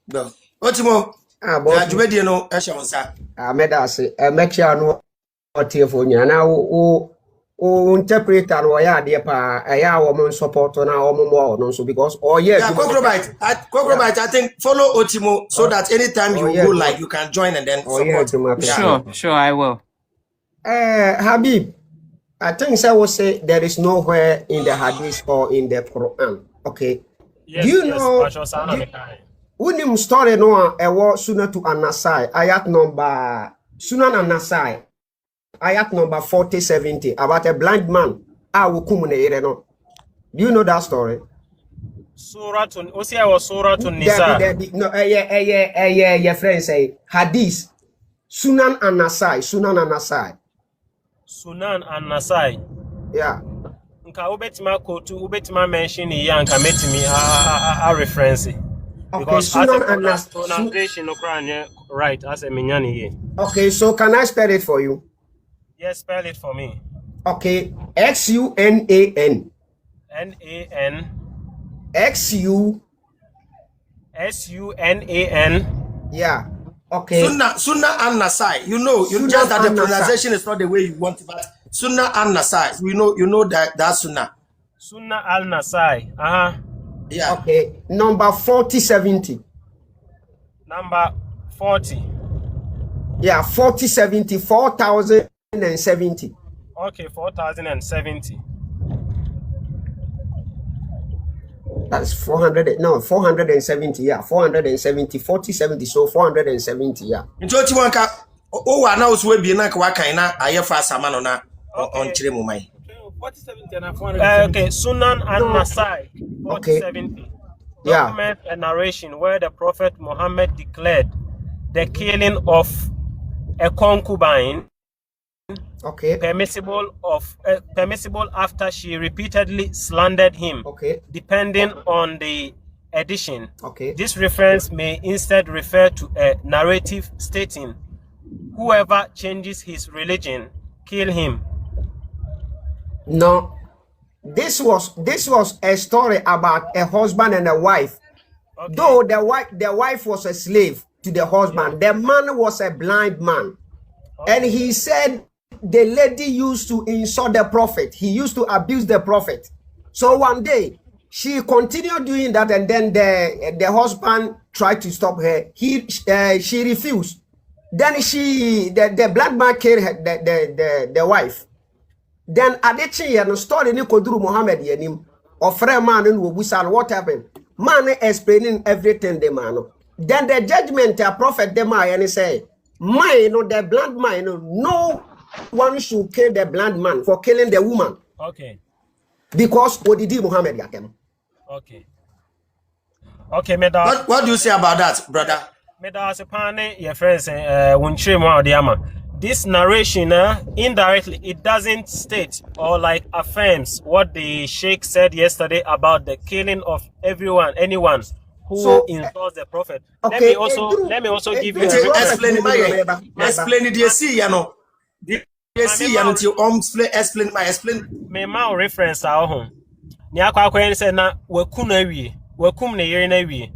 No. Otimo, Jumedi no Eshansa. Medase, make sure no tearful now. Interpreter no ya de pa aya wo support na wo more no so because Cockroach I think follow Otimo so that anytime you go live you can join and then support. Sure I will. Habib, I think I will say there is nowhere in the Hadith or in the Quran. Okay. Yes, do you know Unim story no ewo Sunan to An-Nasai ayat number Sunan An-Nasai ayat number 4070 about a blind man. Do you know that story? Suratun Osia was Suratun Nisa. No, your friend say Hadith Sunan An-Nasai. Sunan An-Nasai. Yeah. Nka ubetima kotu ubetima mention yanka metimi a reference. Because Sunan as pronunciation no right as a minyani. Okay, so can I spell it for you? Yes, spell it for me. Okay, Xunan. Nan. Xu. Sunan. Yeah. Okay. Sunnah and Nasai. You know, just that the pronunciation is not the way you want it, but Sunnah and Nasai. You know that's Sunnah. Sunnah al Nasai. Yeah. Okay. Number 4070. Number 40. Yeah, 4070. 4070. Okay, 4070. That's 400. No, 470. Yeah, 470. 4070. So 470. Yeah. Into what you want? Oh, I know we be na kwakaina ayefa samano na on chire mu mai. 4070 and 470. Okay, Sunan and Nasai. 4070. Yeah. Document a narration where the Prophet Muhammad declared the killing of a concubine permissible after she repeatedly slandered him. Depending on the edition. This reference may instead refer to a narrative stating, whoever changes his religion, kill him. No, this was a story about a husband and a wife. Though the wife was a slave to the husband, the man was a blind man, and he said the lady used to insult the prophet. He used to abuse the prophet. So one day she continued doing that, and then the husband tried to stop her. She refused. Then the blind man killed the wife. Then Adechi and story ni koduru Muhammad yenim ofre man no obusan what happened. Man explaining everything the man. Then the judgment the prophet the man say, the blind man no one should kill the blind man for killing the woman. Okay. Because Odidi Muhammad yakem. Okay. Okay, Meda. What do you say about that, brother? Meda sepane your friends this narration indirectly it doesn't state or like affirms what the Sheikh said yesterday about the killing of anyone who insults the prophet. Okay, let me also give you explain it see you know. Explain me ma reference a ho ni akwa say na wakum na wie wakum ne yere na wie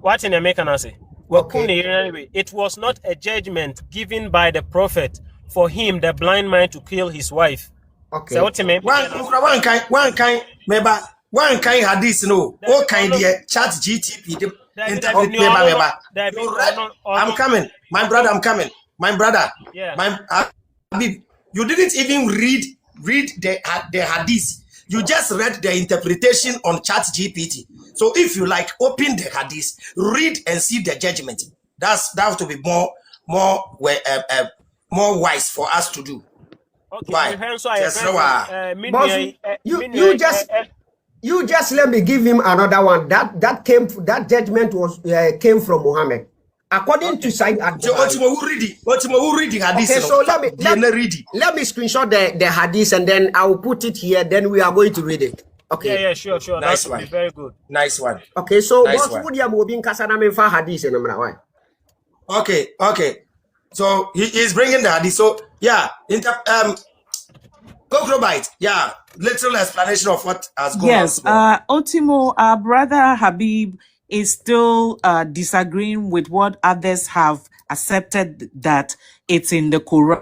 what in American I say wakum ne yere na wie. It was not a judgment given by the prophet for him the blind man to kill his wife. Okay, so what me one kind hadith no o kind the chat GTP interpret meba I'm coming my brother yeah. You didn't even read the hadith. You just read the interpretation on Chat GPT. So if you like, open the hadith, read and see the judgment. That have to be more wise for us to do. Okay. Why? You just let me give him another one. That judgment came from Muhammad. According to Said Ad-Bukhari. Who read the hadith? Okay, so let me screenshot the hadith and then I'll put it here. Then we are going to read it. Okay. Yeah, sure. Nice That one. would be very good. Nice one. Okay, so nice what would you have been kasana me for hadith and why? Okay. So he is bringing the hadith. So yeah, Cokrobite, yeah, literal explanation of what has gone on. Yes, Otimo, our brother Habib is still disagreeing with what others have accepted that it's in the Quran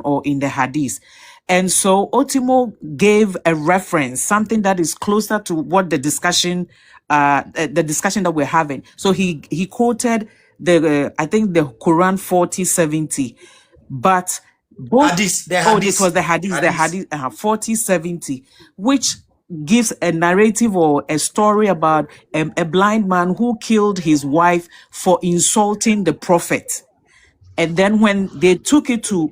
or in the Hadith. And so Otimo gave a reference, something that is closer to what the discussion that we're having. So he quoted I think the Quran 40:70, but both hadith, this was the hadith 40:70, which gives a narrative or a story about a blind man who killed his wife for insulting the prophet. And then when they took it to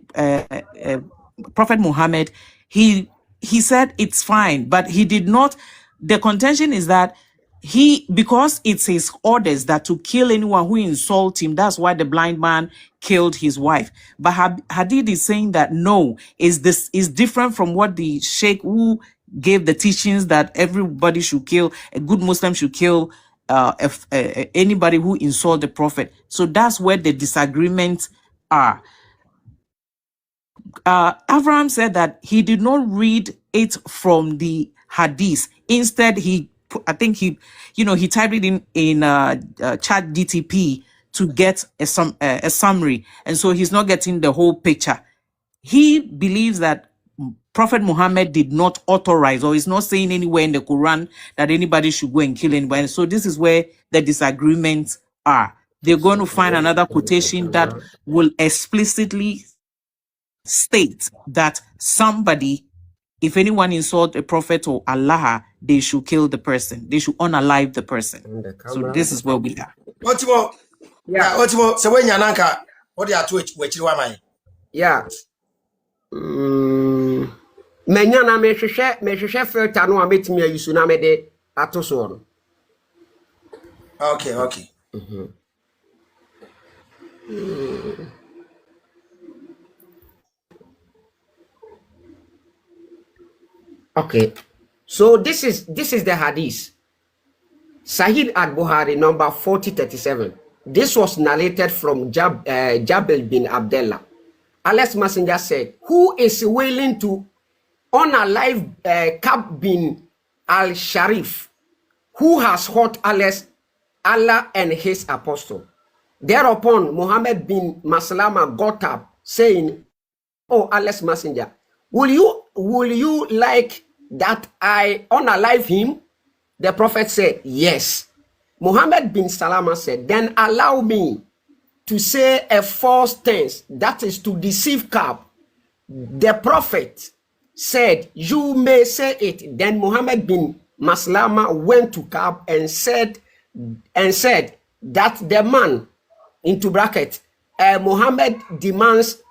Prophet Muhammad, he said it's fine, but he did not. The contention is that because it's his orders that to kill anyone who insults him, that's why the blind man killed his wife. But Hadid is saying that no, is different from what the Sheikh who gave the teachings that everybody should kill, a good Muslim should kill if anybody who insult the prophet. So that's where the disagreements are. Abraham said that he did not read it from the hadith. Instead, I think he typed it in chat DTP to get a summary, and so he's not getting the whole picture. He believes that Prophet Muhammad did not authorize, or is not saying anywhere in the Quran that anybody should go and kill anybody. And so this is where the disagreements are. They're going to find another quotation that will explicitly state that somebody, if anyone insult a prophet or Allah, they should kill the person. They should unalive the person. So this is where we are. What more? Yeah, what more? So when Yananka, what they are to which you are Yeah. Menya na mehwehwe filter no a metimi ayisu na mede ato so no. Okay. Okay. So this is the hadith. Sahih al-Bukhari number 4037. This was narrated from Jabal bin Abdullah. Allah's messenger said, who is willing to unalive Ka'b bin al-Sharif, who has hurt Allah and his apostle? Thereupon Muhammad bin Maslama got up, saying, "Oh Allah's messenger, will you like that I unalive him?" The prophet said, "Yes." Muhammad bin Salama said, "Then allow me to say a false tense, that is to deceive Ka'b." The prophet said, "You may say it." Then Muhammad bin Maslama went to Ka'b and said that the man, into bracket, Muhammad demands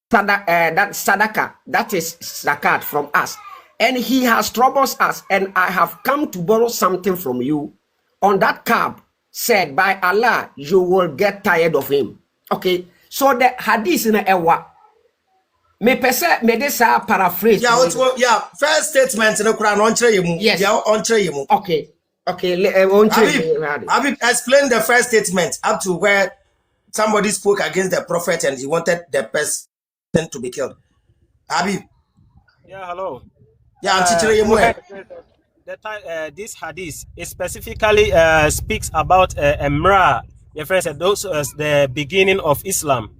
that sadaqah, that is zakat, from us, and he has troubles us, and I have come to borrow something from you. On that Ka'b said, "By Allah, you will get tired of him." Okay, so the hadith in ewa me pese me this paraphrase. Yeah, first statement in the Quran on Treyemu. Yes. On Treyemu. Okay. Habib, explain the first statement up to where somebody spoke against the prophet and he wanted the person to be killed. Habib. Yeah, hello. Yeah, this hadith specifically speaks about Emra. Your friend said those the beginning of Islam.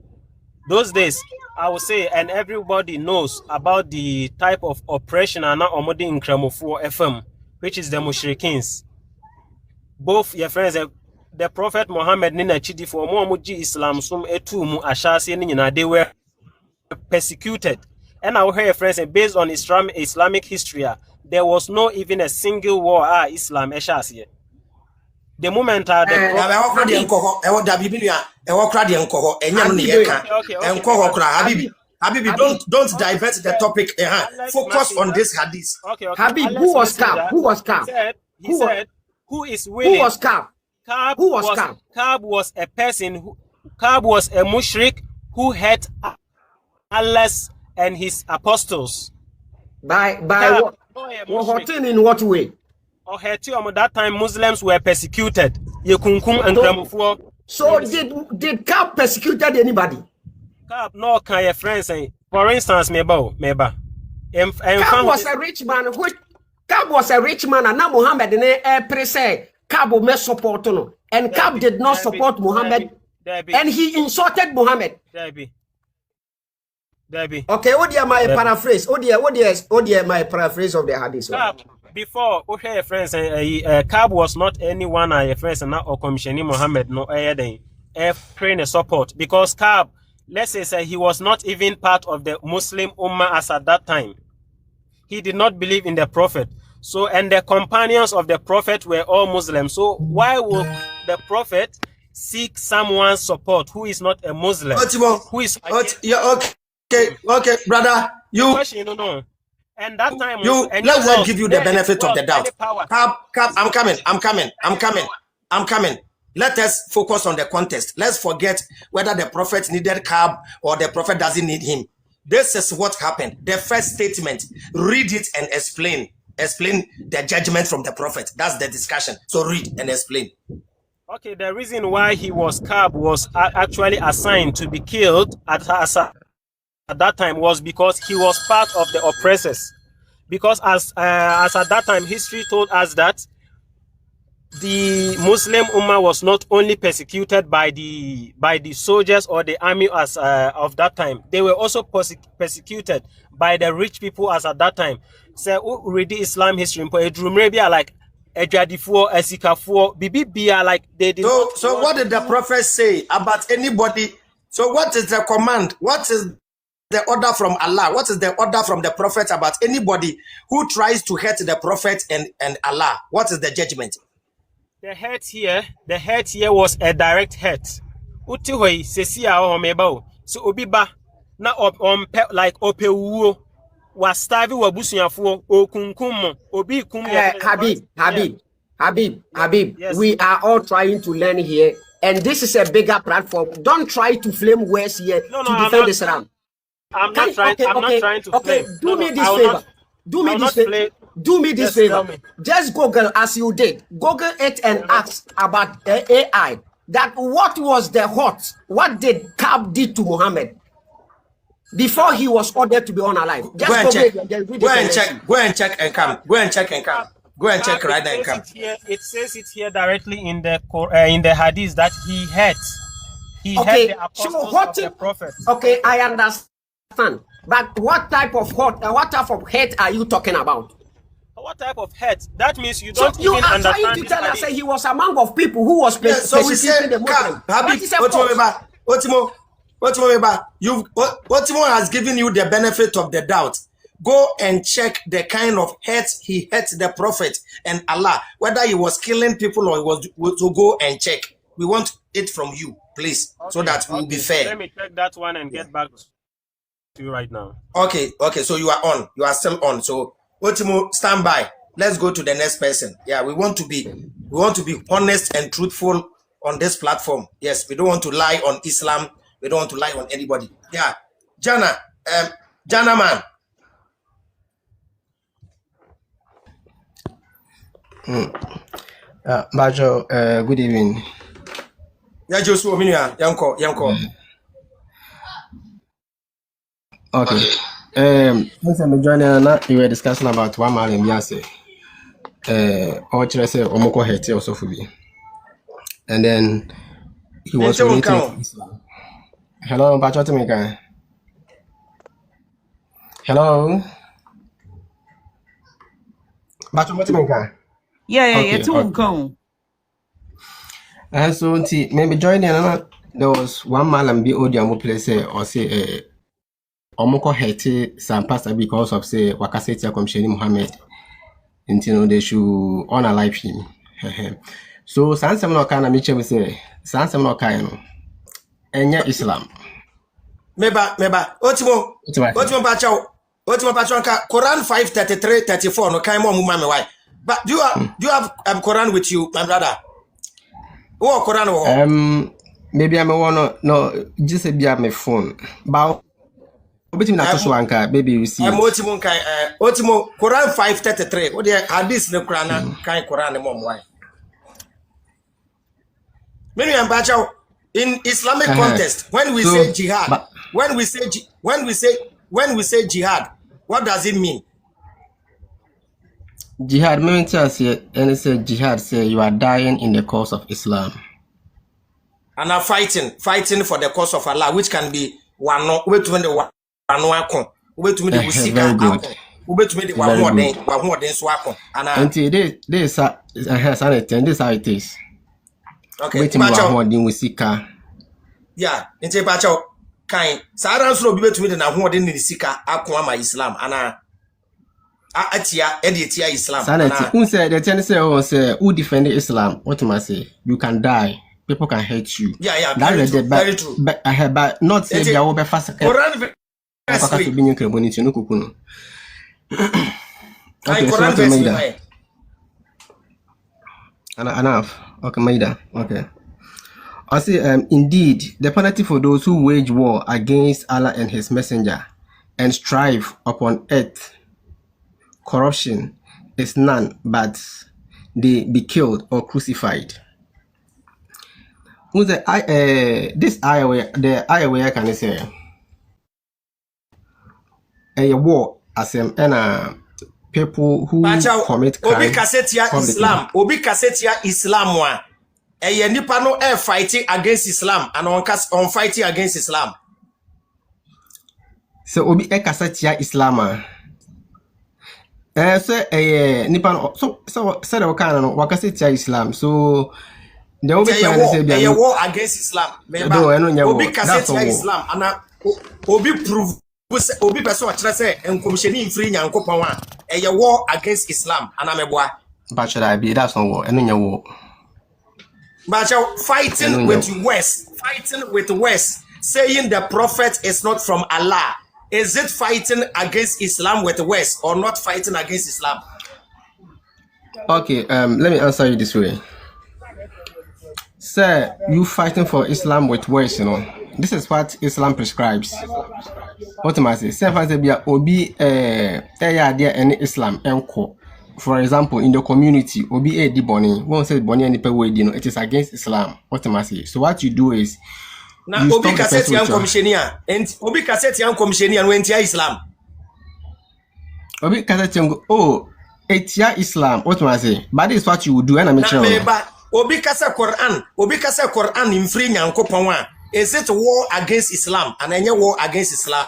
Those days, I would say, and everybody knows about the type of oppression and omodi in Kramofu FM, which is the Mushrikins. Both your friends, the Prophet Muhammad Nina Chidi for Muji Islam sum etu mu ashasi nina, they were persecuted. And I hear friends, based on Islamic history, there was no even a single war Islam ashasi. The moment Habibi, don't divert the topic. Focus on this hadith. Okay. Habib, who was Ka'b? He said, who is willing? Who was Ka'b? Ka'b was a person. Ka'b was a mushrik who had Allah and his apostles. By what? In what way? That time Muslims were persecuted. So did Ka'b persecuted anybody? Ka'b no can your friends say. For instance, Ka'b was a rich man. Ka'b was a rich man, and now Muhammad say Ka'b may support no, and Ka'b did not support Muhammad, and he insulted Muhammad. Debbie. Okay, what dear my paraphrase? What dear my paraphrase of the hadith? Before, okay, friends, Ka'b was not anyone, your friends, and not or commissioning Muhammad, no, praying a support, because Ka'b, let's say, he was not even part of the Muslim Ummah as at that time. He did not believe in the Prophet. So, and the companions of the Prophet were all Muslims. So, why would the Prophet seek someone's support who is not a Muslim? Who is okay, brother, you. No. And that time, let's give you the benefit of the doubt. Ka'b, I'm coming. Let us focus on the context. Let's forget whether the prophet needed Ka'b or the prophet doesn't need him. This is what happened. The first statement, read it and explain. Explain the judgment from the prophet. That's the discussion. So read and explain. Okay, the reason why he was Kab was actually assigned to be killed at that time was because he was part of the oppressors. Because as at that time, history told us that the Muslim Ummah was not only persecuted by the soldiers or the army as of that time, they were also persecuted by the rich people as at that time. So read the Islam history, like like they did. So what did the prophet say about anybody? So what is the command? What is the order from Allah? What is the order from the prophet about anybody who tries to hurt the prophet and Allah? What is the judgment? The hurt here was a direct hurt. Uti hoi sesi a omeba so obiba na like opewuo was starving wabusuafo okunkum obi kum Habib, yes. We are all trying to learn here, and this is a bigger platform. Don't try to flame words here to defend Islam. I'm not trying to okay, flame. do me this favor. Do me this favor. Just Google as you did. Google it and ask about AI. That what was the what did Kab did to Muhammad before he was ordered to be unalive. Just go and check. Go and check and come. Go and check and come. Go and check right now and come. It says it here directly in the hadith that he had the apostles of the prophet. Okay, I understand. But what type of hate are you talking about? What type of hate? That means you don't you even are understand. trying to tell us that he was among of people who was persecuting the Muslims. Otimo has given you the benefit of the doubt. Go and check the kind of hate he hurt the prophet and Allah, whether he was killing people or he was to go and check. We want it from you, please, so that we'll be fair. Let me check that one and get back to you right now. Okay, so you are on. You are still on. So Otimo, stand by. Let's go to the next person. Yeah, we want to be honest and truthful on this platform. Yes, we don't want to lie on Islam. We don't want to lie on anybody. Yeah, Jana man. Bajo, good evening. Yeah, Joshua, Yanko. Okay. Since I'm joining, you were discussing about one man in Biase. Or say Omoko Hete also for me. And then he was relating Islam. Hello, Bajo Temeka. Hello. Bajo Temeka. Yeah, too come. And so maybe joining there was one man and be audio place or say Omoko hate some pastor because of say Wakaseti Komsheni Muhammad. Until they should unalive him. So Sansam no kana miche say Sansam no kaino. Enya Islam. Meba Otimo Pacho Quran 5:33-34 no kaimo mumame why. But do you have Quran with you, my brother? Oh, Quran. Maybe I'm no just be my phone. But obitim na to anka baby you see. Otimo Quran 5:33. What the hadith the Quran kai Quran mom why? Many am in Islamic context when we say jihad, when we say jihad, what does it mean? Jihad means and say jihad say you are dying in the cause of Islam. And are fighting for the cause of Allah, which can be one wait to the one wait to me the very good. Wait to me the one more than swap. And this is how it is. Okay, wait to yeah, into Pacho kind. Saran slow be to me the one than the Sika Aquama Islam and Editia Islam. Sanity. Who said the tennis say who defend Islam? What am I say? You can die. People can hate you. Yeah. That very is true. Very true. But not say they will be fast. Okay, so enough. Okay, Maida. Okay. I say, indeed, the penalty for those who wage war against Allah and His Messenger and strive upon earth corruption is none, but they be killed or crucified. Who's the this ayah the ayah where can I say a war as people who commit crime. Obi kasetia Islam, Obi kasetia Islam wa. Nipa no fighting against Islam and on fighting against Islam. So Obi kasetia Islam. So nipa no so said o kan no wakasetia Islam. So the Obi can say be a war against Islam. Obi kasetia Islam and Obi prove Obi person wa kire say enkomisheni mfiri nyankopon a war against Islam and ameboa. But should I be that's not war. Eno nya war. But fighting with West, saying the prophet is not from Allah. Is it fighting against Islam with West or not fighting against Islam? Okay, let me answer you this way. Sir, you fighting for Islam with West, you know. This is what Islam prescribes. What am I saying? Say, Obi, any Islam, enko. For example, in the community, Obi a di boni. Won't say boni any people you know. It is against Islam. What am I saying? So what you do is now Obi cassette young commissioner and Obi cassette young commissioner went to Islam. Obi cassette young etia Islam. What am I saying? But this is what you would do. And I'm sure. Obi cassette Quran in free nyankopon. Is it war against Islam and any war against Islam?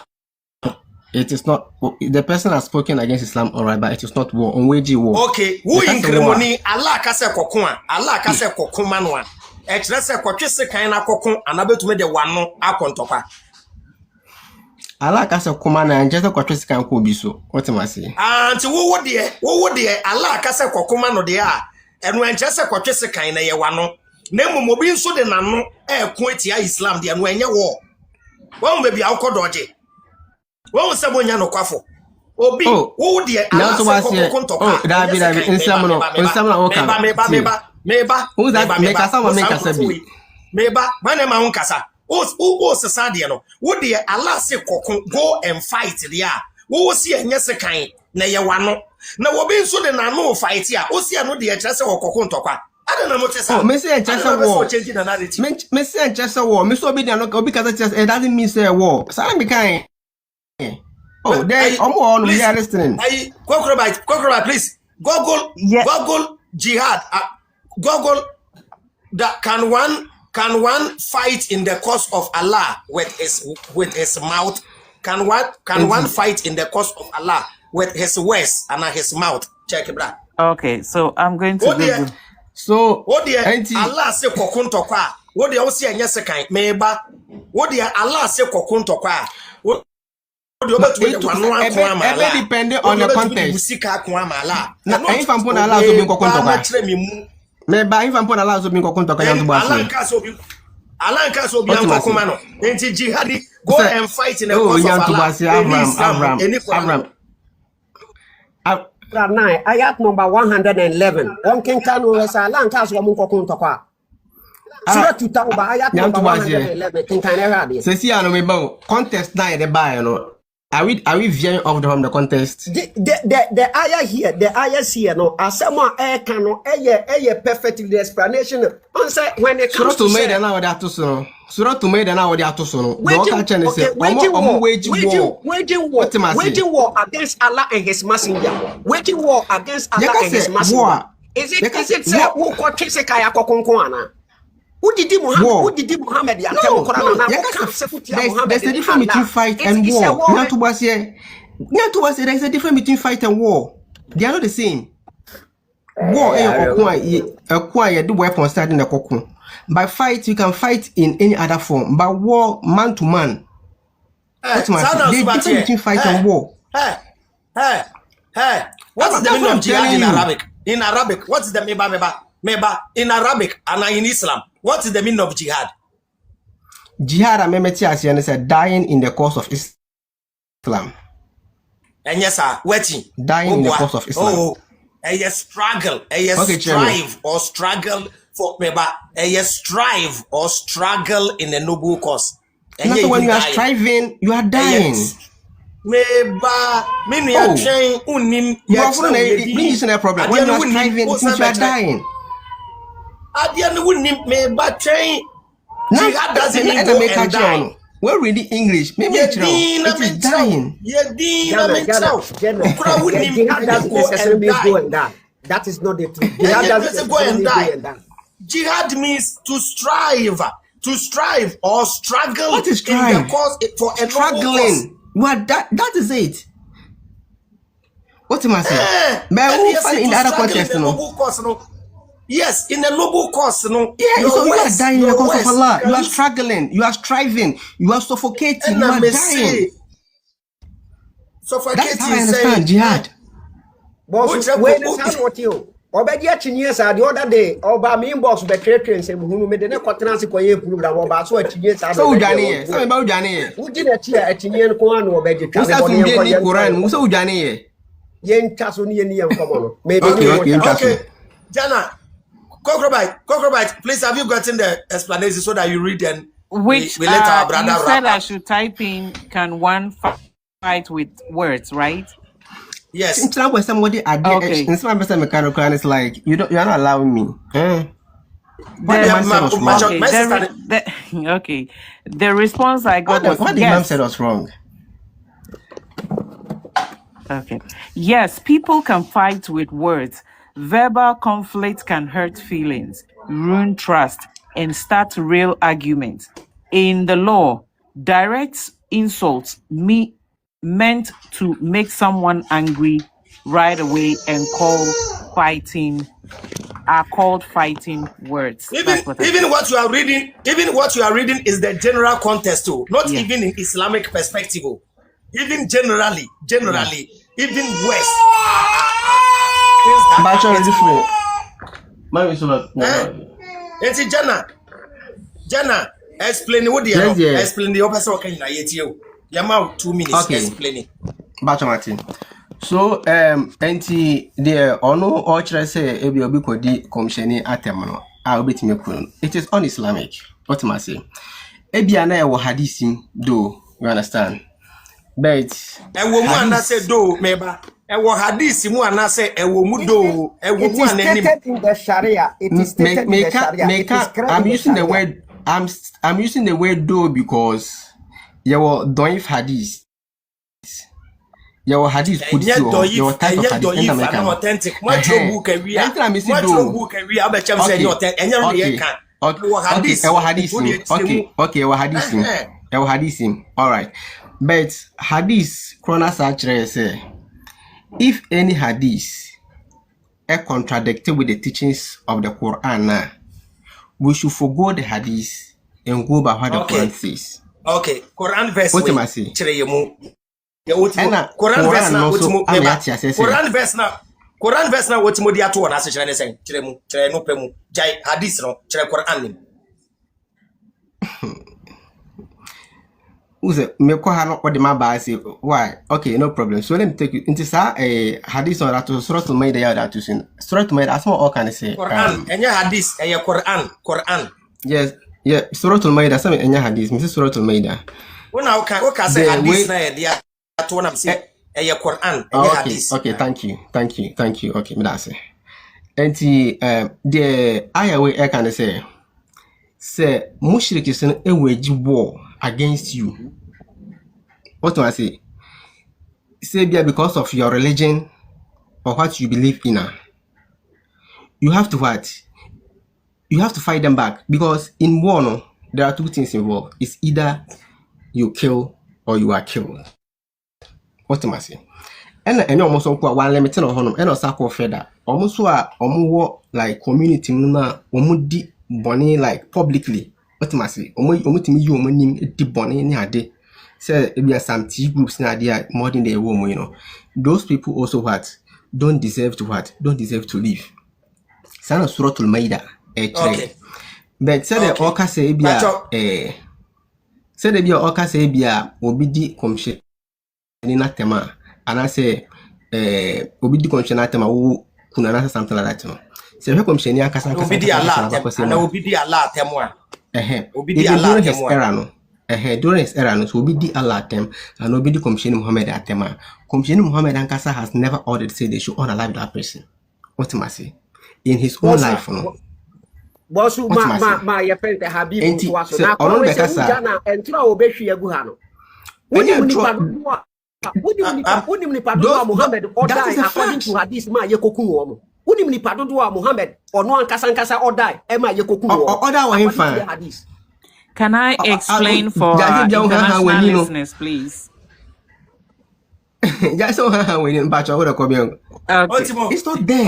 It is not. The person has spoken against Islam, alright, but it is not war. On wage war. Okay, who in Kremoni? Allah kase kokuma. Allah kase kokumanwa. Echrese kwatwese kan na kokun anabetume de wano akontopa. Allah kase komana njese kwatwese kan ko biso. What am I saying? Anti wo de Allah kase kokuma no de a. Enu enchese kwatwese kan na ye wano. Na momobi nso de nano ko etia Islam de enu enye wo. Wo mbe bia ukodoje. Wo se bonya no kwafo. Obi wo de Allah kase kokuntopa. Dabi insam no oka. Meba who that make us our make us be meba mane ma hunkasa o sesa de no wo de Allah se kokon go and fight there wo si enye se kan na ye wano na wo bi nso de na no fight ya o si ano de ye kyerese wo kokon tokwa ada na mo tesa me say kyerese war me say kyerese war me so obi de no obi kasa kyerese it doesn't mean say war say me kan they all we are listening Kokroba please Google jihad Google that can one fight in the cause of Allah with his mouth? Can one fight in the cause of Allah with his words and his mouth? Check it, brah. Okay, so I'm going to Google. So what dear Allah say kokun tokwa? What dear osi anya sekan meba? What dear Allah say kokun tokwa? It depending on the context. Now, if I'm putting Allah to be kokun tokwa. Me ba if I'm putting Allah so be kokun tokwa yan to ba so. Allah ka so be an kokuma no. Enti jihadi go and fight in the cause of Allah. Abraham. Ayat number 111. On can wesa Allah ka so mo kokun tokwa. Surah Tauba ayat number 111. Can read it. Say see ano me ba contest na the buy no. Are we veering off from the contest? The ayah here, the ayahs here, no, as someone cano, perfectly the explanation. On say when it comes to made an hour that to so. Surah to made an hour that to so. Waging war against Allah and His Messenger. Waging war against Allah and His Messenger. Is it say who got Kisekaya Kokonkoana? Who did Muhammad? There's a difference between fight and war. Not to was there's a difference between fight and war. They are not the same. War acquire the weapon starting the cocoon. By fight, you can fight in any other form. But war, man to man. That's my there's a difference between fight and war. What's the meaning of jihad in Arabic? In Arabic, what's the meba in Arabic and in Islam? What is the meaning of jihad? Jihad, I remember said dying in the cause of Islam. And yes, sir, waiting. Dying in the cause of Islam. A struggle, strive or struggle for a strive or struggle in a noble cause. And so when you are striving, you are dying. Meba, many are train unim. Means no problem. When you are striving, you are dying. At the end, wouldn't meba train. Jihad doesn't mean go and die. We're reading English. Maybe it is dying. Jihad doesn't necessarily go and die. That is not the truth. Jihad doesn't go and die. Jihad means to strive or struggle. What is strive? In the cause for a struggling. What that is it. What am I saying? But in the other context, no. Yes, in a noble cause, no. Yeah, so you are dying in the cause of Allah. You are struggling. You are striving. You are suffocating. You are dying. Suffocating. That's how I understand jihad. Boss, wait, that's what you. Obedi achinye sa the other day oba me inbox be trade say hunu me de na kwatena ko ye program oba so achinye sa so udwane ye so me ba udwane ye uji na chi achinye ko anu obedi twa me boni ye ko Quran so udwane ye ye nta so ni ye ni ye nkomo no me okay Jana Cockroach, please have you gotten the explanation so that you read and which we let our brother you said I should type in can one fight with words, right? Yes. In time when somebody okay. In some person mechanical and it's like you're not allowing me. Okay. The response I got was what the mom said was wrong. Okay. Yes, people can fight with words. Verbal conflict can hurt feelings, ruin trust, and start real arguments. In the law, direct insults meant to make someone angry right away and are called fighting words. Even what you are reading is the general context too, not even in Islamic perspective. Even generally, even worse. Jana, explain what the explain the opposite can you. Yama 2 minutes explaining. Bacho Martin. So enti the ono or say ebi obi kodi komsheni atem no a obetime kunu. It is un-Islamic. What am I saying? Ebi ana e wo hadisim do, you understand? But e wo mu ana say do meba. E wo hadisim ana say e wo mu do. E wo mu ana nim. It is stated in the Sharia. It is stated in the Sharia. I'm using the word I'm using the word do because your doif hadith. Your hadith put your type of hadith in America. Authentic. What your book and we are. What your book and we are. But I'm saying our hadith. All right. But hadith, Kronas actually say, if any hadith are contradicted with the teachings of the Quran, we should forgo the hadith and go by what the Quran says. Okay, Quran verse. What am I saying? Quran verse na otimo Quran verse na otimo dia to na se kire ne sen kire mu kire no pemu jai hadith no kire Quran nim Uze me ko ha no what my ba say why okay no problem so let me take you into sa hadith on that surah al-Maida ya that sin surah al-Maida as all can say Quran enya hadith enya Quran yes yeah surah al-Maida some enya hadith me surah al-Maida Una okay say hadith na dia to na say enya Quran enya hadith okay thank you okay me that say enti the aya we can say mushriki sun eweji war against you. What do I say? Say because of your religion or what you believe in. You have to what? You have to fight them back because in war, no, there are two things involved. It's either you kill or you are killed. What am I saying? And almost one limited on him and a sack of feather. Almost like community di bonnie like publicly. What am I saying? You deep bonnie in ade. Say there are some T groups in idea more than the woman, you know. Those people also what? Don't deserve to live. Sana Surah al-Maida. Okay. But say the Oka say Oka say obidi komshe ni na tema. And I say obidi komshe na tema wo kuna something like that, no. Say komshe ni akasa obidi Allah tema. Obidi Allah tema. Obidi Allah tema. during his era no so obi di Allah atem and obi di Commissioner Muhammad atem. Commissioner Muhammad Ankasa has never ordered say they should unalive that person. What am I say? In his own life, no. Bosu ma your friend Habib Ntuaso na kwa we say jana entra obehwe agu ha no. Woni nipa do Muhammad ordai according to hadith ma yekokun wo mo. Woni nipa do Muhammad ono ankasa ordai e ma yekokun wo. Order wa himfa. Can I explain for international listeners, please? It's not there.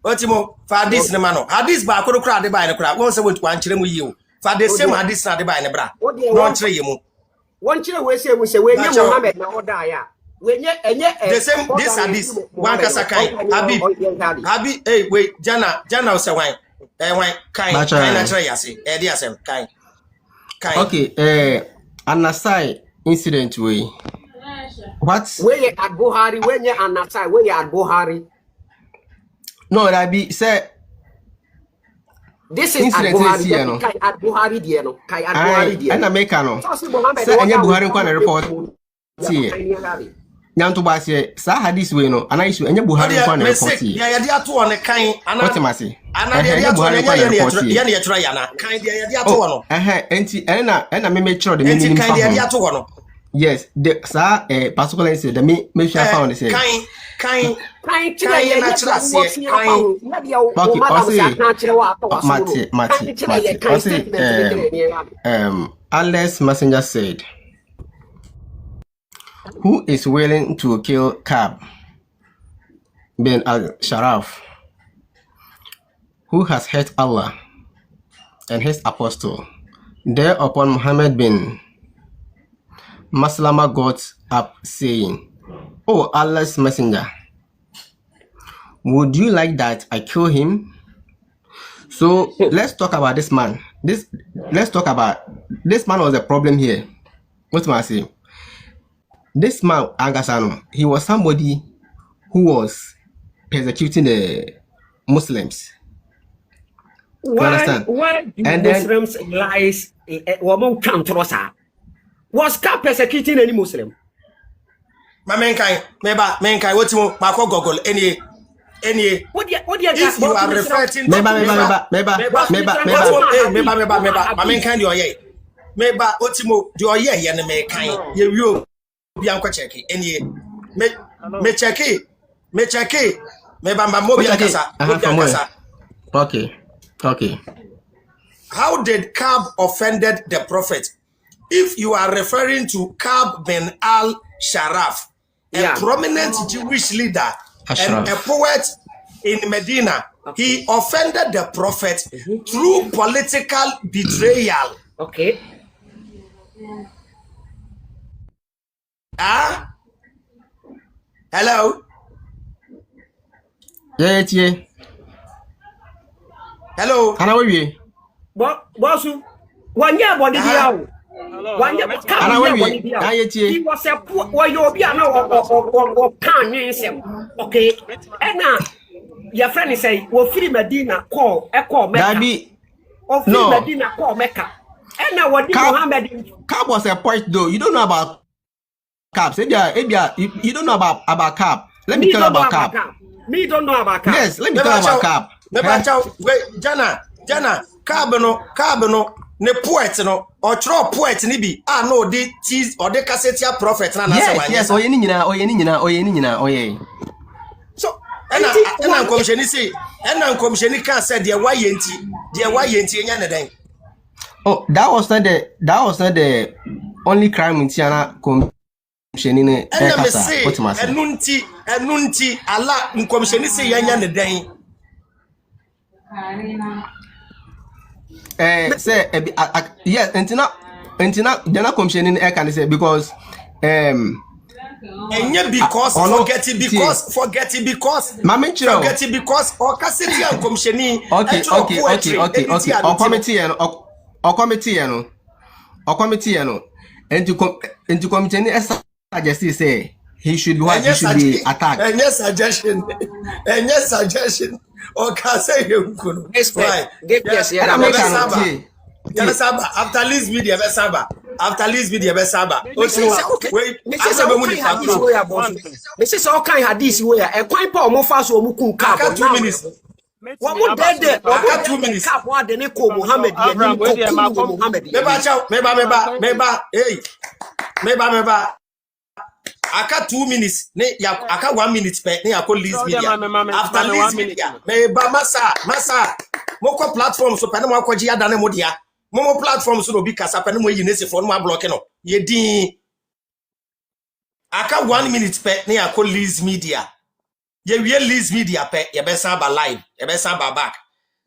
Otimo, for this ne mano. Hadith ba ko kra de ba ne kra. Won se won twan kire mu yi o. For the same hadith na de ba ne bra. Don kire yemu. Won kire we say we nye Muhammad na order ya. We nye enye the same this hadith wan kasa kai. Habib wait jana o se wan. Wan kai na kire yase. Dey asem kai. Okay, Anasai incident we. What? We at Buhari, when you Anasai, we at Buhari. No, that be say. This is at Buhari. Kai at Buhari dieno. Kai at Buhari dieno. And Americano. Say any Buhari ko na report. See. Nyanto ba say sa hadis we no. Ana issue any Buhari ko na report. Ya dia to on kan ana. What am I say? Ana dia to on ya na try ya na. Kan dia to no. Enti na me make sure the minimum. Enti kan dia to no. Yes, the sir particularly say the me sure found say kind natural say Allah's messenger said, who is willing to kill Ka'b bin al-Sharaf, who has hurt Allah and his apostle? Thereupon Muhammad bin Maslama got up saying, "Oh Allah's messenger, would you like that I kill him?" So let's talk about this man. This man was a problem here. What am I saying? This man, Angasano, he was somebody who was persecuting the Muslims. Why do Muslims lies woman cantrosa? Was Ka'b persecuting any Muslim? My mankind, what you Marco Google any what you if you are referring to meba my mankind you are ye meba otimo do ye ye ne mankind ye wi obi anko check any me check meba mo bi ankasa okay how did Ka'b offended the prophet? If you are referring to Ka'b bin al-Sharaf, a prominent Jewish leader and a poet in Medina, he offended the prophet through political betrayal. Okay. Hello? Yeah. Hello? How are you? Bosu, one year body dia. One year he was a poor why you be or can okay. And now your friend say we free Medina call Mecca. No Medina call Mecca. And now what did Muhammad Ka'b was a point though. You don't know about Ka'b. Say you don't know about Ka'b. Let me tell you about Ka'b. Me don't know about Ka'b. Yes, let me tell you about Ka'b. Wait, Jana, Ka'b no ne poet no or throw poet ni bi no de tease or de cassette prophet na say one. Yes, oye ni nyina. So ena commission say ena commission can say de why enti enya ne den. Oh, that was not the only crime in Tiana commission in Ekasa. What must enunti Allah commission say enya ne den. Say yes, until now, they're not commissioning air can say because and yet because forgetting because or cassette and commissioning okay or committee and to commissioning as suggested say he should be attacked and yes suggestion or can say you could right. after Liz media be saba. After Liz media be saba. Wait, this is all kind hadith way about. This is all kind hadith way. E kwan pa omo fa so omo kun cap. 2 minutes. Wa mo dead. Aka 2 minutes. Cap wa de ne ko Muhammad ye ni ko Muhammad. Meba. Hey. Meba. Aka 2 minutes. Ne ya aka 1 minute pe ne ya ko Liz media. After Liz media. Meba masa. Moko platform so pe ne mo akwaji adane mo dia. Momo platform so no bi kasa pe ne mo yi nese for no ma block no. Ye din aka 1 minute pe ne ya ko Liz media. Ye wie Liz media pe ye be san ba live, ye be san ba back.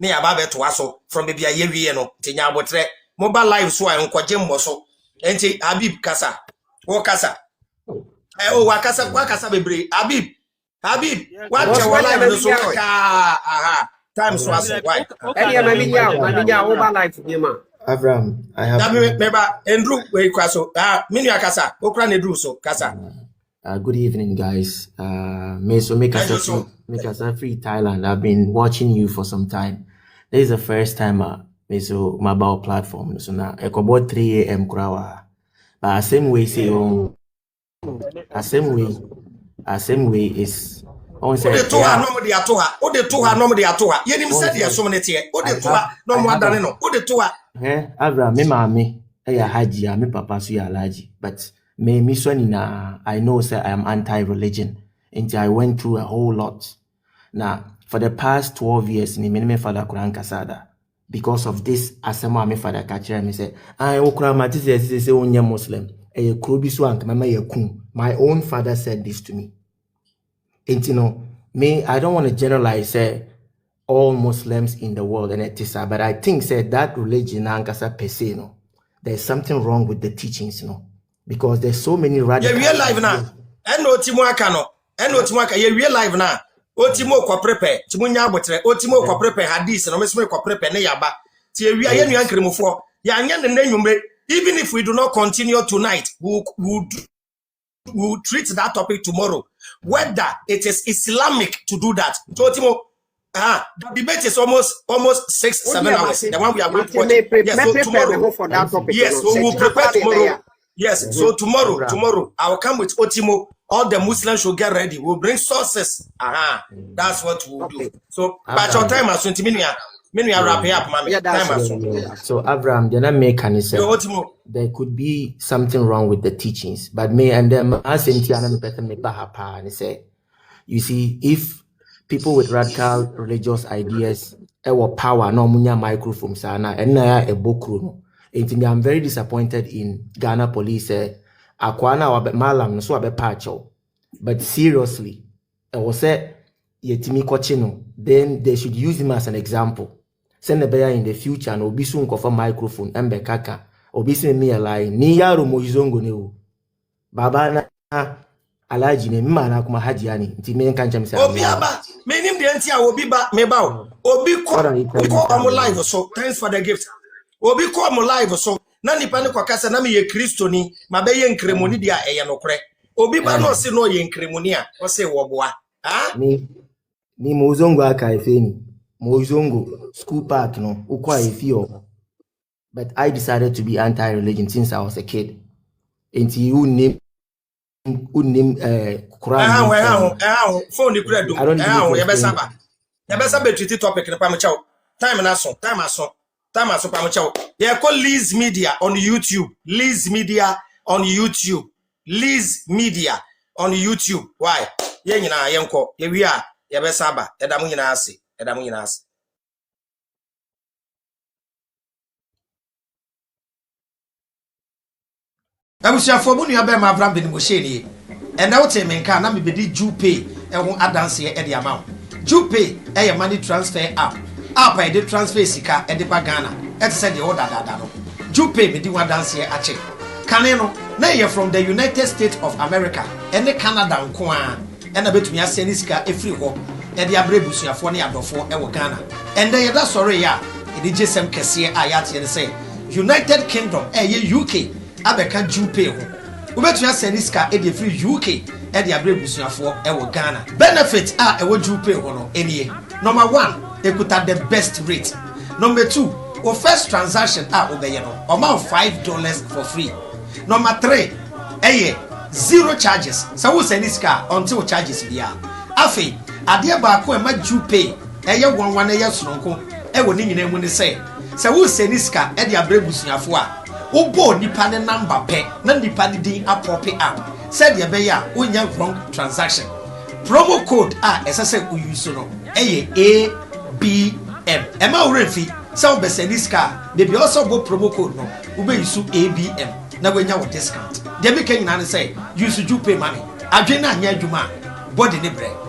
Ne ya ba be to aso from bia ye wie no. Tinya abotre mo ba live so a nkoje mmo so. Enti Habib kasa. Wo kasa. Wakasa bebre. Habib. What you live no so aha. Time so aso why? Maminya over life be ma. Avram, I have. Remember, Andrew, where you so. Minu akasa. Okra ne Drew so kasa. Good evening, guys. Make us free Thailand. I've been watching you for some time. This is the first time so mobile platform. So now I about 3 a.m. Krawa. But same way say same way is. On say. Ode to ha no mo de atoha. Yenim said ye so many tie. Ode to ha no mo adane no. Ode to ha. Avram, me mama, haji, me papa so ya alaji. But me so na I know say I am anti-religion. And I went through a whole lot. Now, for the past 12 years, me father Quran kasada. Because of this, asema me father kachira me say, I okra mati say onye Muslim. E krobi so anka mama yakun. My own father said this to me. And you know, I don't want to generalize say all Muslims in the world and etisa, but I think said that religion ankasa per se, no, there's something wrong with the teachings, because there's so many radical. Yeah, real life now. Eno timuaka no. Eno timuaka ye real life na. O timo kwa prepare. Timunya abotre. O timo kwa prepare hadith no mesome kwa prepare ne yaba. Ti ewia ye nua nkremofo. Ya anya ne nanwumre. Even if we do not continue tonight, we'll treat that topic tomorrow. Whether it is Islamic to do that. So Timo, the debate is almost 6-7 hours. The one we are going to watch. Yes, so tomorrow. For that topic, yes, so we'll prepare tomorrow. Yes, so tomorrow I will come with Otimo. All the Muslims should get ready. We'll bring sources. That's what we'll do. So, but your time has 20 minutes. Wrap up, mommy. So, Avram, the make can say there could be something wrong with the teachings, but me and them as in and say, you see, if people with radical religious ideas or power no munya microphone sana and na a bokru. I'm very disappointed in Ghana police. Akwana wa malam so abe pacho, but seriously, I was say yetimi kochino. Then they should use him as an example. Send the bear in the future and obisu nkofa microphone embe kaka obisi me lie ni yaro moizongo ne o baba na alaji ne mma na kuma hajiani nti me nka ncham say obi aba me nim de ntia obi ba me ba obi ko am live so thanks for the gift obi ko am live so na nipa ne kwakasa na me ye kristoni ma be ye nkremoni dia eye nokre obi ba no se no ye nkremoni a o se wo boa ni mozongo aka efeni Mozongo school park no ukwa efio. But I decided to be anti-religion since I was a kid. Until you name Quran. Phone the credit. I don't know. Yabesaba treaty topic na pamuchao. Time aso pamuchao. They call Liz Media on YouTube. Liz Media on YouTube. Why? Ye nyina yenko. Ye wi a yabesaba. Edamu nyina ase. Abusiafo mu nua be ma Avram Beni Mosheni and now tell me nka na me bedi Jupe ehun adanse e de amount Jupe e money transfer app e de transfer sika e de pa Ghana e say the order dada no Jupe me di wadanse ache kane no na ye from the United States of America and the Canada nko a e na betumi aseni sika e free ho e de abre busuafo ne adofo e wo Ghana and then that sorry ya e di jesem kese a ya tie say United Kingdom ye UK abeka Jupe ho ubetua seniska e dey free UK e dey abre busuafo e wo Ghana benefit e wo Jupe ho no enie number 1 ekuta the best rate number 2 o first transaction obeye no amount $5 for free. Number 3 zero charges. So we send this car until charges bia. Afi ade ba ko e ma Jupay 11 eye sononko e woni nyina mu ne say. So we send this car e de abrebusuafo a wo bo nipa ne number pe na nipa ne din apop up. Said ye be ya onya wrong transaction. Promo code SSA use no ABM. Emma Refi, some Besseniska, they be also go promo code no, ube use ABM. Na wenya with discount. They be can say use Jupay money. Adwena nya adwuma, body ne bre.